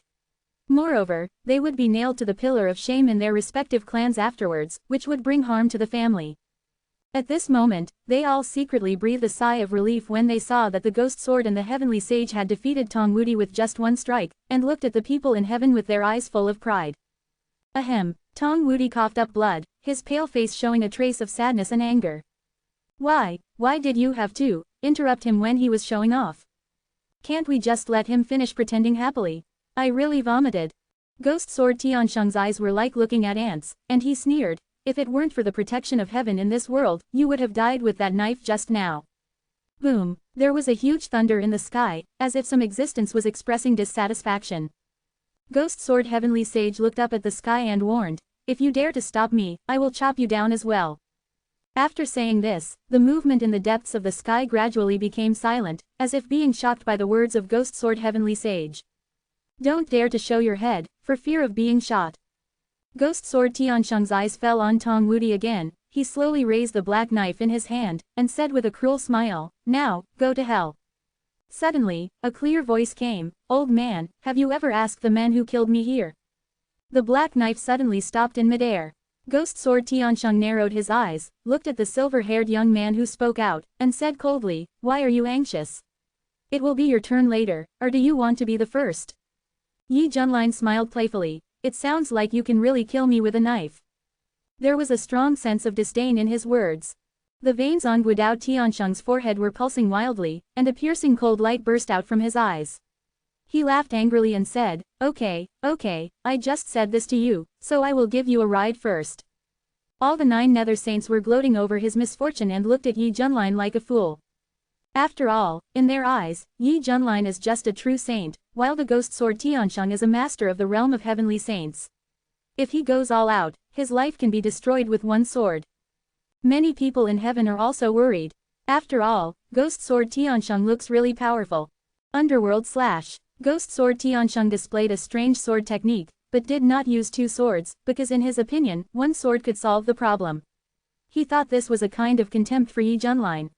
Moreover, they would be nailed to the pillar of shame in their respective clans afterwards, which would bring harm to the family. At this moment, they all secretly breathed a sigh of relief when they saw that the Ghost Sword and the Heavenly Sage had defeated Tong Wudi with just one strike, and looked at the people in heaven with their eyes full of pride. Ahem, Tong Wudi coughed up blood, his pale face showing a trace of sadness and anger. Why did you have to interrupt him when he was showing off? Can't we just let him finish pretending happily? I really vomited. Ghost Sword Tiansheng's eyes were like looking at ants, and he sneered. If it weren't for the protection of heaven in this world, you would have died with that knife just now. Boom, there was a huge thunder in the sky, as if some existence was expressing dissatisfaction. Ghost Sword Heavenly Sage looked up at the sky and warned, if you dare to stop me, I will chop you down as well. After saying this, the movement in the depths of the sky gradually became silent, as if being shocked by the words of Ghost Sword Heavenly Sage. Don't dare to show your head, for fear of being shot. Ghost Sword Tiansheng's eyes fell on Tong Wudi again. He slowly raised the black knife in his hand, and said with a cruel smile, now, go to hell. Suddenly, a clear voice came, old man, have you ever asked the men who killed me here? The black knife suddenly stopped in midair. Ghost Sword Tiansheng narrowed his eyes, looked at the silver-haired young man who spoke out, and said coldly, why are you anxious? It will be your turn later, or do you want to be the first? Yi Junlin smiled playfully. It sounds like you can really kill me with a knife. There was a strong sense of disdain in his words. The veins on Guodao Tiansheng's forehead were pulsing wildly, and a piercing cold light burst out from his eyes. He laughed angrily and said, okay, I just said this to you, so I will give you a ride first. All the 9 nether saints were gloating over his misfortune and looked at Yi Junlin like a fool. After all, in their eyes, Yi Junlin is just a true saint, while the Ghost Sword Tiansheng is a master of the realm of heavenly saints. If he goes all out, his life can be destroyed with one sword. Many people in heaven are also worried. After all, Ghost Sword Tiansheng looks really powerful. Underworld / Ghost Sword Tiansheng displayed a strange sword technique, but did not use 2 swords, because in his opinion, one sword could solve the problem. He thought this was a kind of contempt for Yi Junlin.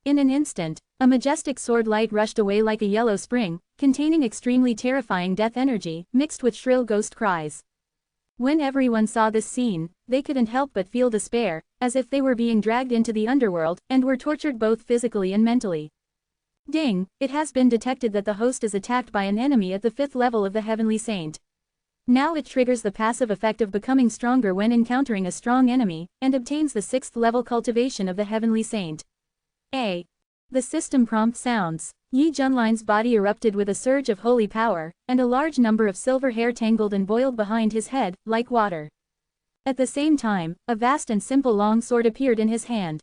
In an instant, a majestic sword light rushed away like a yellow spring, containing extremely terrifying death energy, mixed with shrill ghost cries. When everyone saw this scene, they couldn't help but feel despair, as if they were being dragged into the underworld, and were tortured both physically and mentally. Ding, it has been detected that the host is attacked by an enemy at the 5th level of the Heavenly Saint. Now it triggers the passive effect of becoming stronger when encountering a strong enemy, and obtains the 6th level cultivation of the Heavenly Saint. The system prompt sounds. Yi Junlin's body erupted with a surge of holy power, and a large number of silver hair tangled and boiled behind his head, like water. At the same time, a vast and simple long sword appeared in his hand.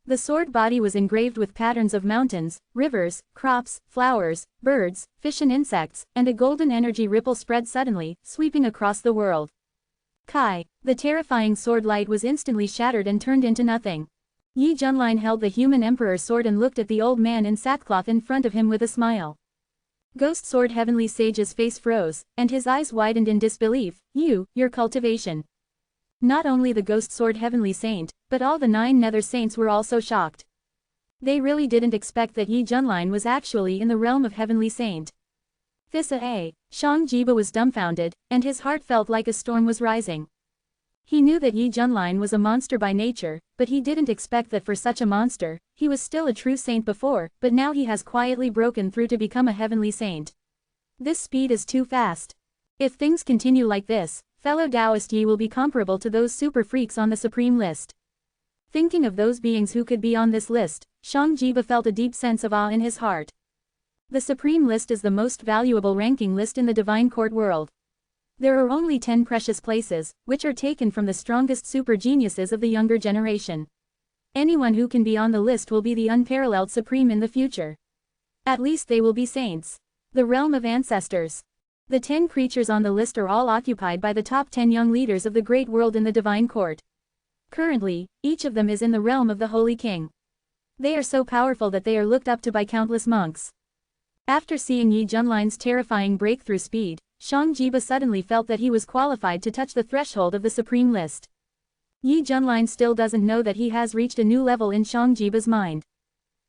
The sword body was engraved with patterns of mountains, rivers, crops, flowers, birds, fish and insects, and a golden energy ripple spread suddenly, sweeping across the world. Kai, the terrifying sword light was instantly shattered and turned into nothing. Yi Junlin held the human emperor sword and looked at the old man in sackcloth in front of him with a smile. Ghost Sword Heavenly Sage's face froze, and his eyes widened in disbelief. Your cultivation. Not only the Ghost Sword Heavenly Saint, but all the 9 Nether Saints were also shocked. They really didn't expect that Yi Junlin was actually in the realm of Heavenly Saint. Shang Jiba was dumbfounded, and his heart felt like a storm was rising. He knew that Yi Junlin was a monster by nature, but he didn't expect that for such a monster, he was still a true saint before, but now he has quietly broken through to become a heavenly saint. This speed is too fast. If things continue like this, fellow Taoist Yi will be comparable to those super freaks on the supreme list. Thinking of those beings who could be on this list, Shang Jiba felt a deep sense of awe in his heart. The supreme list is the most valuable ranking list in the divine court world. There are only 10 precious places, which are taken from the strongest super geniuses of the younger generation. Anyone who can be on the list will be the unparalleled supreme in the future. At least they will be saints. The realm of ancestors. The 10 creatures on the list are all occupied by the top 10 young leaders of the great world in the divine court. Currently, each of them is in the realm of the Holy King. They are so powerful that they are looked up to by countless monks. After seeing Yi Junlin's terrifying breakthrough speed, Shang Jiba suddenly felt that he was qualified to touch the threshold of the supreme list. Yi Junlin still doesn't know that he has reached a new level in Shang Jiba's mind.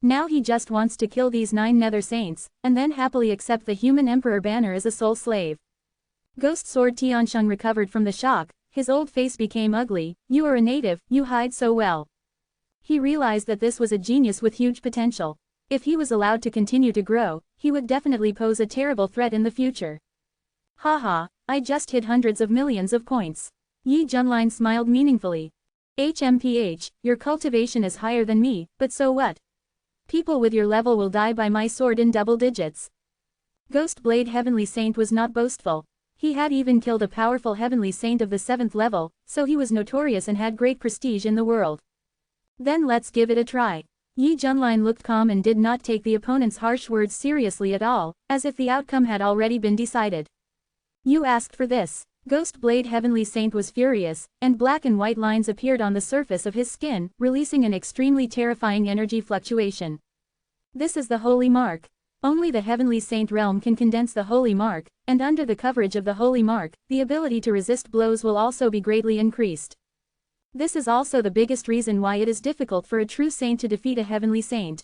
Now he just wants to kill these 9 Nether Saints, and then happily accept the human emperor banner as a sole slave. Ghost Sword Tiansheng recovered from the shock, his old face became ugly. You are a native, you hide so well. He realized that this was a genius with huge potential. If he was allowed to continue to grow, he would definitely pose a terrible threat in the future. Haha, I just hid hundreds of millions of points. Yi Junlin smiled meaningfully. HMPH, your cultivation is higher than me, but so what? People with your level will die by my sword in double digits. Ghost Blade Heavenly Saint was not boastful. He had even killed a powerful Heavenly Saint of the 7th level, so he was notorious and had great prestige in the world. Then let's give it a try. Yi Junlin looked calm and did not take the opponent's harsh words seriously at all, as if the outcome had already been decided. You asked for this. Ghost Blade Heavenly Saint was furious, and black and white lines appeared on the surface of his skin, releasing an extremely terrifying energy fluctuation. This is the Holy Mark. Only the Heavenly Saint realm can condense the Holy Mark, and under the coverage of the Holy Mark, the ability to resist blows will also be greatly increased. This is also the biggest reason why it is difficult for a true saint to defeat a Heavenly Saint.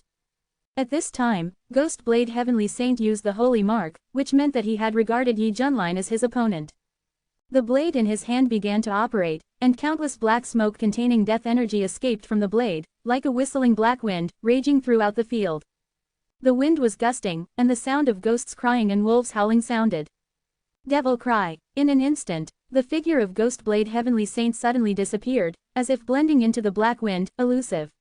At this time, Ghost Blade Heavenly Saint used the Holy Mark, which meant that he had regarded Yi Junlin as his opponent. The blade in his hand began to operate, and countless black smoke containing death energy escaped from the blade, like a whistling black wind, raging throughout the field. The wind was gusting, and the sound of ghosts crying and wolves howling sounded. Devil cry. In an instant, the figure of Ghost Blade Heavenly Saint suddenly disappeared, as if blending into the black wind, elusive.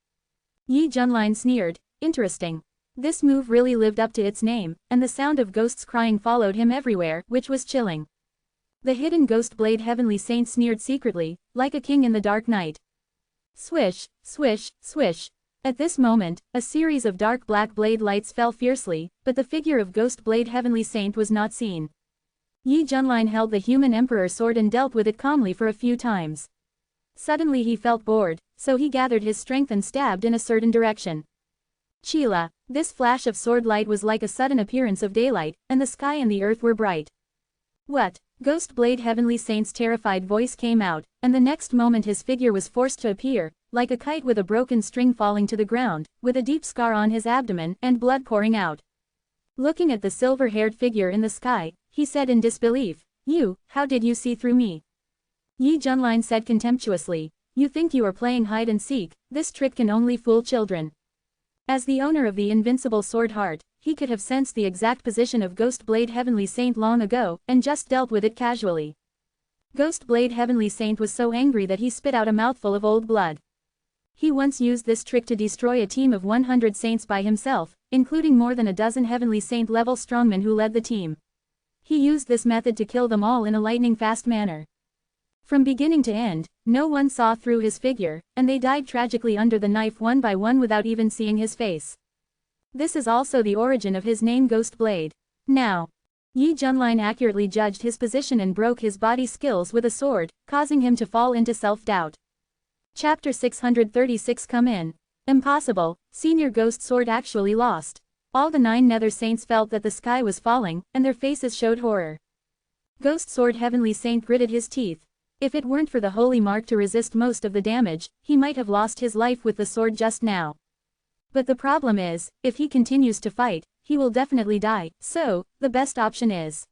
Yi Junlin sneered. Interesting. This move really lived up to its name, and the sound of ghosts crying followed him everywhere, which was chilling. The hidden Ghost Blade Heavenly Saint sneered secretly, like a king in the dark night. Swish, swish, swish. At this moment, a series of dark black blade lights fell fiercely, but the figure of Ghost Blade Heavenly Saint was not seen. Yi Junlin held the human emperor sword and dealt with it calmly for a few times. Suddenly he felt bored, so he gathered his strength and stabbed in a certain direction. Chila. This flash of sword light was like a sudden appearance of daylight, and the sky and the earth were bright. What? Ghost Blade Heavenly Saint's terrified voice came out, and the next moment his figure was forced to appear, like a kite with a broken string falling to the ground, with a deep scar on his abdomen and blood pouring out. Looking at the silver-haired figure in the sky, he said in disbelief, how did you see through me? Yi Junlin said contemptuously, you think you are playing hide and seek, this trick can only fool children. As the owner of the invincible sword heart, he could have sensed the exact position of Ghost Blade Heavenly Saint long ago, and just dealt with it casually. Ghost Blade Heavenly Saint was so angry that he spit out a mouthful of old blood. He once used this trick to destroy a team of 100 saints by himself, including more than a dozen Heavenly Saint-level strongmen who led the team. He used this method to kill them all in a lightning-fast manner. From beginning to end, no one saw through his figure, and they died tragically under the knife one by one without even seeing his face. This is also the origin of his name Ghost Blade. Now, Yi Junlin accurately judged his position and broke his body skills with a sword, causing him to fall into self-doubt. Chapter 636 Come in. Impossible, Senior Ghost Sword actually lost. All the 9 Nether Saints felt that the sky was falling, and their faces showed horror. Ghost Sword Heavenly Saint gritted his teeth. If it weren't for the holy mark to resist most of the damage, he might have lost his life with the sword just now. But the problem is, if he continues to fight, he will definitely die, so, the best option is.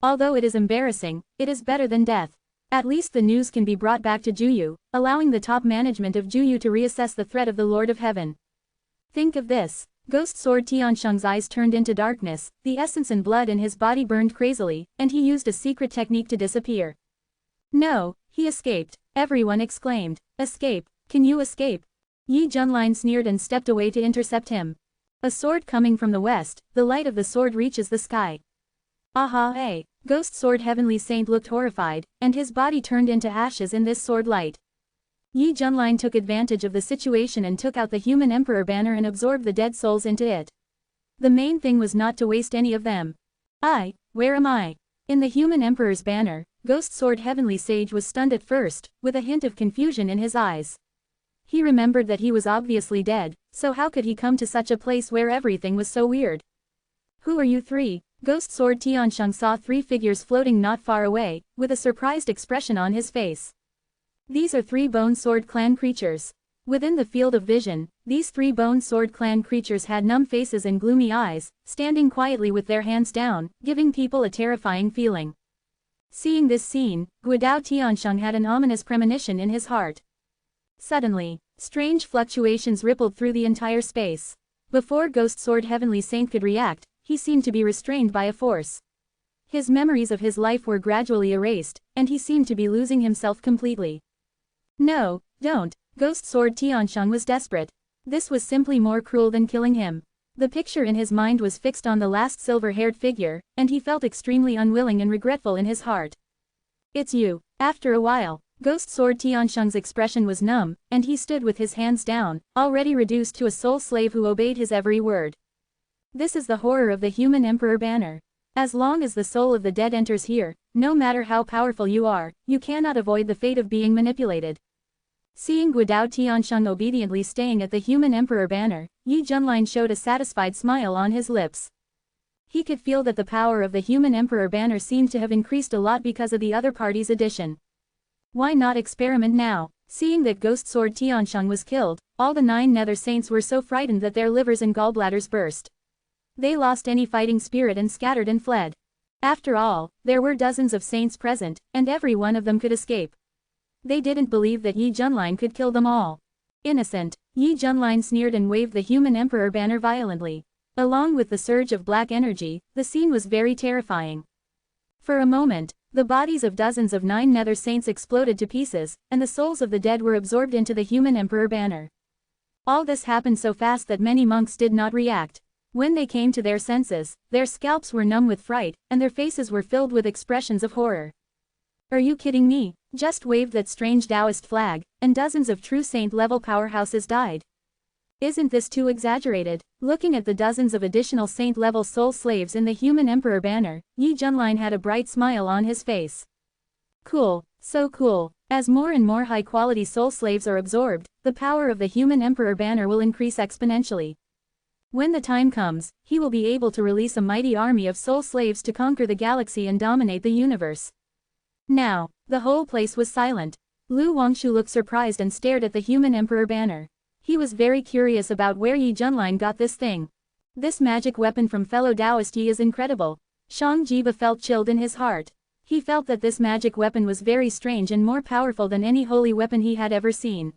Although it is embarrassing, it is better than death. At least the news can be brought back to Juyu, allowing the top management of Juyu to reassess the threat of the Lord of Heaven. Think of this. Ghost Sword Tiansheng's eyes turned into darkness, the essence and blood in his body burned crazily, and he used a secret technique to disappear. No, he escaped, everyone exclaimed. Escape, can you escape? Yi Junlin sneered and stepped away to intercept him. A sword coming from the west, the light of the sword reaches the sky. Aha, hey, Ghost Sword Heavenly Saint looked horrified, and his body turned into ashes in this sword light. Yi Junlin took advantage of the situation and took out the Human Emperor banner and absorbed the dead souls into it. The main thing was not to waste any of them. Where am I? In the Human Emperor's banner, Ghost Sword Heavenly Sage was stunned at first, with a hint of confusion in his eyes. He remembered that he was obviously dead, so how could he come to such a place where everything was so weird? Who are you three? Ghost Sword Tiansheng saw 3 figures floating not far away, with a surprised expression on his face. These are 3 Bone Sword Clan creatures. Within the field of vision, these 3 Bone Sword Clan creatures had numb faces and gloomy eyes, standing quietly with their hands down, giving people a terrifying feeling. Seeing this scene, Guidao Tiansheng had an ominous premonition in his heart. Suddenly, strange fluctuations rippled through the entire space. Before Ghost Sword Heavenly Saint could react, he seemed to be restrained by a force. His memories of his life were gradually erased, and he seemed to be losing himself completely. No, don't. Ghost Sword Tiansheng was desperate. This was simply more cruel than killing him. The picture in his mind was fixed on the last silver-haired figure, and he felt extremely unwilling and regretful in his heart. It's you. After a while, Ghost Sword Tiansheng's expression was numb, and he stood with his hands down, already reduced to a soul slave who obeyed his every word. This is the horror of the Human Emperor banner. As long as the soul of the dead enters here, no matter how powerful you are, you cannot avoid the fate of being manipulated. Seeing Guidao Tiansheng obediently staying at the Human Emperor banner, Yi Junlin showed a satisfied smile on his lips. He could feel that the power of the Human Emperor banner seemed to have increased a lot because of the other party's addition. Why not experiment now? Seeing that Ghost Sword Tiansheng was killed, all the 9 Nether Saints were so frightened that their livers and gallbladders burst. They lost any fighting spirit and scattered and fled. After all, there were dozens of saints present, and every one of them could escape. They didn't believe that Yi Junlin could kill them all. Innocent, Yi Junlin sneered and waved the Human Emperor banner violently. Along with the surge of black energy, the scene was very terrifying. For a moment, the bodies of dozens of 9 Nether Saints exploded to pieces, and the souls of the dead were absorbed into the Human Emperor banner. All this happened so fast that many monks did not react. When they came to their senses, their scalps were numb with fright, and their faces were filled with expressions of horror. Are you kidding me? Just waved that strange Taoist flag, and dozens of true saint-level powerhouses died. Isn't this too exaggerated? Looking at the dozens of additional saint-level soul slaves in the Human Emperor banner, Yi Junlin had a bright smile on his face. Cool, so cool. As more and more high-quality soul slaves are absorbed, the power of the Human Emperor banner will increase exponentially. When the time comes, he will be able to release a mighty army of soul slaves to conquer the galaxy and dominate the universe. Now, the whole place was silent. Lu Wangshu looked surprised and stared at the Human Emperor banner. He was very curious about where Yi Junlin got this thing. This magic weapon from fellow Taoist Yi is incredible. Shang Jiba felt chilled in his heart. He felt that this magic weapon was very strange and more powerful than any holy weapon he had ever seen.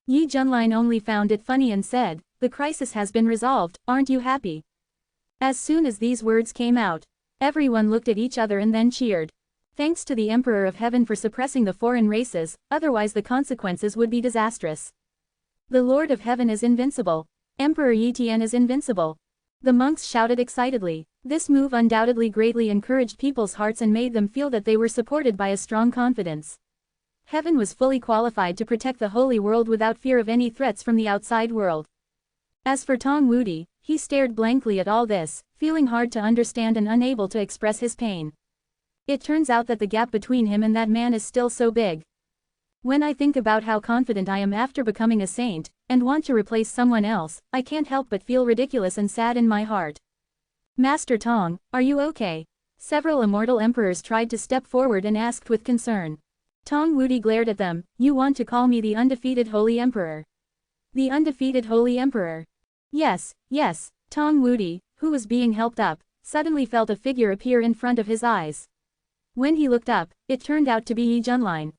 Yi Junlin only found it funny and said, "The crisis has been resolved, aren't you happy?" As soon as these words came out, everyone looked at each other and then cheered. Thanks to the Emperor of Heaven for suppressing the foreign races, otherwise the consequences would be disastrous. The Lord of Heaven is invincible. Emperor Yi Tian is invincible. The monks shouted excitedly. This move undoubtedly greatly encouraged people's hearts and made them feel that they were supported by a strong confidence. Heaven was fully qualified to protect the holy world without fear of any threats from the outside world. As for Tong Wudi, he stared blankly at all this, feeling hard to understand and unable to express his pain. It turns out that the gap between him and that man is still so big. When I think about how confident I am after becoming a saint, and want to replace someone else, I can't help but feel ridiculous and sad in my heart. Master Tong, are you okay? Several immortal emperors tried to step forward and asked with concern. Tong Wudi glared at them, you want to call me the undefeated Holy Emperor? The undefeated Holy Emperor? Yes, yes, Tong Wudi, who was being helped up, suddenly felt a figure appear in front of his eyes. When he looked up, it turned out to be Yi Junlin.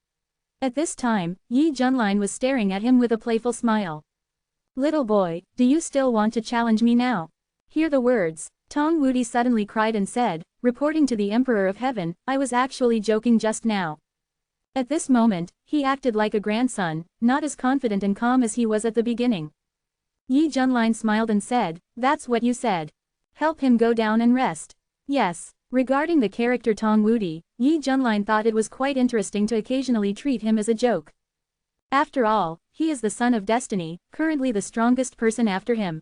At this time, Yi Junlin was staring at him with a playful smile. Little boy, do you still want to challenge me now? Hear the words. Tong Wudi suddenly cried and said, reporting to the Emperor of Heaven, I was actually joking just now. At this moment, he acted like a grandson, not as confident and calm as he was at the beginning. Yi Junlin smiled and said, that's what you said. Help him go down and rest. Yes. Regarding the character Tong Wudi, Yi Junlin thought it was quite interesting to occasionally treat him as a joke. After all, he is the son of destiny, currently the strongest person after him.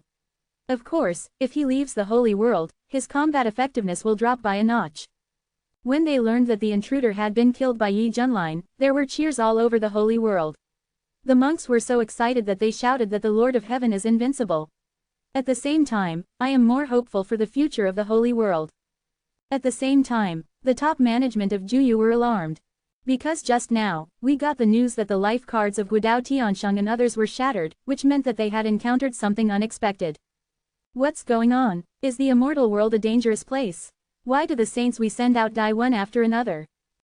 Of course, if he leaves the holy world, his combat effectiveness will drop by a notch. When they learned that the intruder had been killed by Yi Junlin, there were cheers all over the holy world. The monks were so excited that they shouted that the Lord of Heaven is invincible. At the same time, I am more hopeful for the future of the holy world. At the same time, the top management of Juyu were alarmed. Because just now, we got the news that the life cards of Guodao Tiansheng and others were shattered, which meant that they had encountered something unexpected. What's going on? Is the immortal world a dangerous place? Why do the saints we send out die one after another?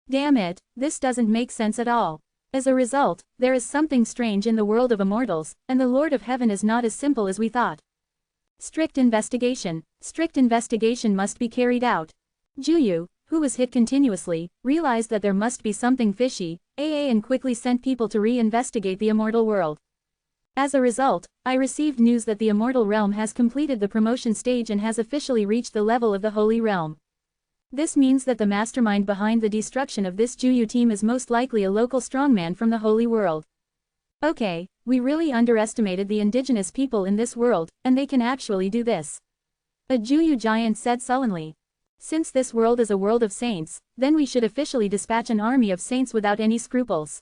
Damn it, this doesn't make sense at all. As a result, there is something strange in the world of immortals, and the Lord of Heaven is not as simple as we thought. Strict investigation must be carried out. Juyu, who was hit continuously, realized that there must be something fishy, and quickly sent people to re-investigate the immortal world. As a result, I received news that the immortal realm has completed the promotion stage and has officially reached the level of the holy realm. This means that the mastermind behind the destruction of this Juyu team is most likely a local strongman from the holy world. Okay, we really underestimated the indigenous people in this world, and they can actually do this. A Juyu giant said sullenly. Since this world is a world of saints, then we should officially dispatch an army of saints without any scruples.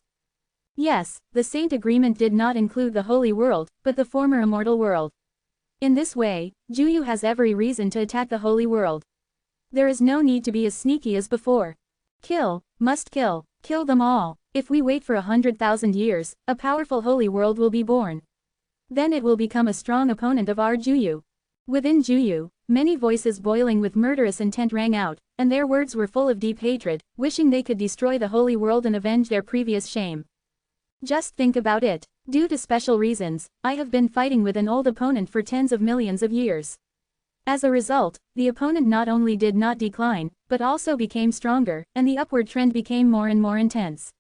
Yes, the saint agreement did not include the holy world, but the former immortal world. In this way, Juyu has every reason to attack the holy world. There is no need to be as sneaky as before. Kill them all. If we wait for 100,000 years, a powerful holy world will be born. Then it will become a strong opponent of our Juyu. Within Juyu, many voices boiling with murderous intent rang out, and their words were full of deep hatred, wishing they could destroy the holy world and avenge their previous shame. Just think about it. Due to special reasons, I have been fighting with an old opponent for tens of millions of years. As a result, the opponent not only did not decline, but also became stronger, and the upward trend became more and more intense.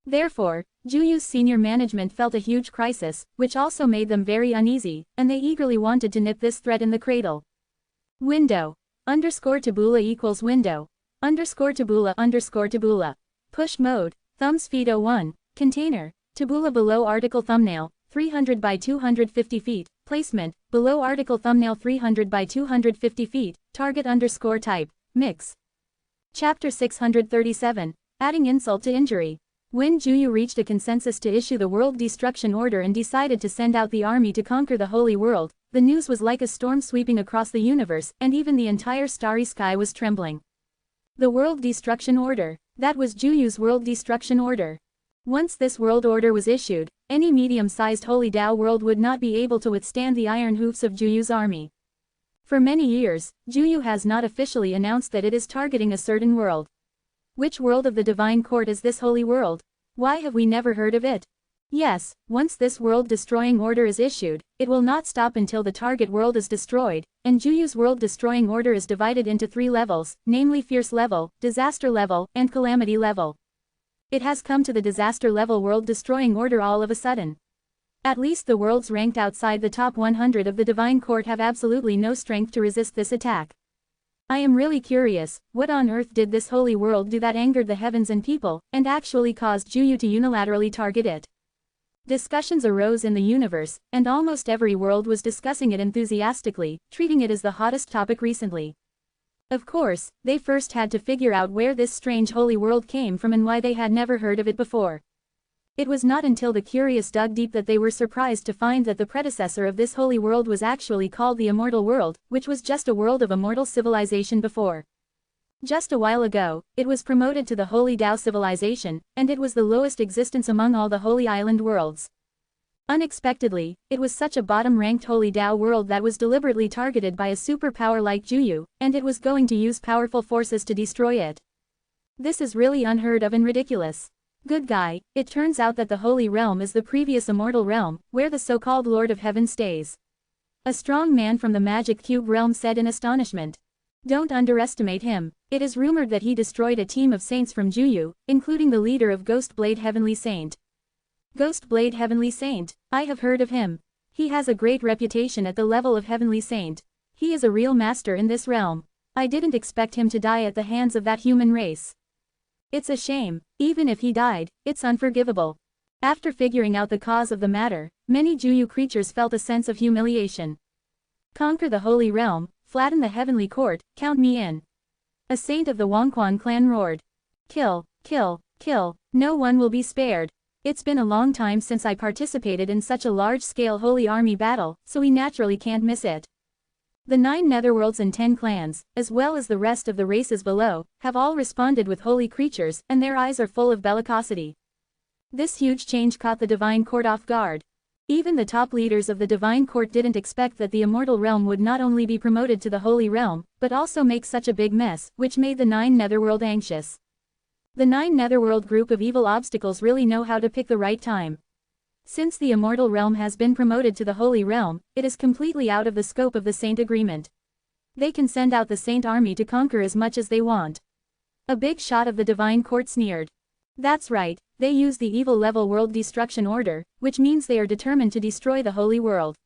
Therefore, Juyu's senior management felt a huge crisis, which also made them very uneasy, and they eagerly wanted to nip this threat in the cradle. Window. _tabula equals window. _tabula. Push mode. Thumbs feed 01. Container. Tabula below article thumbnail, 300 by 250 feet. Placement. Below article thumbnail 300 by 250 feet. Target _type. Mix. Chapter 637. Adding insult to injury. When Juyu reached a consensus to issue the World Destruction Order and decided to send out the army to conquer the Holy World, the news was like a storm sweeping across the universe, and even the entire starry sky was trembling. The World Destruction Order. That was Juyu's World Destruction Order. Once this world order was issued, any medium-sized Holy Dao world would not be able to withstand the iron hoofs of Juyu's army. For many years, Juyu has not officially announced that it is targeting a certain world. Which world of the Divine Court is this holy world? Why have we never heard of it? Yes, once this world-destroying order is issued, it will not stop until the target world is destroyed, and Juyu's world-destroying order is divided into 3 levels, namely Fierce Level, Disaster Level, and Calamity Level. It has come to the disaster level world-destroying order all of a sudden. At least the worlds ranked outside the top 100 of the Divine Court have absolutely no strength to resist this attack. I am really curious, what on earth did this holy world do that angered the heavens and people, and actually caused Juyu to unilaterally target it? Discussions arose in the universe, and almost every world was discussing it enthusiastically, treating it as the hottest topic recently. Of course, they first had to figure out where this strange holy world came from and why they had never heard of it before. It was not until the curious dug deep that they were surprised to find that the predecessor of this holy world was actually called the Immortal World, which was just a world of immortal civilization before. Just a while ago, it was promoted to the Holy Tao civilization, and it was the lowest existence among all the Holy Island worlds. Unexpectedly, it was such a bottom-ranked Holy Tao world that was deliberately targeted by a superpower like Juyu, and it was going to use powerful forces to destroy it. This is really unheard of and ridiculous. Good guy, it turns out that the Holy Realm is the previous immortal realm, where the so-called Lord of Heaven stays. A strong man from the Magic Cube realm said in astonishment. Don't underestimate him. It is rumored that he destroyed a team of saints from Juyu, including the leader of Ghost Blade Heavenly Saint. Ghost Blade Heavenly Saint, I have heard of him. He has a great reputation at the level of Heavenly Saint. He is a real master in this realm. I didn't expect him to die at the hands of that human race. It's a shame. Even if he died, it's unforgivable. After figuring out the cause of the matter, many Juyu creatures felt a sense of humiliation. Conquer the Holy Realm, flatten the Heavenly Court, count me in. A saint of the Wangquan clan roared. Kill, kill, kill, no one will be spared. It's been a long time since I participated in such a large-scale holy army battle, so we naturally can't miss it. The 9 netherworlds and 10 clans, as well as the rest of the races below, have all responded with holy creatures, and their eyes are full of bellicosity. This huge change caught the Divine Court off guard. Even the top leaders of the Divine Court didn't expect that the Immortal Realm would not only be promoted to the Holy Realm, but also make such a big mess, which made the 9 netherworld anxious. The 9 netherworld group of evil obstacles really know how to pick the right time. Since the Immortal Realm has been promoted to the Holy Realm, it is completely out of the scope of the Saint Agreement. They can send out the Saint Army to conquer as much as they want. A big shot of the Divine Court sneered. That's right, they use the evil level World Destruction Order, which means they are determined to destroy the Holy World.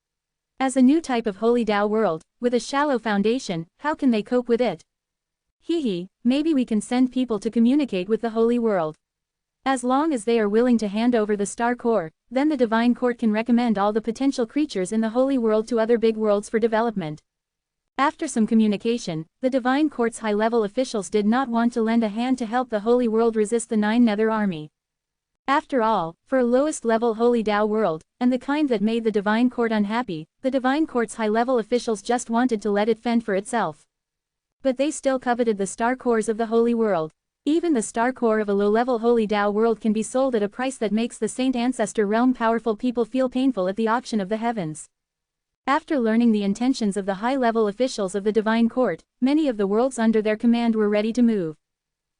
As a new type of Holy Tao world, with a shallow foundation, how can they cope with it? Hee, maybe we can send people to communicate with the Holy World. As long as they are willing to hand over the Star Core, then the Divine Court can recommend all the potential creatures in the Holy World to other big worlds for development. After some communication, the Divine Court's high-level officials did not want to lend a hand to help the Holy World resist the 9 Nether Army. After all, for a lowest-level Holy Tao world, and the kind that made the Divine Court unhappy, the Divine Court's high-level officials just wanted to let it fend for itself. But they still coveted the Star Cores of the Holy World. Even the Star Core of a low-level Holy Tao world can be sold at a price that makes the Saint Ancestor Realm powerful people feel painful at the auction of the heavens. After learning the intentions of the high-level officials of the Divine Court, many of the worlds under their command were ready to move.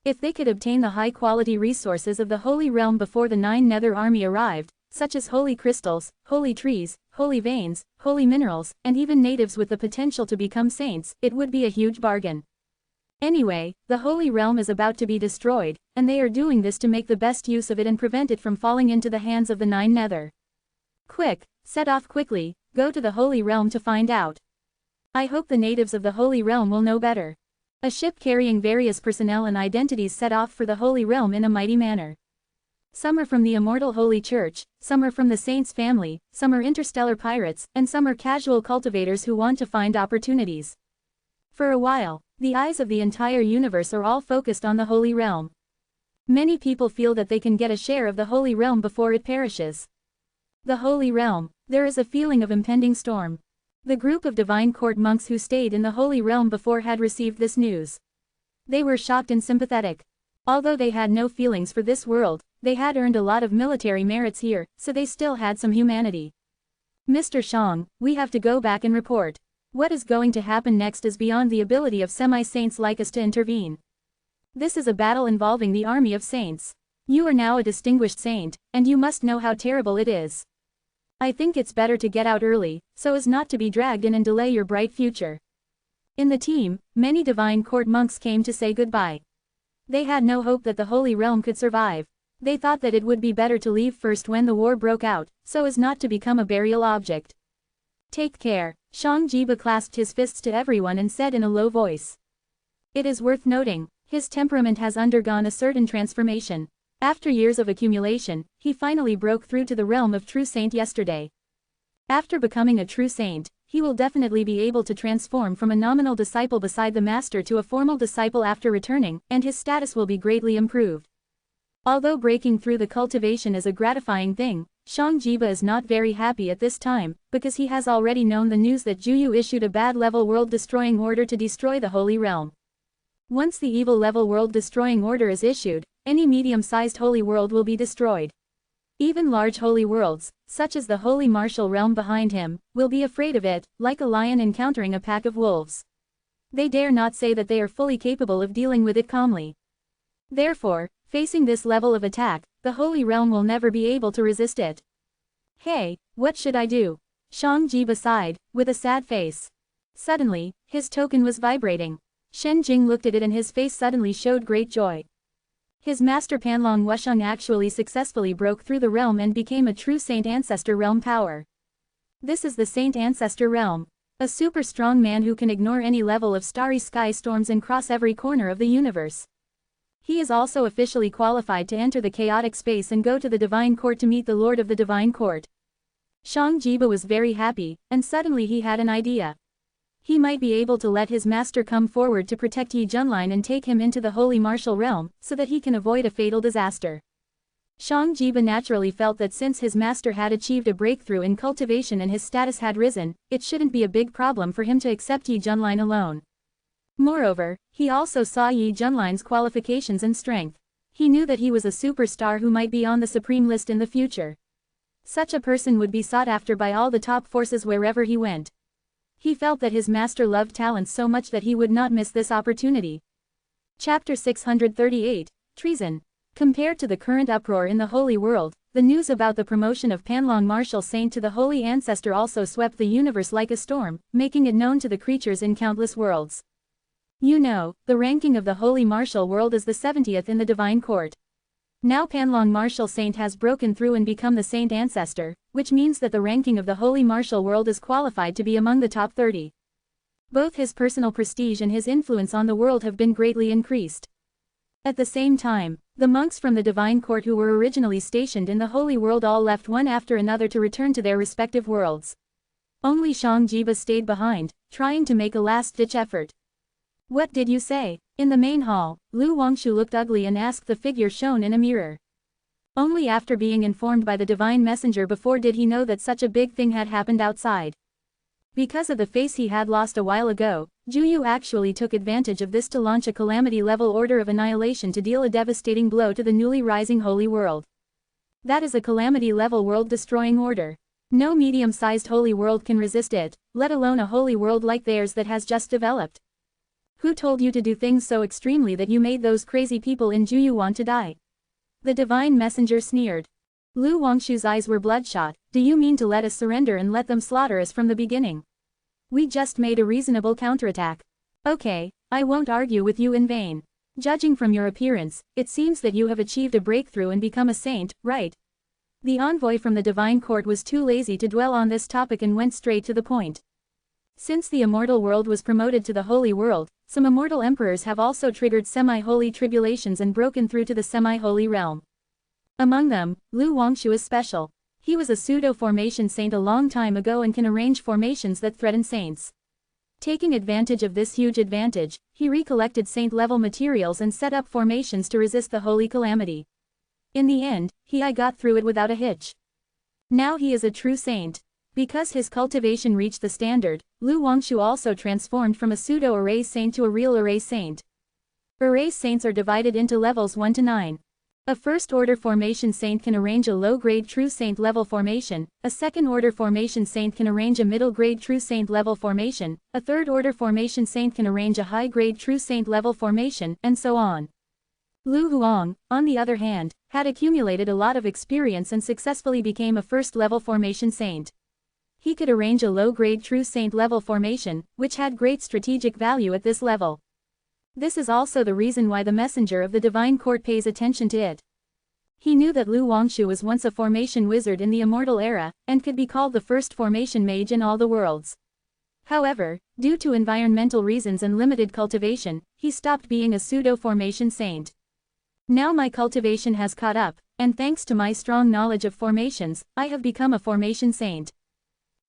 If they could obtain the high-quality resources of the Holy Realm before the 9 Nether Army arrived, such as holy crystals, holy trees, holy veins, holy minerals, and even natives with the potential to become saints, it would be a huge bargain. Anyway, the Holy Realm is about to be destroyed, and they are doing this to make the best use of it and prevent it from falling into the hands of the 9 Nether. Quick, set off quickly, go to the Holy Realm to find out. I hope the natives of the Holy Realm will know better. A ship carrying various personnel and identities set off for the Holy Realm in a mighty manner. Some are from the Immortal Holy Church, some are from the Saints family, some are interstellar pirates, and some are casual cultivators who want to find opportunities. For a while, the eyes of the entire universe are all focused on the Holy Realm. Many people feel that they can get a share of the Holy Realm before it perishes. The Holy Realm, there is a feeling of impending storm. The group of Divine Court monks who stayed in the Holy Realm before had received this news. They were shocked and sympathetic. Although they had no feelings for this world, they had earned a lot of military merits here, so they still had some humanity. Mr. Shang, we have to go back and report. What is going to happen next is beyond the ability of semi-saints like us to intervene. This is a battle involving the army of saints. You are now a distinguished saint, and you must know how terrible it is. I think it's better to get out early, so as not to be dragged in and delay your bright future. In the team, many Divine Court monks came to say goodbye. They had no hope that the Holy Realm could survive. They thought that it would be better to leave first when the war broke out, so as not to become a burial object. Take care. Shang Jiba clasped his fists to everyone and said in a low voice. It is worth noting, his temperament has undergone a certain transformation. After years of accumulation, he finally broke through to the realm of true saint yesterday. After becoming a true saint, he will definitely be able to transform from a nominal disciple beside the master to a formal disciple after returning, and his status will be greatly improved. Although breaking through the cultivation is a gratifying thing, Shang Jiba is not very happy at this time, because he has already known the news that Juyu issued a bad level world-destroying order to destroy the Holy Realm. Once the evil level world-destroying order is issued, any medium-sized holy world will be destroyed. Even large holy worlds, such as the holy martial realm behind him, will be afraid of it, like a lion encountering a pack of wolves. They dare not say that they are fully capable of dealing with it calmly. Therefore, facing this level of attack, the holy realm will never be able to resist it. Hey, what should I do? Shang Jiba sighed, with a sad face. Suddenly, his token was vibrating. Shen Jing looked at it and his face suddenly showed great joy. His master Panlong Wusheng actually successfully broke through the realm and became a true Saint Ancestor realm power. This is the Saint Ancestor realm. A super strong man who can ignore any level of starry sky storms and cross every corner of the universe. He is also officially qualified to enter the chaotic space and go to the Divine Court to meet the Lord of the Divine Court. Shang Jiba was very happy, and suddenly he had an idea. He might be able to let his master come forward to protect Yi Junlin and take him into the holy martial realm, so that he can avoid a fatal disaster. Shang Jiba naturally felt that since his master had achieved a breakthrough in cultivation and his status had risen, it shouldn't be a big problem for him to accept Yi Junlin alone. Moreover, he also saw Yi Junlin's qualifications and strength. He knew that he was a superstar who might be on the supreme list in the future. Such a person would be sought after by all the top forces wherever he went. He felt that his master loved talent so much that he would not miss this opportunity. Chapter 638, Treason. Compared to the current uproar in the Holy World, the news about the promotion of Panlong Martial Saint to the Holy Ancestor also swept the universe like a storm, making it known to the creatures in countless worlds. You know, the ranking of the Holy Martial World is the 70th in the Divine Court. Now Panlong Martial Saint has broken through and become the Saint Ancestor, which means that the ranking of the Holy Martial World is qualified to be among the top 30. Both his personal prestige and his influence on the world have been greatly increased. At the same time, the monks from the Divine Court who were originally stationed in the Holy World all left one after another to return to their respective worlds. Only Shang Jiba stayed behind, trying to make a last-ditch effort. What did you say? In the main hall, Lu Wangshu looked ugly and asked the figure shown in a mirror. Only after being informed by the Divine Messenger before did he know that such a big thing had happened outside. Because of the face he had lost a while ago, Juyu actually took advantage of this to launch a calamity-level order of annihilation to deal a devastating blow to the newly rising holy world. That is a calamity-level world-destroying order. No medium-sized holy world can resist it, let alone a holy world like theirs that has just developed. Who told you to do things so extremely that you made those crazy people in Juyu want to die? The Divine Messenger sneered. Lu Wangshu's eyes were bloodshot. Do you mean to let us surrender and let them slaughter us from the beginning? We just made a reasonable counterattack. Okay, I won't argue with you in vain. Judging from your appearance, it seems that you have achieved a breakthrough and become a saint, right? The envoy from the Divine Court was too lazy to dwell on this topic and went straight to the point. Since the immortal world was promoted to the holy world, some immortal emperors have also triggered semi-holy tribulations and broken through to the semi-holy realm. Among them, Lu Wangshu is special. He was a pseudo-formation saint a long time ago and can arrange formations that threaten saints. Taking advantage of this huge advantage, he recollected saint-level materials and set up formations to resist the holy calamity. In the end, I got through it without a hitch. Now he is a true saint. Because his cultivation reached the standard, Lu Wangshu also transformed from a pseudo-array saint to a real array saint. Array saints are divided into levels 1 to 9. A first-order formation saint can arrange a low-grade true saint level formation, a second-order formation saint can arrange a middle-grade true saint level formation, a third-order formation saint can arrange a high-grade true saint level formation, and so on. Lu Huang, on the other hand, had accumulated a lot of experience and successfully became a first-level formation saint. He could arrange a low-grade true saint level formation, which had great strategic value at this level. This is also the reason why the messenger of the Divine Court pays attention to it. He knew that Lu Wangshu was once a formation wizard in the immortal era, and could be called the first formation mage in all the worlds. However, due to environmental reasons and limited cultivation, he stopped being a pseudo-formation saint. Now my cultivation has caught up, and thanks to my strong knowledge of formations, I have become a formation saint.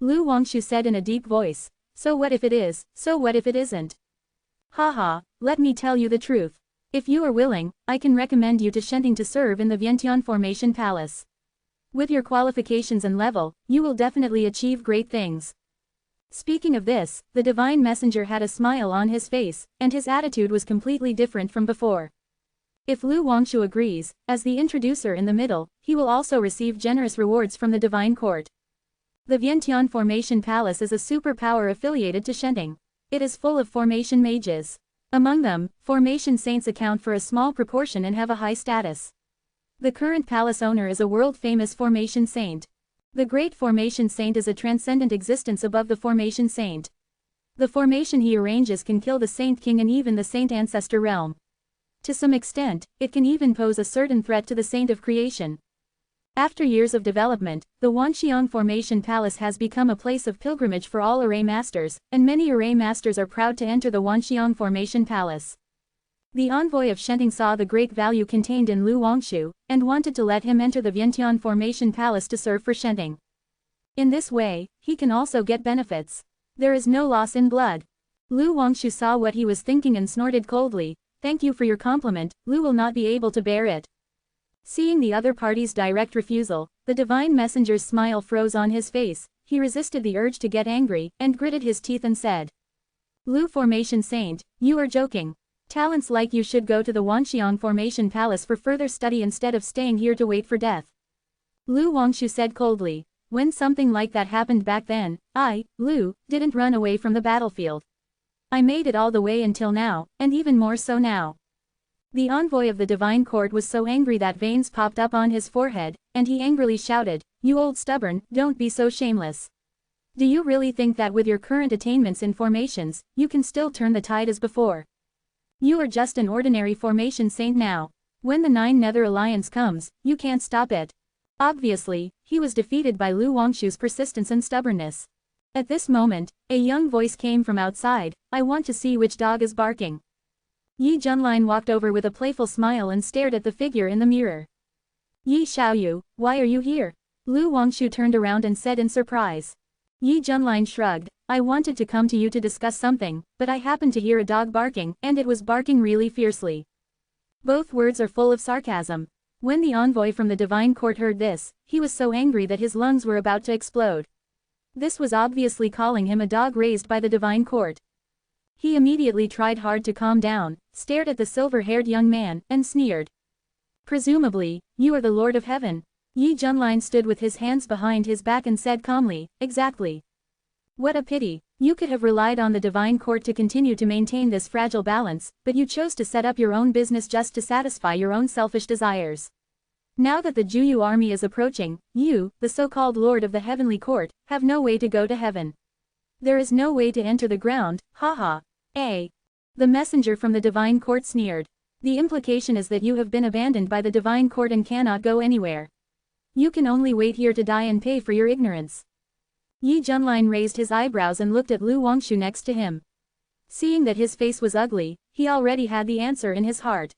Lu Wangshu said in a deep voice. So what if it is, so what if it isn't? Haha, let me tell you the truth. If you are willing, I can recommend you to Shenting to serve in the Vientiane Formation Palace. With your qualifications and level, you will definitely achieve great things. Speaking of this, the divine messenger had a smile on his face, and his attitude was completely different from before. If Lu Wangshu agrees, as the introducer in the middle, he will also receive generous rewards from the divine court. The Vientiane Formation Palace is a superpower affiliated to Shenting. It is full of formation mages. Among them, formation saints account for a small proportion and have a high status. The current palace owner is a world-famous formation saint. The Great Formation Saint is a transcendent existence above the Formation Saint. The formation he arranges can kill the Saint King and even the Saint Ancestor realm. To some extent, it can even pose a certain threat to the Saint of Creation. After years of development, the Wanxiang Formation Palace has become a place of pilgrimage for all array masters, and many array masters are proud to enter the Wanxiang Formation Palace. The envoy of Shenting saw the great value contained in Lu Wangshu, and wanted to let him enter the Vientiane Formation Palace to serve for Shenting. In this way, he can also get benefits. There is no loss in blood. Lu Wangshu saw what he was thinking and snorted coldly. Thank you for your compliment, Lu will not be able to bear it. Seeing the other party's direct refusal, the divine messenger's smile froze on his face. He resisted the urge to get angry, and gritted his teeth and said, Lu Formation Saint, you are joking. Talents like you should go to the Wanxiang Formation Palace for further study instead of staying here to wait for death. Lu Wangshu said coldly, when something like that happened back then, I, Lu, didn't run away from the battlefield. I made it all the way until now, and even more so now. The envoy of the divine court was so angry that veins popped up on his forehead, and he angrily shouted, you old stubborn, don't be so shameless. Do you really think that with your current attainments in formations, you can still turn the tide as before? You are just an ordinary formation saint now. When the Nine Nether Alliance comes, you can't stop it. Obviously, he was defeated by Lu Wangshu's persistence and stubbornness. At this moment, a young voice came from outside, I want to see which dog is barking. Yi Junlin walked over with a playful smile and stared at the figure in the mirror. Yi Xiaoyu, why are you here? Lu Wangshu turned around and said in surprise. Yi Junlin shrugged, I wanted to come to you to discuss something, but I happened to hear a dog barking, and it was barking really fiercely. Both words are full of sarcasm. When the envoy from the divine court heard this, he was so angry that his lungs were about to explode. This was obviously calling him a dog raised by the divine court. He immediately tried hard to calm down, stared at the silver-haired young man, and sneered. Presumably, you are the Lord of Heaven. Yi Junlin stood with his hands behind his back and said calmly, exactly. What a pity, you could have relied on the divine court to continue to maintain this fragile balance, but you chose to set up your own business just to satisfy your own selfish desires. Now that the Juyu army is approaching, you, the so-called Lord of the Heavenly Court, have no way to go to heaven. There is no way to enter the ground, haha. The messenger from the divine court sneered. The implication is that you have been abandoned by the divine court and cannot go anywhere. You can only wait here to die and pay for your ignorance. Yi Junlin raised his eyebrows and looked at Lu Wangshu next to him. Seeing that his face was ugly, he already had the answer in his heart.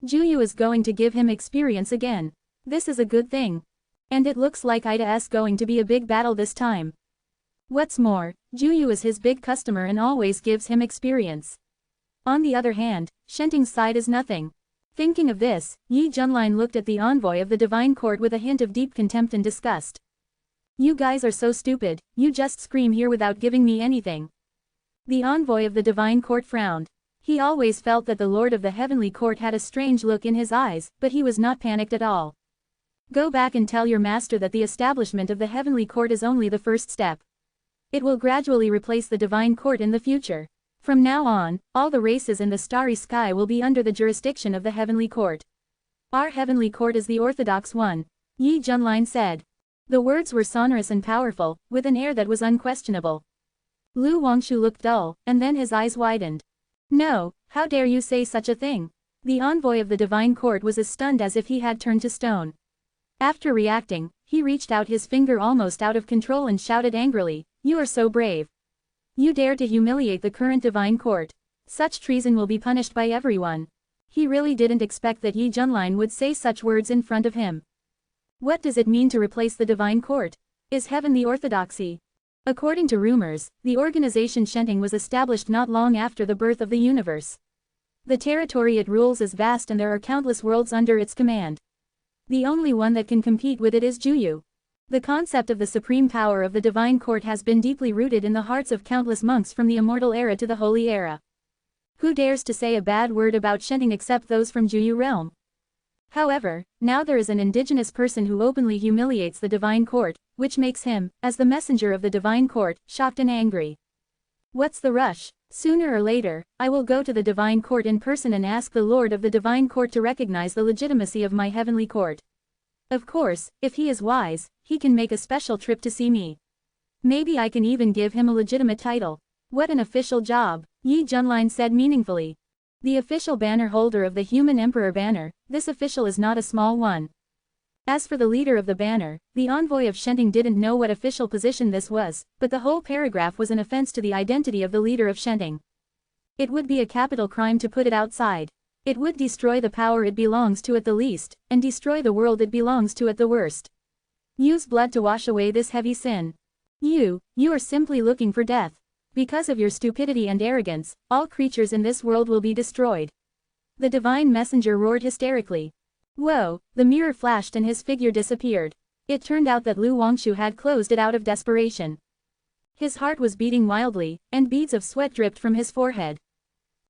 Juyu is going to give him experience again. This is a good thing. And it looks like Ida's going to be a big battle this time. What's more, Juyu is his big customer and always gives him experience. On the other hand, Shenting's side is nothing. Thinking of this, Yi Junlin looked at the envoy of the divine court with a hint of deep contempt and disgust. You guys are so stupid, you just scream here without giving me anything. The envoy of the divine court frowned. He always felt that the Lord of the Heavenly Court had a strange look in his eyes, but he was not panicked at all. Go back and tell your master that the establishment of the Heavenly Court is only the first step. It will gradually replace the divine court in the future. From now on, all the races in the starry sky will be under the jurisdiction of the Heavenly Court. Our Heavenly Court is the orthodox one, Yi Junlin said. The words were sonorous and powerful, with an air that was unquestionable. Lu Wangshu looked dull, and then his eyes widened. No, how dare you say such a thing? The envoy of the divine court was as stunned as if he had turned to stone. After reacting, he reached out his finger almost out of control and shouted angrily, you are so brave. You dare to humiliate the current divine court. Such treason will be punished by everyone. He really didn't expect that Yi Junlin would say such words in front of him. What does it mean to replace the divine court? Is heaven the orthodoxy? According to rumors, the organization Shenting was established not long after the birth of the universe. The territory it rules is vast and there are countless worlds under its command. The only one that can compete with it is Juyu. The concept of the supreme power of the divine court has been deeply rooted in the hearts of countless monks from the immortal era to the holy era. Who dares to say a bad word about Shenting except those from Juyu realm? However, now there is an indigenous person who openly humiliates the divine court, which makes him, as the messenger of the divine court, shocked and angry. What's the rush? Sooner or later, I will go to the divine court in person and ask the Lord of the divine court to recognize the legitimacy of my heavenly court. Of course, if he is wise, he can make a special trip to see me. Maybe I can even give him a legitimate title. What an official job, Yi Junlin said meaningfully. The official banner holder of the human emperor banner, this official is not a small one. As for the leader of the banner, the envoy of Shenting didn't know what official position this was, but the whole paragraph was an offense to the identity of the leader of Shenting. It would be a capital crime to put it outside. It would destroy the power it belongs to at the least, and destroy the world it belongs to at the worst. Use blood to wash away this heavy sin. You are simply looking for death. Because of your stupidity and arrogance, all creatures in this world will be destroyed. The divine messenger roared hysterically. Whoa, the mirror flashed and his figure disappeared. It turned out that Lu Wangshu had closed it out of desperation. His heart was beating wildly, and beads of sweat dripped from his forehead.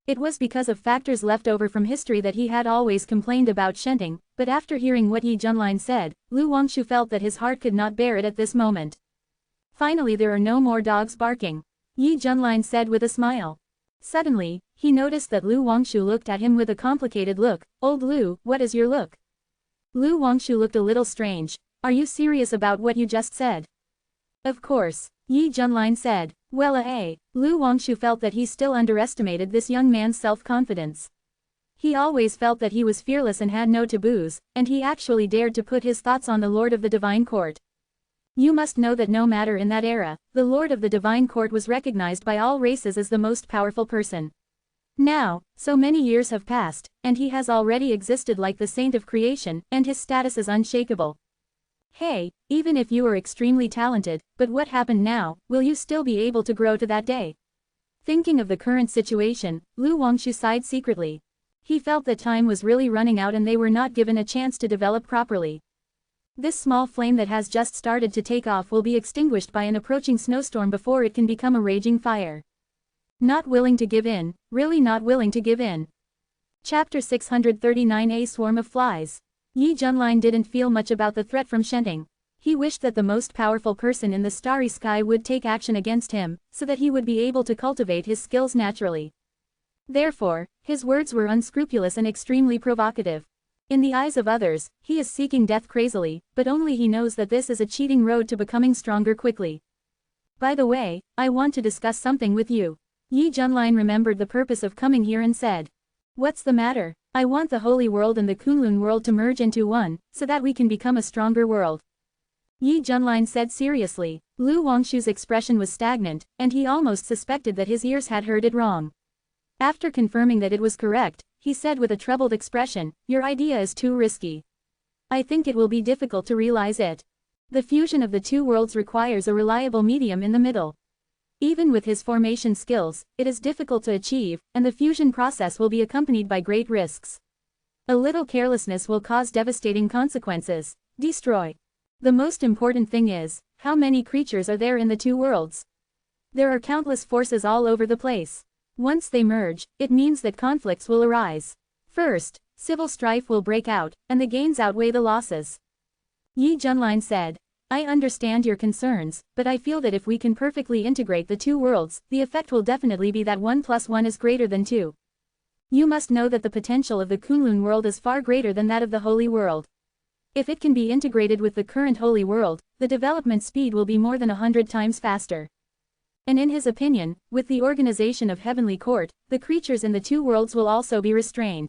It was because of factors left over from history that he had always complained about Shenting, but after hearing what Yi Junlin said, Lu Wangshu felt that his heart could not bear it at this moment. Finally, there are no more dogs barking, Yi Junlin said with a smile. Suddenly, he noticed that Lu Wangshu looked at him with a complicated look. Old Lu, what is your look? Lu Wangshu looked a little strange. Are you serious about what you just said? Of course, Yi Junlin said. Well, Lu Wangshu felt that he still underestimated this young man's self-confidence. He always felt that he was fearless and had no taboos, and he actually dared to put his thoughts on the Lord of the Divine Court. You must know that no matter in that era, the Lord of the Divine Court was recognized by all races as the most powerful person. Now, so many years have passed, and he has already existed like the saint of creation, and his status is unshakable. Hey, even if you are extremely talented, but what happened now, will you still be able to grow to that day? Thinking of the current situation, Lu Wangshu sighed secretly. He felt that time was really running out and they were not given a chance to develop properly. This small flame that has just started to take off will be extinguished by an approaching snowstorm before it can become a raging fire. Not willing to give in, really not willing to give in. Chapter 639 A Swarm of Flies. Yi Junlin didn't feel much about the threat from Shenting. He wished that the most powerful person in the starry sky would take action against him, so that he would be able to cultivate his skills naturally. Therefore, his words were unscrupulous and extremely provocative. In the eyes of others, he is seeking death crazily, but only he knows that this is a cheating road to becoming stronger quickly. By the way, I want to discuss something with you. Yi Junlin remembered the purpose of coming here and said. What's the matter? I want the Holy World and the Kunlun world to merge into one, so that we can become a stronger world. Yi Junlin said seriously. Lu Wangshu's expression was stagnant, and he almost suspected that his ears had heard it wrong. After confirming that it was correct, he said with a troubled expression, your idea is too risky. I think it will be difficult to realize it. The fusion of the two worlds requires a reliable medium in the middle. Even with his formation skills, it is difficult to achieve, and the fusion process will be accompanied by great risks. A little carelessness will cause devastating consequences. Destroy. The most important thing is, how many creatures are there in the two worlds? There are countless forces all over the place. Once they merge, it means that conflicts will arise. First, civil strife will break out, and the gains outweigh the losses. Yi Junlin said. I understand your concerns, but I feel that if we can perfectly integrate the two worlds, the effect will definitely be that 1 + 1 is greater than 2. You must know that the potential of the Kunlun world is far greater than that of the Holy World. If it can be integrated with the current Holy World, the development speed will be more than 100 times faster. And in his opinion, with the organization of Heavenly Court, the creatures in the two worlds will also be restrained.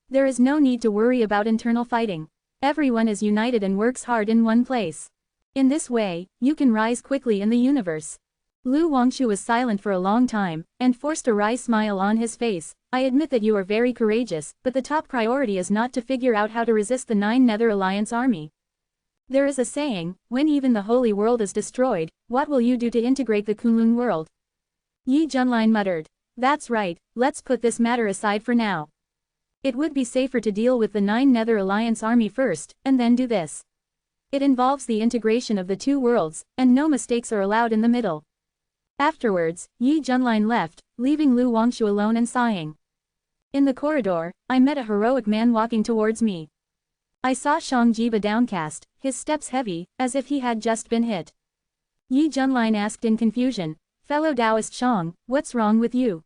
There is no need to worry about internal fighting. Everyone is united and works hard in one place. In this way, you can rise quickly in the universe. Lu Wangshu was silent for a long time, and forced a wry smile on his face. I admit that you are very courageous, but the top priority is not to figure out how to resist the 9 Nether Alliance army. There is a saying, when even the Holy World is destroyed, what will you do to integrate the Kunlun world? Yi Junlin muttered. That's right, let's put this matter aside for now. It would be safer to deal with the 9 Nether Alliance army first, and then do this. It involves the integration of the two worlds, and no mistakes are allowed in the middle. Afterwards, Yi Junlin left, leaving Lu Wangshu alone and sighing. In the corridor, I met a heroic man walking towards me. I saw Shang Jiba downcast, his steps heavy, as if he had just been hit. Yi Junlin asked in confusion, "Fellow Taoist Shang, what's wrong with you?"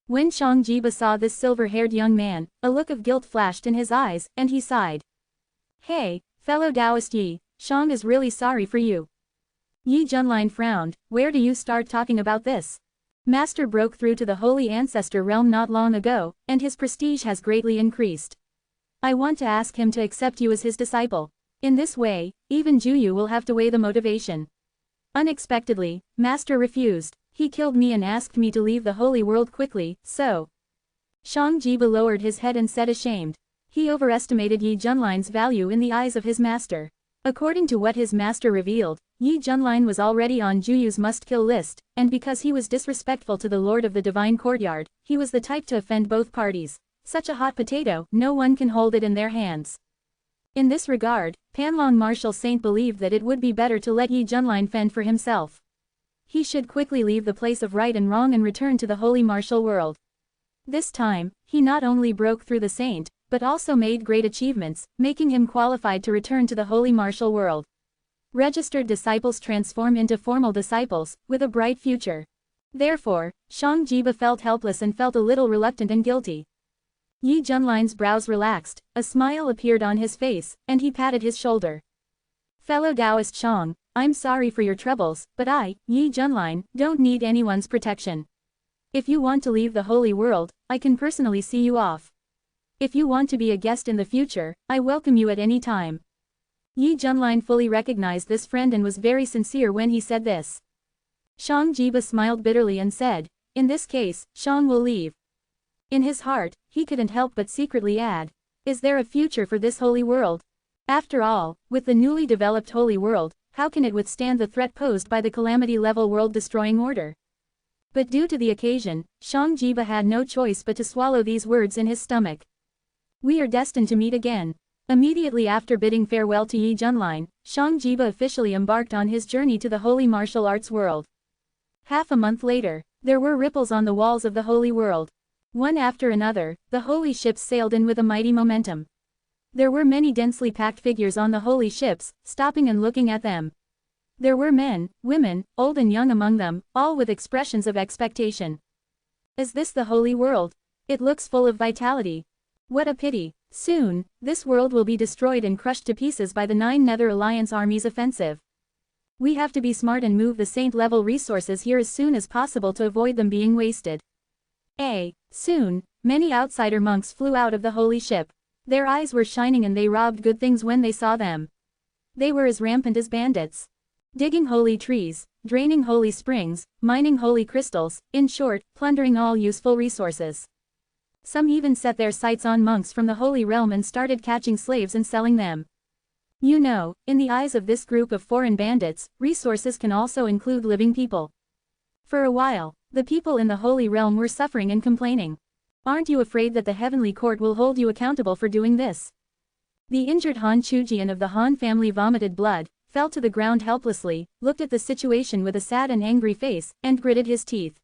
When Shang Jiba saw this silver-haired young man, a look of guilt flashed in his eyes, and he sighed. "Hey, fellow Taoist Yi, Shang is really sorry for you." Yi Junlin frowned, "Where do you start talking about this? Master broke through to the Holy Ancestor realm not long ago, and his prestige has greatly increased. I want to ask him to accept you as his disciple. In this way, even Juyu will have to weigh the motivation." Unexpectedly, Master refused. He killed me and asked me to leave the holy world quickly, so. Shang Jiba lowered his head and said ashamed. He overestimated Yi Junlin's value in the eyes of his master. According to what his master revealed, Yi Junlin was already on Juyu's must-kill list, and because he was disrespectful to the Lord of the Divine Courtyard, he was the type to offend both parties. Such a hot potato, no one can hold it in their hands. In this regard, Panlong Martial Saint believed that it would be better to let Yi Junlin fend for himself. He should quickly leave the place of right and wrong and return to the holy martial world. This time, he not only broke through the saint, but also made great achievements, making him qualified to return to the holy martial world. Registered disciples transform into formal disciples, with a bright future. Therefore, Shang Jiba felt helpless and felt a little reluctant and guilty. Yi Junlin's brows relaxed, a smile appeared on his face, and he patted his shoulder. "Fellow Taoist Shang, I'm sorry for your troubles, but I, Yi Junlin, don't need anyone's protection. If you want to leave the holy world, I can personally see you off. If you want to be a guest in the future, I welcome you at any time." Yi Junlin fully recognized this friend and was very sincere when he said this. Shang Jiba smiled bitterly and said, "In this case, Shang will leave." In his heart, he couldn't help but secretly add, "Is there a future for this holy world? After all, with the newly developed holy world, how can it withstand the threat posed by the calamity-level world-destroying order?" But due to the occasion, Shang Jiba had no choice but to swallow these words in his stomach. "We are destined to meet again." Immediately after bidding farewell to Yi Junlin, Shang Jiba officially embarked on his journey to the holy martial arts world. Half a month later, there were ripples on the walls of the holy world. One after another, the holy ships sailed in with a mighty momentum. There were many densely packed figures on the holy ships, stopping and looking at them. There were men, women, old and young among them, all with expressions of expectation. Is this the holy world? It looks full of vitality. What a pity. Soon, this world will be destroyed and crushed to pieces by the 9 Nether Alliance army's offensive. We have to be smart and move the saint-level resources here as soon as possible to avoid them being wasted. Soon, many outsider monks flew out of the holy ship. Their eyes were shining and they robbed good things when they saw them. They were as rampant as bandits. Digging holy trees, draining holy springs, mining holy crystals, in short, plundering all useful resources. Some even set their sights on monks from the holy realm and started catching slaves and selling them. You know, in the eyes of this group of foreign bandits, resources can also include living people. For a while, the people in the holy realm were suffering and complaining. Aren't you afraid that the heavenly court will hold you accountable for doing this? The injured Han Chujian of the Han family vomited blood, fell to the ground helplessly, looked at the situation with a sad and angry face, and gritted his teeth.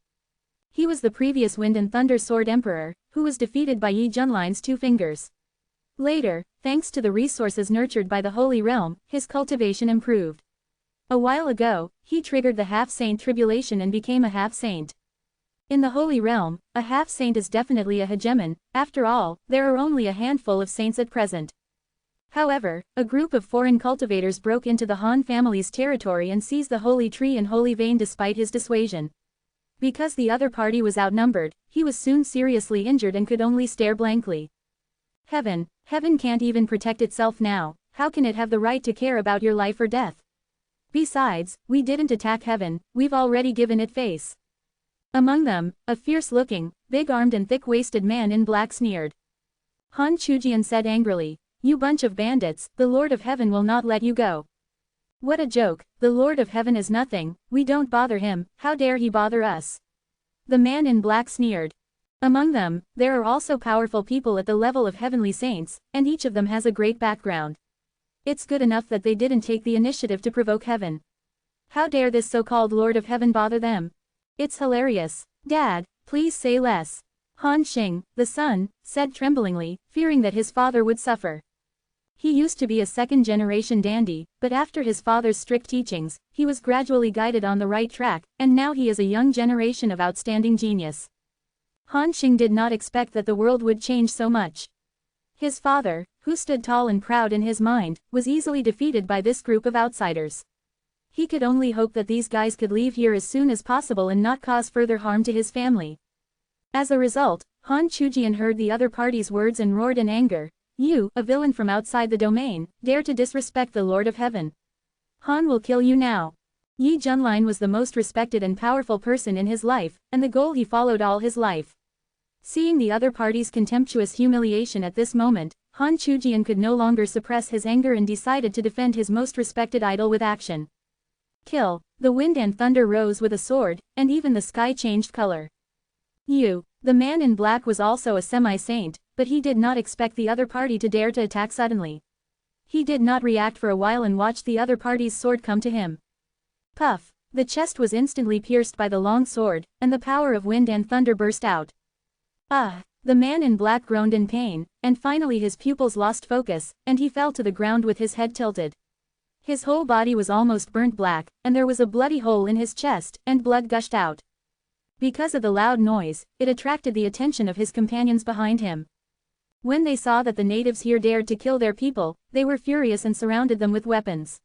He was the previous Wind and Thunder Sword Emperor, who was defeated by Yi Junlin's 2 fingers. Later, thanks to the resources nurtured by the Holy Realm, his cultivation improved. A while ago, he triggered the half-saint tribulation and became a half-saint. In the Holy Realm, a half-saint is definitely a hegemon. After all, there are only a handful of saints at present. However, a group of foreign cultivators broke into the Han family's territory and seized the holy tree and holy vein despite his dissuasion. Because the other party was outnumbered, he was soon seriously injured and could only stare blankly. Heaven can't even protect itself now. How can it have the right to care about your life or death? Besides, we didn't attack heaven, we've already given it face. Among them, a fierce-looking, big-armed and thick-waisted man in black sneered. Han Chujian said angrily, "You bunch of bandits, the Lord of Heaven will not let you go." What a joke, the Lord of Heaven is nothing, we don't bother him, how dare he bother us? The man in black sneered. Among them, there are also powerful people at the level of heavenly saints, and each of them has a great background. It's good enough that they didn't take the initiative to provoke heaven. How dare this so-called Lord of Heaven bother them? It's hilarious. Dad, please say less. Han Xing, the son, said tremblingly, fearing that his father would suffer. He used to be a second-generation dandy, but after his father's strict teachings, he was gradually guided on the right track, and now he is a young generation of outstanding genius. Han Xing did not expect that the world would change so much. His father, who stood tall and proud in his mind, was easily defeated by this group of outsiders. He could only hope that these guys could leave here as soon as possible and not cause further harm to his family. As a result, Han Chujian heard the other party's words and roared in anger. You, a villain from outside the domain, dare to disrespect the Lord of Heaven. Han will kill you now. Yi Junlin was the most respected and powerful person in his life, and the goal he followed all his life. Seeing the other party's contemptuous humiliation at this moment, Han Chujian could no longer suppress his anger and decided to defend his most respected idol with action. Kill. The wind and thunder rose with a sword, and even the sky changed color. The man in black was also a semi-saint, but he did not expect the other party to dare to attack suddenly. He did not react for a while and watched the other party's sword come to him. Puff! The chest was instantly pierced by the long sword, and the power of wind and thunder burst out. Ah! The man in black groaned in pain, and finally his pupils lost focus, and he fell to the ground with his head tilted. His whole body was almost burnt black, and there was a bloody hole in his chest, and blood gushed out. Because of the loud noise, it attracted the attention of his companions behind him. When they saw that the natives here dared to kill their people, they were furious and surrounded them with weapons.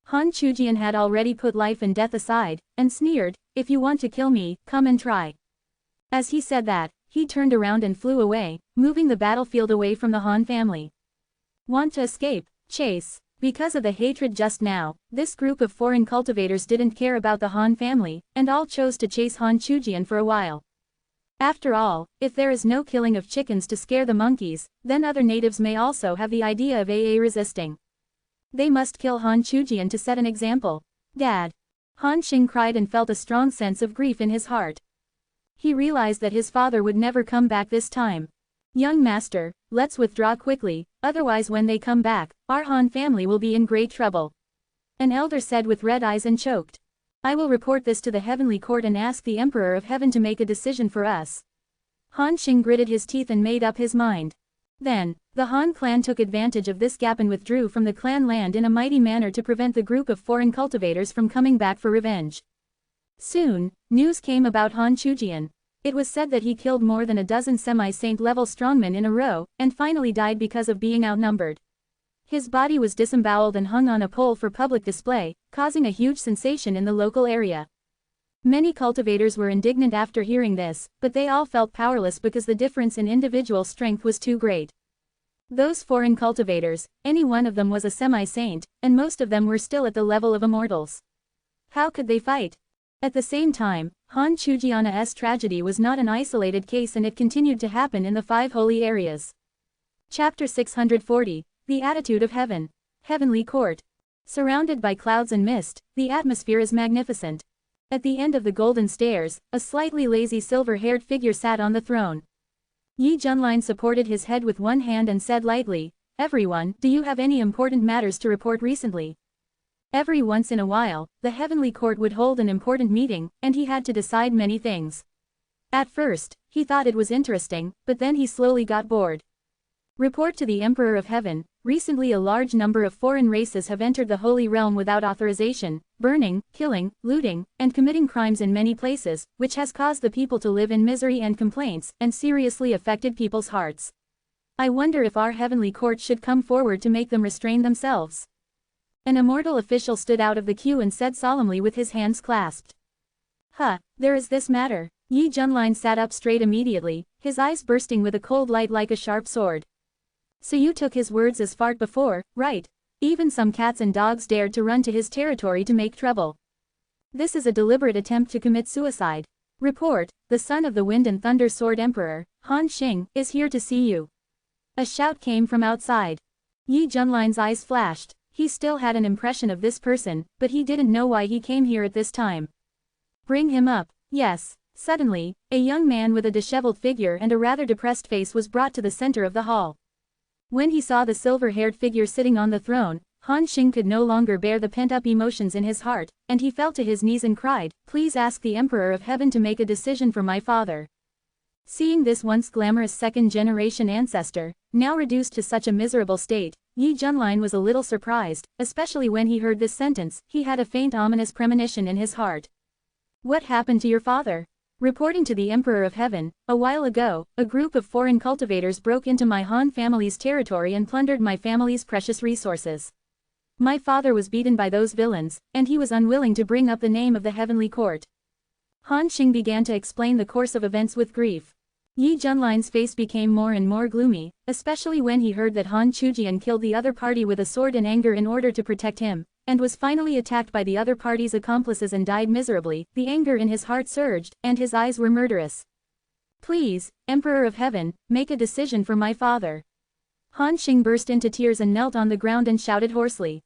Han Chujian had already put life and death aside, and sneered, "If you want to kill me, come and try." As he said that, he turned around and flew away, moving the battlefield away from the Han family. Want to escape? Chase. Because of the hatred just now, this group of foreign cultivators didn't care about the Han family, and all chose to chase Han Chujian for a while. After all, if there is no killing of chickens to scare the monkeys, then other natives may also have the idea of resisting. They must kill Han Chujian to set an example. Dad! Han Xing cried and felt a strong sense of grief in his heart. He realized that his father would never come back this time. Young master, let's withdraw quickly, otherwise when they come back, our Han family will be in great trouble. An elder said with red eyes and choked. I will report this to the heavenly court and ask the Emperor of Heaven to make a decision for us. Han Xing gritted his teeth and made up his mind. Then, the Han clan took advantage of this gap and withdrew from the clan land in a mighty manner to prevent the group of foreign cultivators from coming back for revenge. Soon, news came about Han Chujian. It was said that he killed more than a dozen semi-saint level strongmen in a row, and finally died because of being outnumbered. His body was disemboweled and hung on a pole for public display, causing a huge sensation in the local area. Many cultivators were indignant after hearing this, but they all felt powerless because the difference in individual strength was too great. Those foreign cultivators, any one of them was a semi-saint, and most of them were still at the level of immortals. How could they fight? At the same time, Han Chujian's tragedy was not an isolated case and it continued to happen in the 5 holy areas. Chapter 640, The Attitude of Heaven. Heavenly Court. Surrounded by clouds and mist, the atmosphere is magnificent. At the end of the golden stairs, a slightly lazy silver-haired figure sat on the throne. Yi Junlin supported his head with one hand and said lightly, "Everyone, do you have any important matters to report recently?" Every once in a while, the heavenly court would hold an important meeting, and he had to decide many things. At first, he thought it was interesting, but then he slowly got bored. Report to the Emperor of Heaven, recently a large number of foreign races have entered the Holy Realm without authorization, burning, killing, looting, and committing crimes in many places, which has caused the people to live in misery and complaints, and seriously affected people's hearts. I wonder if our heavenly court should come forward to make them restrain themselves. An immortal official stood out of the queue and said solemnly with his hands clasped. There is this matter. Yi Junlin sat up straight immediately, his eyes bursting with a cold light like a sharp sword. So you took his words as fart before, right? Even some cats and dogs dared to run to his territory to make trouble. This is a deliberate attempt to commit suicide. Report, the son of the Wind and Thunder Sword Emperor, Han Xing, is here to see you. A shout came from outside. Yi Junlin's eyes flashed. He still had an impression of this person, but he didn't know why he came here at this time. Bring him up. Yes. Suddenly, a young man with a disheveled figure and a rather depressed face was brought to the center of the hall. When he saw the silver-haired figure sitting on the throne, Han Xing could no longer bear the pent-up emotions in his heart, and he fell to his knees and cried, "Please ask the Emperor of Heaven to make a decision for my father." Seeing this once glamorous second-generation ancestor, now reduced to such a miserable state, Yi Junlin was a little surprised, especially when he heard this sentence. He had a faint ominous premonition in his heart. "What happened to your father?" Reporting to the Emperor of Heaven, a while ago, a group of foreign cultivators broke into my Han family's territory and plundered my family's precious resources. My father was beaten by those villains, and he was unwilling to bring up the name of the heavenly court. Han Xing began to explain the course of events with grief. Yi Junlin's face became more and more gloomy, especially when he heard that Han Chujian killed the other party with a sword in anger in order to protect him, and was finally attacked by the other party's accomplices and died miserably. The anger in his heart surged, and his eyes were murderous. "Please, Emperor of Heaven, make a decision for my father." Han Xing burst into tears and knelt on the ground and shouted hoarsely.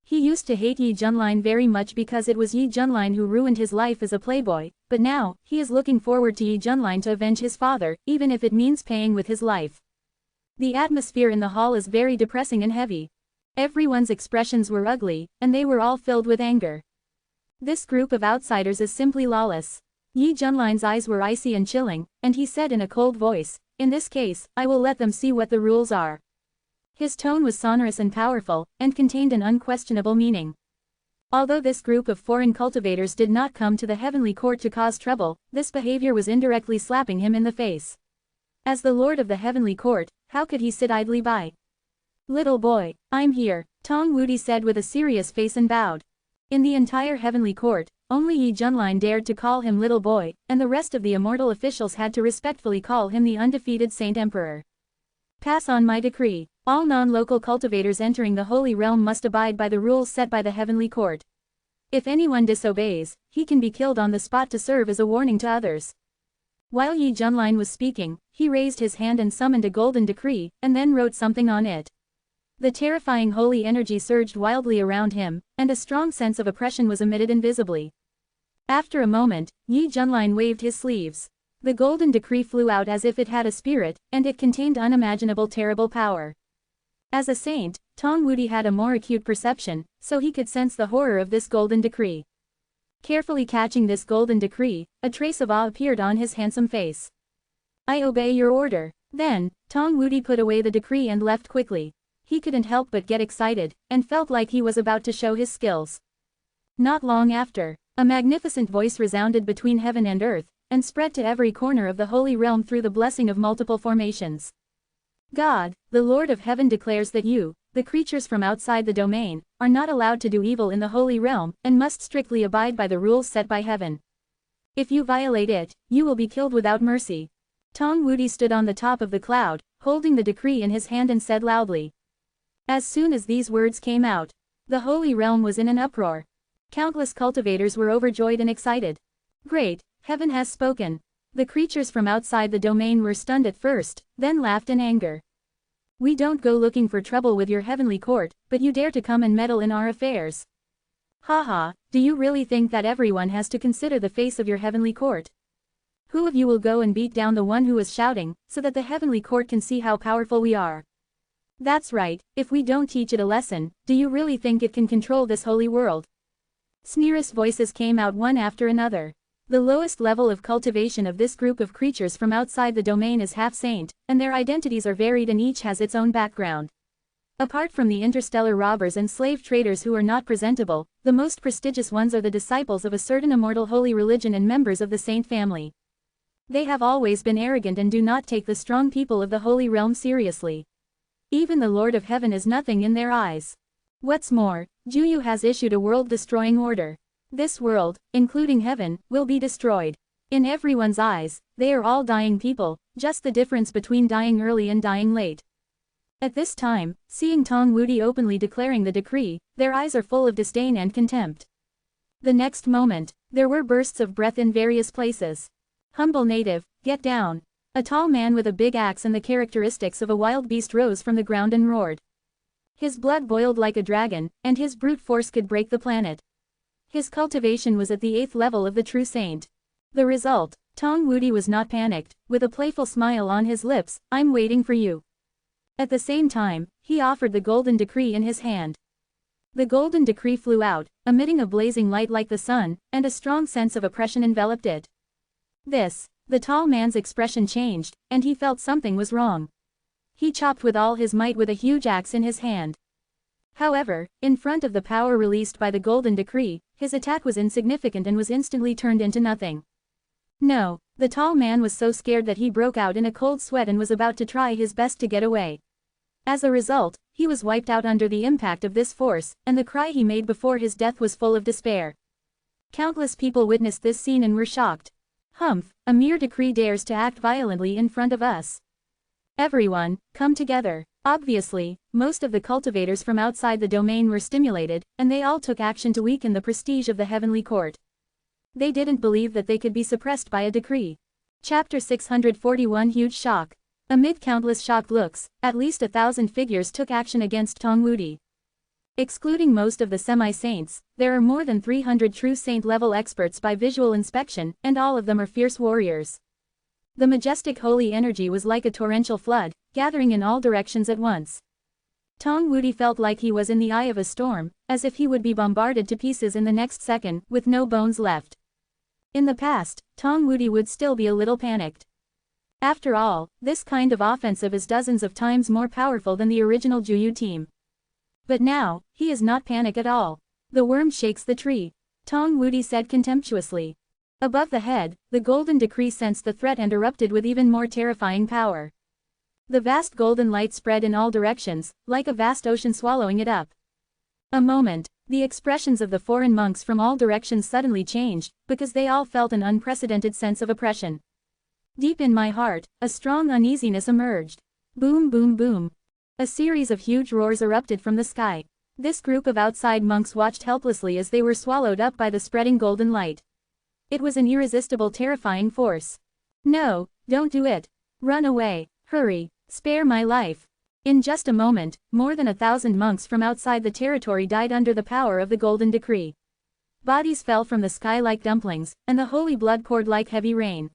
He used to hate Yi Junlin very much because it was Yi Junlin who ruined his life as a playboy, but now, he is looking forward to Yi Junlin to avenge his father, even if it means paying with his life. The atmosphere in the hall is very depressing and heavy. Everyone's expressions were ugly, and they were all filled with anger. This group of outsiders is simply lawless. Yi Junlin's eyes were icy and chilling, and he said in a cold voice, "In this case, I will let them see what the rules are." His tone was sonorous and powerful, and contained an unquestionable meaning. Although this group of foreign cultivators did not come to the heavenly court to cause trouble, this behavior was indirectly slapping him in the face. As the lord of the heavenly court, how could he sit idly by? "Little boy, I'm here," Tong Wudi said with a serious face and bowed. In the entire heavenly court, only Yi Junlin dared to call him little boy, and the rest of the immortal officials had to respectfully call him the undefeated Saint Emperor. "Pass on my decree. All non-local cultivators entering the Holy Realm must abide by the rules set by the heavenly court. If anyone disobeys, he can be killed on the spot to serve as a warning to others." While Yi Junlin was speaking, he raised his hand and summoned a golden decree, and then wrote something on it. The terrifying holy energy surged wildly around him, and a strong sense of oppression was emitted invisibly. After a moment, Yi Junlin waved his sleeves. The golden decree flew out as if it had a spirit, and it contained unimaginable terrible power. As a saint, Tong Wudi had a more acute perception, so he could sense the horror of this golden decree. Carefully catching this golden decree, a trace of awe appeared on his handsome face. "I obey your order." Then, Tong Wudi put away the decree and left quickly. He couldn't help but get excited, and felt like he was about to show his skills. Not long after, a magnificent voice resounded between heaven and earth, and spread to every corner of the Holy Realm through the blessing of multiple formations. "God, the Lord of Heaven declares that you, the creatures from outside the domain, are not allowed to do evil in the Holy Realm, and must strictly abide by the rules set by heaven. If you violate it, you will be killed without mercy." Tong Wudi stood on the top of the cloud, holding the decree in his hand and said loudly. As soon as these words came out, the Holy Realm was in an uproar. Countless cultivators were overjoyed and excited. "Great, heaven has spoken." The creatures from outside the domain were stunned at first, then laughed in anger. "We don't go looking for trouble with your heavenly court, but you dare to come and meddle in our affairs. Haha, do you really think that everyone has to consider the face of your heavenly court? Who of you will go and beat down the one who is shouting, so that the heavenly court can see how powerful we are? That's right, if we don't teach it a lesson, do you really think it can control this holy world?" Sneerous voices came out one after another. The lowest level of cultivation of this group of creatures from outside the domain is half-saint, and their identities are varied and each has its own background. Apart from the interstellar robbers and slave traders who are not presentable, the most prestigious ones are the disciples of a certain immortal holy religion and members of the saint family. They have always been arrogant and do not take the strong people of the Holy Realm seriously. Even the Lord of Heaven is nothing in their eyes. What's more, Juyu has issued a world-destroying order. This world, including heaven, will be destroyed. In everyone's eyes, they are all dying people, just the difference between dying early and dying late. At this time, seeing Tong Wudi openly declaring the decree, their eyes are full of disdain and contempt. The next moment, there were bursts of breath in various places. "Humble native, get down." A tall man with a big axe and the characteristics of a wild beast rose from the ground and roared. His blood boiled like a dragon, and his brute force could break the planet. His cultivation was at the 8th level of the true saint. The result, Tong Wudi was not panicked, with a playful smile on his lips, "I'm waiting for you." At the same time, he offered the golden decree in his hand. The golden decree flew out, emitting a blazing light like the sun, and a strong sense of oppression enveloped it. The tall man's expression changed, and he felt something was wrong. He chopped with all his might with a huge axe in his hand. However, in front of the power released by the golden decree, his attack was insignificant and was instantly turned into nothing. No, the tall man was so scared that he broke out in a cold sweat and was about to try his best to get away. As a result, he was wiped out under the impact of this force, and the cry he made before his death was full of despair. Countless people witnessed this scene and were shocked. "Humph, a mere decree dares to act violently in front of us. Everyone, come together." Obviously, most of the cultivators from outside the domain were stimulated, and they all took action to weaken the prestige of the heavenly court. They didn't believe that they could be suppressed by a decree. Chapter 641 Huge Shock. Amid countless shocked looks, at least 1,000 figures took action against Tong Wudi. Excluding most of the semi-saints, there are more than 300 true saint-level experts by visual inspection, and all of them are fierce warriors. The majestic holy energy was like a torrential flood, gathering in all directions at once. Tong Wudi felt like he was in the eye of a storm, as if he would be bombarded to pieces in the next second, with no bones left. In the past, Tong Wudi would still be a little panicked. After all, this kind of offensive is dozens of times more powerful than the original Juyu team. But now, he is not panic at all. "The worm shakes the tree," Tong Wudi said contemptuously. Above the head, the golden decree sensed the threat and erupted with even more terrifying power. The vast golden light spread in all directions, like a vast ocean swallowing it up. A moment, the expressions of the foreign monks from all directions suddenly changed, because they all felt an unprecedented sense of oppression. Deep in my heart, a strong uneasiness emerged. Boom boom boom. A series of huge roars erupted from the sky. This group of outside monks watched helplessly as they were swallowed up by the spreading golden light. It was an irresistible, terrifying force. "No, don't do it. Run away. Hurry. Spare my life." In just a moment, more than 1,000 monks from outside the territory died under the power of the golden decree. Bodies fell from the sky like dumplings, and the holy blood poured like heavy rain.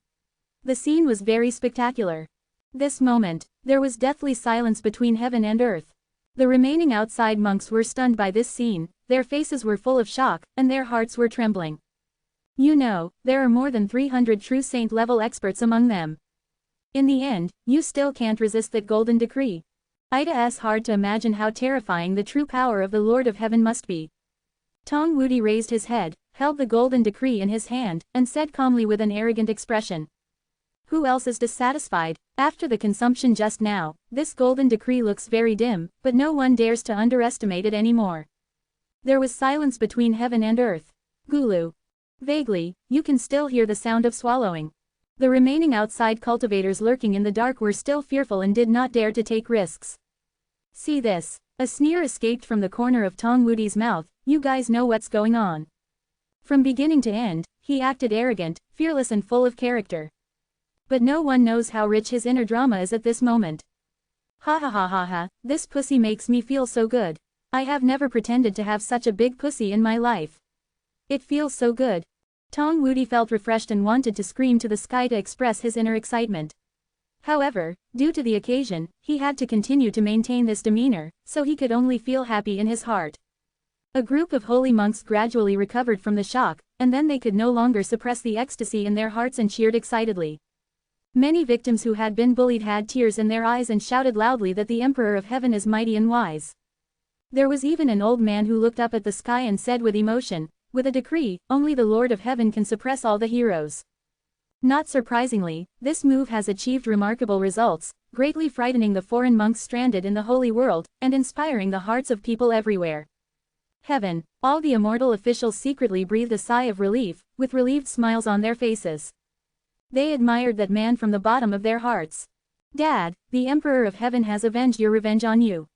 The scene was very spectacular. This moment, there was deathly silence between heaven and earth. The remaining outside monks were stunned by this scene, their faces were full of shock, and their hearts were trembling. You know, there are more than 300 true saint-level experts among them. In the end, you still can't resist that golden decree. It's hard to imagine how terrifying the true power of the Lord of Heaven must be. Tong Wudi raised his head, held the golden decree in his hand, and said calmly with an arrogant expression. "Who else is dissatisfied? After the consumption just now, this golden decree looks very dim, but no one dares to underestimate it anymore." There was silence between heaven and earth. Gulu. Vaguely, you can still hear the sound of swallowing. The remaining outside cultivators lurking in the dark were still fearful and did not dare to take risks. "See this." A sneer escaped from the corner of Tong Wudi's mouth. "You guys know what's going on." From beginning to end, he acted arrogant, fearless and full of character. But no one knows how rich his inner drama is at this moment. "Ha ha ha ha ha, this pussy makes me feel so good. I have never pretended to have such a big pussy in my life. It feels so good." Tong Wudi felt refreshed and wanted to scream to the sky to express his inner excitement. However, due to the occasion, he had to continue to maintain this demeanor, so he could only feel happy in his heart. A group of holy monks gradually recovered from the shock, and then they could no longer suppress the ecstasy in their hearts and cheered excitedly. Many victims who had been bullied had tears in their eyes and shouted loudly that the Emperor of Heaven is mighty and wise. There was even an old man who looked up at the sky and said with emotion, "With a decree, only the Lord of Heaven can suppress all the heroes." Not surprisingly, this move has achieved remarkable results, greatly frightening the foreign monks stranded in the holy world, and inspiring the hearts of people everywhere. Heaven, all the immortal officials secretly breathed a sigh of relief, with relieved smiles on their faces. They admired that man from the bottom of their hearts. "Dad, the Emperor of Heaven has avenged your revenge on you.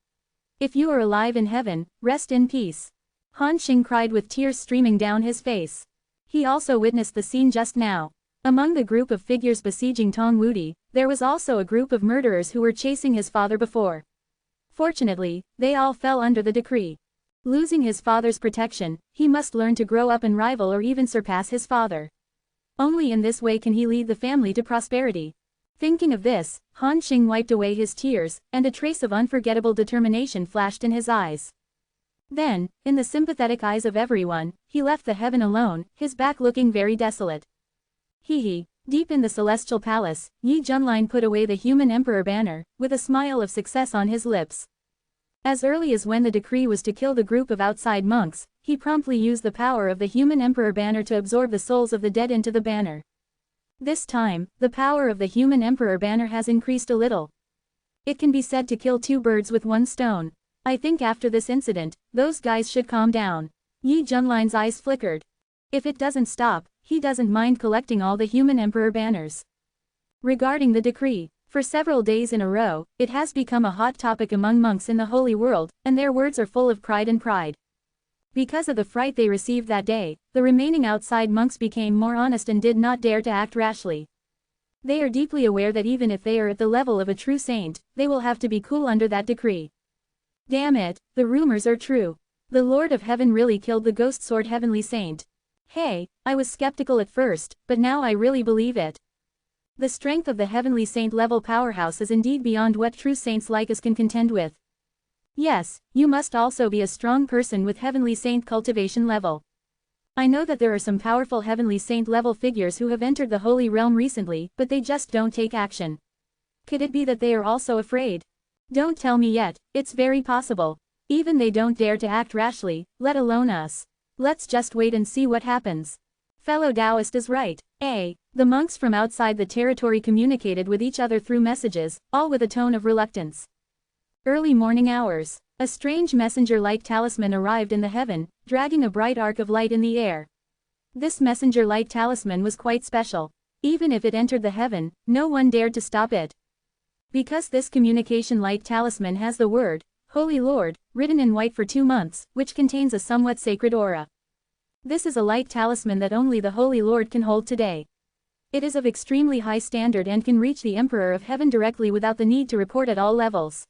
If you are alive in heaven, rest in peace." Han Xing cried with tears streaming down his face. He also witnessed the scene just now. Among the group of figures besieging Tong Wudi, there was also a group of murderers who were chasing his father before. Fortunately, they all fell under the decree. Losing his father's protection, he must learn to grow up and rival or even surpass his father. Only in this way can he lead the family to prosperity. Thinking of this, Han Xing wiped away his tears, and a trace of unforgettable determination flashed in his eyes. Then, in the sympathetic eyes of everyone, he left the heaven alone, his back looking very desolate. Hee. Deep in the celestial palace, Yi Junlin put away the human emperor banner, with a smile of success on his lips. As early as when the decree was to kill the group of outside monks, he promptly used the power of the human emperor banner to absorb the souls of the dead into the banner. This time, the power of the human emperor banner has increased a little. It can be said to kill two birds with one stone. I think after this incident, those guys should calm down. Yi Junlin's eyes flickered. If it doesn't stop, he doesn't mind collecting all the human emperor banners. Regarding the decree, for several days in a row, it has become a hot topic among monks in the holy world, and their words are full of pride and pride. Because of the fright they received that day, the remaining outside monks became more honest and did not dare to act rashly. They are deeply aware that even if they are at the level of a true saint, they will have to be cool under that decree. Damn it, the rumors are true. The Lord of Heaven really killed the ghost sword heavenly saint. Hey, I was skeptical at first, but now I really believe it. The strength of the heavenly saint level powerhouse is indeed beyond what true saints like us can contend with. Yes, you must also be a strong person with heavenly saint cultivation level. I know that there are some powerful heavenly saint level figures who have entered the holy realm recently, but they just don't take action. Could it be that they are also afraid? Don't tell me yet, it's very possible. Even they don't dare to act rashly, let alone us. Let's just wait and see what happens. Fellow Taoist is right. The monks from outside the territory communicated with each other through messages, all with a tone of reluctance. Early morning hours. A strange messenger-like talisman arrived in the heaven, dragging a bright arc of light in the air. This messenger-like talisman was quite special. Even if it entered the heaven, no one dared to stop it. Because this communication-like talisman has the word, Holy Lord, written in white for 2 months, which contains a somewhat sacred aura. This is a light talisman that only the Holy Lord can hold today. It is of extremely high standard and can reach the Emperor of Heaven directly without the need to report at all levels.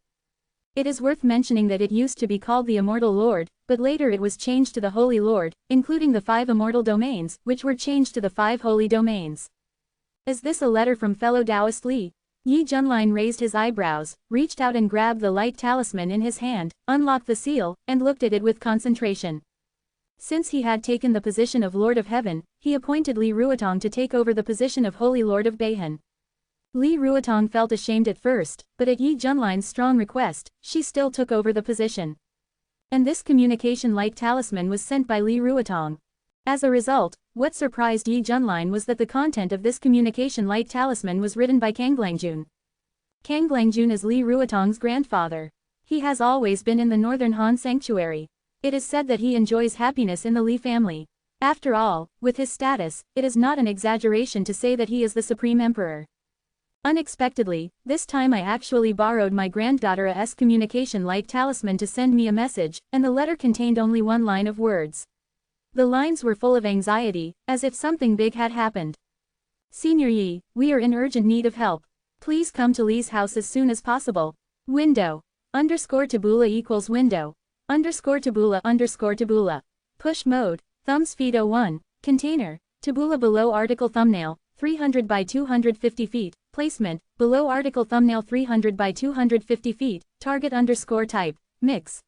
It is worth mentioning that it used to be called the Immortal Lord, but later it was changed to the Holy Lord, including the 5 immortal domains, which were changed to the 5 holy domains. Is this a letter from fellow Taoist Li? Yi Junlin raised his eyebrows, reached out and grabbed the light talisman in his hand, unlocked the seal, and looked at it with concentration. Since he had taken the position of Lord of Heaven, he appointed Li Ruotong to take over the position of Holy Lord of Beihan. Li Ruotong felt ashamed at first, but at Yi Junlin's strong request, she still took over the position. And this communication light talisman was sent by Li Ruotong. As a result, what surprised Yi Junlin was that the content of this communication light talisman was written by Kanglangjun. Kanglangjun is Li Ruotong's grandfather. He has always been in the northern Han sanctuary. It is said that he enjoys happiness in the Li family. After all, with his status, it is not an exaggeration to say that he is the supreme emperor. Unexpectedly, this time I actually borrowed my granddaughter's communication light talisman to send me a message, and the letter contained only 1 line of words. The lines were full of anxiety, as if something big had happened. Senior Yi, we are in urgent need of help. Please come to Li's house as soon as possible. Window. _tabula equals window. _tabula. Push mode. Thumb speed 01. Container. Tabula below article thumbnail. 300 by 250 feet. Placement. Below article thumbnail 300 by 250 feet. Target _type. Mix.